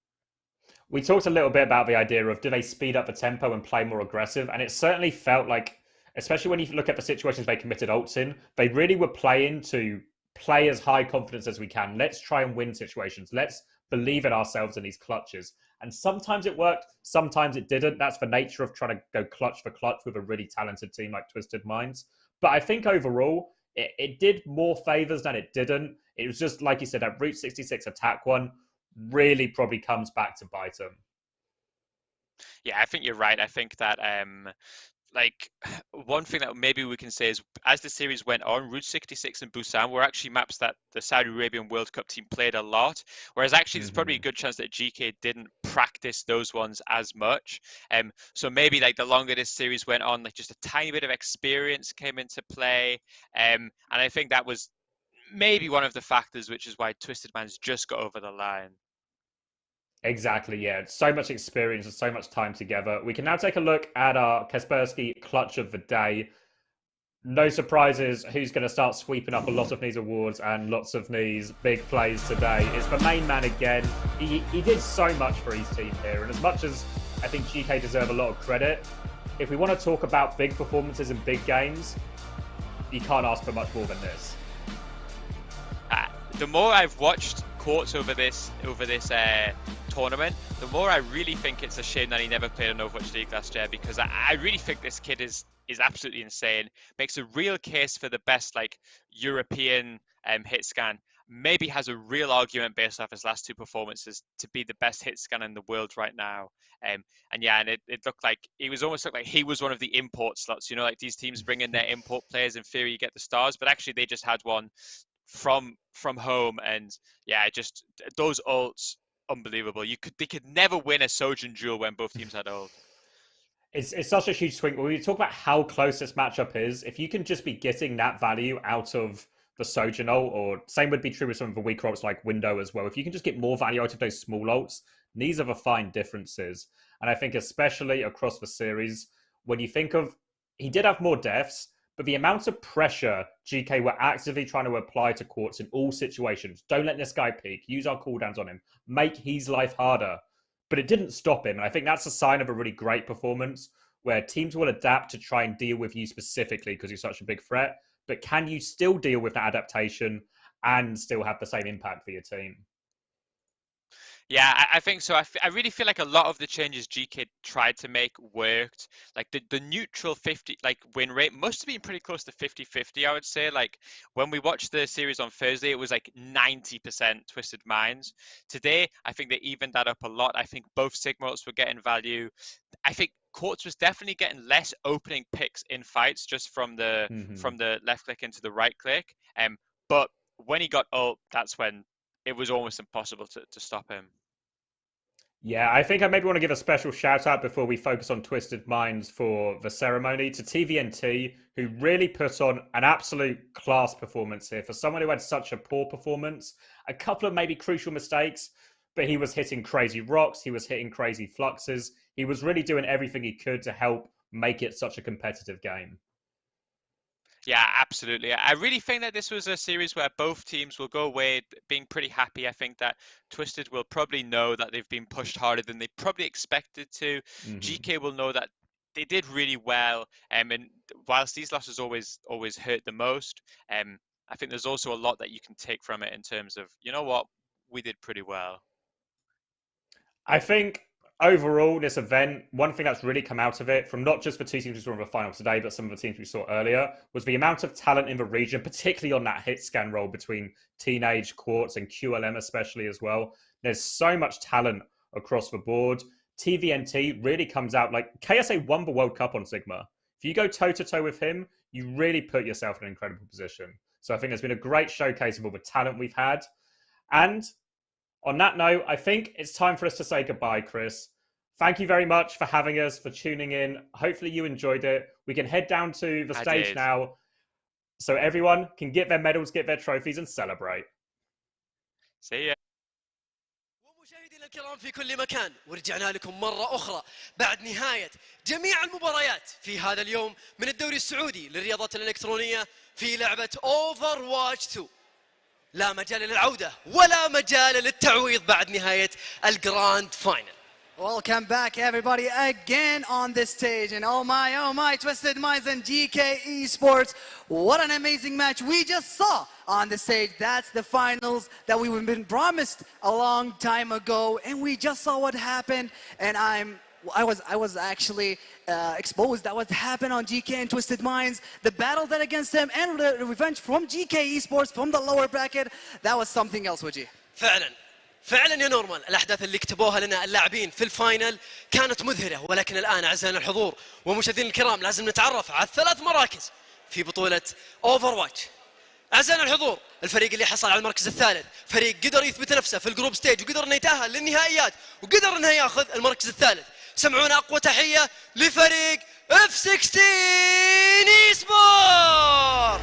M: We talked a little bit about the idea of, do they speed up the tempo and play more aggressive? And it certainly felt like, especially when you look at the situations they committed ults in, they really were playing to play as high confidence as we can. Let's try and win situations. Let's believe in ourselves in these clutches. And sometimes it worked, sometimes it didn't. That's the nature of trying to go clutch for clutch with a really talented team like Twisted Minds. But I think overall, it did more favors than it didn't. It was just, like you said, that Route 66 attack one really probably comes back to bite them.
N: Yeah, I think you're right. I think that like one thing that maybe we can say is, as the series went on, Route 66 and Busan were actually maps that the Saudi Arabian World Cup team played a lot, whereas actually there's probably a good chance that GK didn't practice those ones as much. So maybe like the longer this series went on, like just a tiny bit of experience came into play, and I think that was maybe one of the factors, which is why Twisted Minds just got over the line.
M: Exactly, yeah. So much experience and so much time together. We can now take a look at our Kaspersky clutch of the day. No surprises who's going to start sweeping up a lot of these awards and lots of these big plays today. It's the main man again. He did so much for his team here. And as much as I think GK deserve a lot of credit, if we want to talk about big performances in big games, you can't ask for much more than this.
N: The more I've watched Quartz over this tournament, the more I really think it's a shame that he never played an Overwatch League last year, because I really think this kid is absolutely insane. Makes a real case for the best like European hit scan. Maybe has a real argument based off his last 2 performances to be the best hit scan in the world right now. And it looked like he was one of the import slots. You know, like these teams bring in their import players. In theory, you get the stars, but actually they just had one from home, and yeah, just those ults, unbelievable. They could never win a Sojourn duel when both teams had ult.
M: It's such a huge swing. When we talk about how close this matchup is, if you can just be getting that value out of the Sojourn ult, or same would be true with some of the weaker ults like Window as well. If you can just get more value out of those small ults, these are the fine differences. And I think especially across the series, when you think of, he did have more deaths, but the amount of pressure GK were actively trying to apply to Quartz in all situations. Don't let this guy peek. Use our cooldowns on him. Make his life harder. But it didn't stop him. And I think that's a sign of a really great performance where teams will adapt to try and deal with you specifically because you're such a big threat. But can you still deal with that adaptation and still have the same impact for your team?
N: Yeah, I think so. I really feel like a lot of the changes GK tried to make worked. Like the neutral 50 win rate must have been pretty close to 50-50, I would say. Like when we watched the series on Thursday, it was like 90% Twisted Minds. Today, I think they evened that up a lot. I think both Sigma were getting value. I think Quartz was definitely getting less opening picks in fights just from the left click into the right click. But when he got ult, that's when it was almost impossible to stop him.
M: Yeah, I think I maybe want to give a special shout out before we focus on Twisted Minds for the ceremony to TVNT, who really put on an absolute class performance here. For someone who had such a poor performance, a couple of maybe crucial mistakes, but he was hitting crazy rocks, he was hitting crazy fluxes. He was really doing everything he could to help make it such a competitive game.
N: Yeah, absolutely. I really think that this was a series where both teams will go away being pretty happy. I think that Twisted will probably know that they've been pushed harder than they probably expected to. GK will know that they did really well. And whilst these losses always hurt the most, I think there's also a lot that you can take from it in terms of, you know what, we did pretty well.
M: I think overall, this event, one thing that's really come out of it, from not just the two teams we saw in the final today, but some of the teams we saw earlier, was the amount of talent in the region, particularly on that hit scan role between Teenage, Quartz, and QLM especially as well. There's so much talent across the board. TVNT really comes out, like KSA won the World Cup on Sigma. If you go toe-to-toe with him, you really put yourself in an incredible position. So I think there's been a great showcase of all the talent we've had. And on that note, I think it's time for us to say goodbye, Chris. Thank you very much for having us, for tuning in. Hopefully you enjoyed it. We can head down to the stage now so everyone can get their medals, get their trophies, and celebrate.
N: See ya.
K: مشاهدينا الكرام في كل مكان، ورجعنا لكم مرة أخرى بعد نهاية جميع المباريات في هذا اليوم من الدوري السعودي للرياضات الإلكترونية في لعبة Overwatch 2. لا مجال للعودة ولا مجال للتعويض بعد نهاية الجراند فاينل.
L: Welcome back, everybody, again on this stage. And oh my, Twisted Minds and GK Esports. What an amazing match we just saw on the stage. That's the finals that we've been promised a long time ago. And we just saw what happened. And I was actually exposed that what happened on GK and Twisted Minds. The battle that against them and the revenge from GK Esports from the lower bracket. That was something else, Waji.
K: فعلا يا نورمان، الأحداث اللي كتبوها لنا اللاعبين في الفاينل كانت مذهلة، ولكن الآن أعزائنا الحضور ومشاهدينا الكرام لازم نتعرف على الثلاث مراكز في بطولة Overwatch. أعزائنا الحضور، الفريق اللي حصل على المركز الثالث فريق قدر يثبت نفسه في الجروب ستيج وقدر انه يتأهل للنهائيات وقدر انه ياخذ المركز الثالث. سمعونا أقوى تحية لفريق F16 Esport.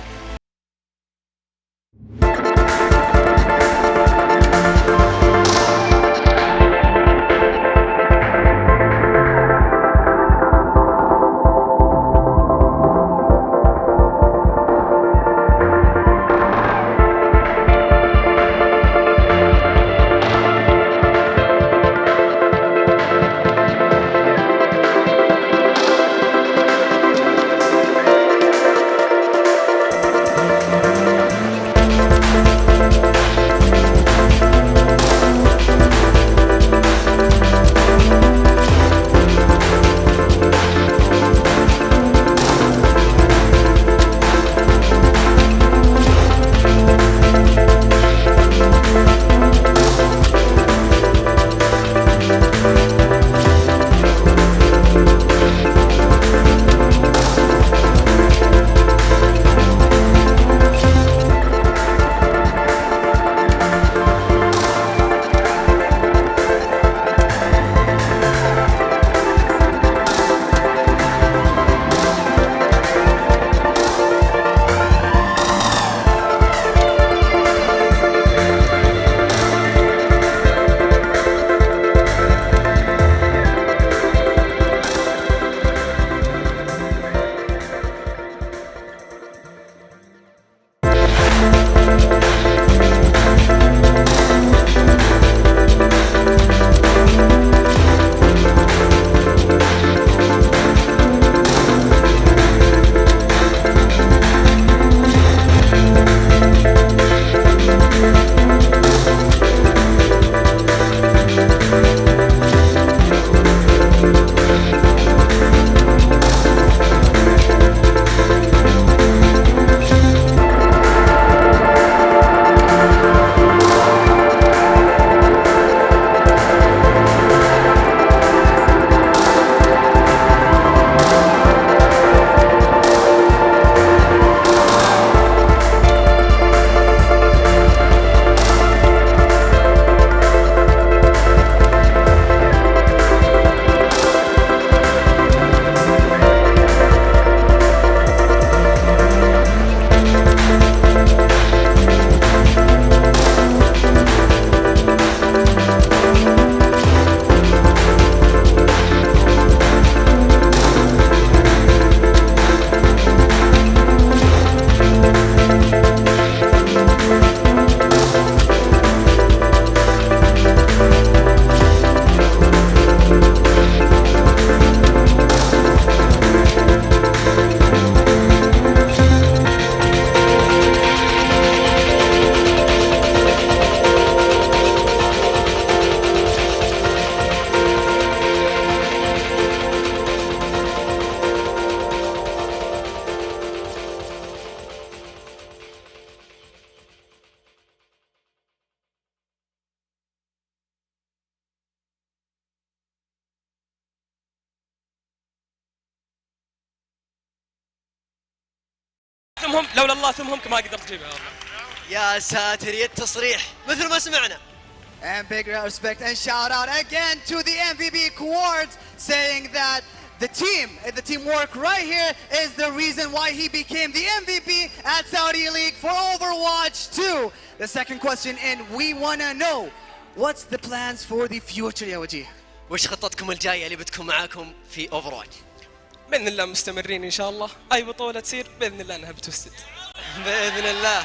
R: ثمهم لولا الله ثمهم ما قدرت اجيبها والله.
K: يا ساتر يا التصريح مثل ما سمعنا.
L: And big respect and shout out again to the MVP Quartz, saying that the teamwork right here is the reason why he became the MVP at Saudi League for Overwatch 2. The second question, and we want to know, what's the plans for the future يا وجيه؟
K: وش خطتكم الجاية اللي بتكون معاكم في Overwatch؟
R: باذن الله مستمرين ان شاء الله، اي بطولة تصير باذن الله انها بتوستد.
K: باذن الله.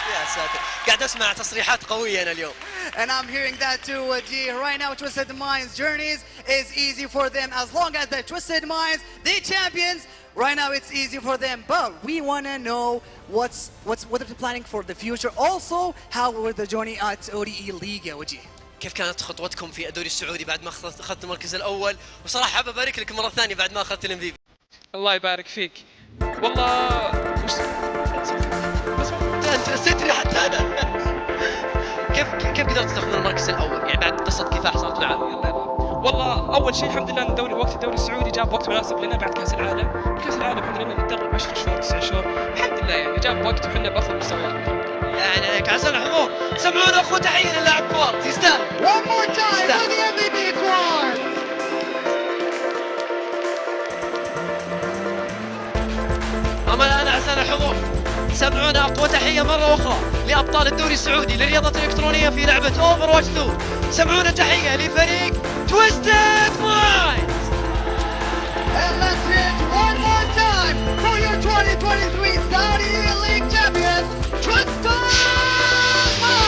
K: يا ساتر، قاعد اسمع تصريحات قوية انا اليوم.
L: And I'm hearing that too, Wajih. Right now, Twisted Minds journeys is easy for them as long as the Twisted Minds, the champions. Right now, it's easy for them. But we want to know what they're planning for the future. Also, how was the journey at eLeague يا وجيه؟
K: كيف كانت خطوتكم في الدوري السعودي بعد ما اخذت المركز الاول؟ وصراحة حاب ابارك لك مرة ثانية بعد ما اخذت الام في بي.
R: الله يبارك فيك. والله
K: انت نسيتني حتى انا. كيف قدرت تاخذ المركز الاول؟ يعني بعد قصة كفاح صارت معاه.
R: والله اول شيء الحمد لله ان وقت الدوري السعودي جاب وقت مناسب لنا بعد كاس العالم. كاس العالم الحمد لله نتدرب 10 شهور 9 شهور، الحمد لله يعني جاب وقت وحنا بافضل مستويات.
K: يعني كعسل الحضور سمعونا اخو تحية للاعب كوارتز يستاهل.
L: One more time for the MVP Quartz.
K: اما الان اعزائنا الحضور سمعونا اقوى تحية مرة اخرى لابطال الدوري السعودي للرياضة الالكترونية في لعبة Overwatch 2. سمعونا تحية لفريق Twisted Minds.
L: And let's hear it one more time for your 2023 Saudi League champion, Twisted Minds.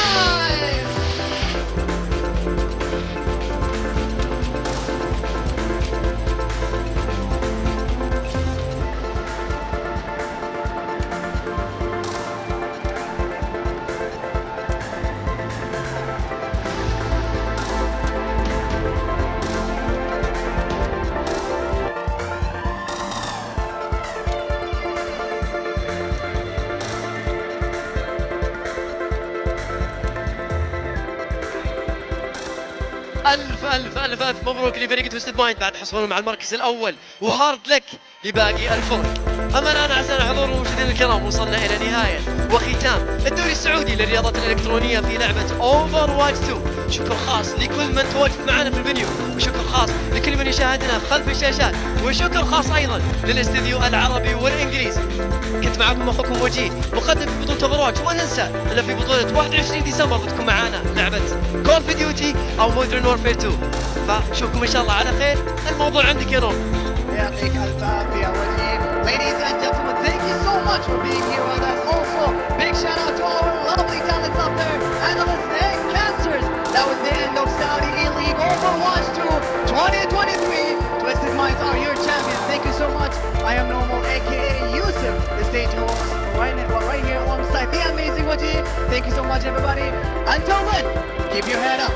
K: ألف مبروك لفريق تويستد مايند بعد حصولهم على المركز الأول، وهارد لك لباقي الفرق. أما الآن أعزائنا الحضور والمشاهدين الكرام وصلنا إلى نهاية وختام الدوري السعودي للرياضة الإلكترونية في لعبة Overwatch 2. شكر خاص لكل من تواجد معنا في الفيديو، وشكر خاص لكل من يشاهدنا خلف الشاشات، وشكر خاص أيضا للاستديو العربي والإنجليزي. كنت معكم أخوكم وجيه مقدم في بطولة Overwatch، ولا ننسى أن في بطولة 21 ديسمبر بتكون معانا لعبة Call of Duty أو Modern Warfare 2. فنشوفكم إن شاء الله على خير. الموضوع عندك يا روم.
L: يعطيك ألف عافية وجيه. Ladies and gentlemen, thank you so much for being here with us. Also, big shout out to all our lovely talents up there, analysts and casters. That was the end of Saudi eLeague Overwatch 2 2023. Twisted Minds are your champions. Thank you so much. I am Normal, aka Yusuf, the stage host right here alongside the amazing Wajih. Thank you so much, everybody. Until then, keep your head up.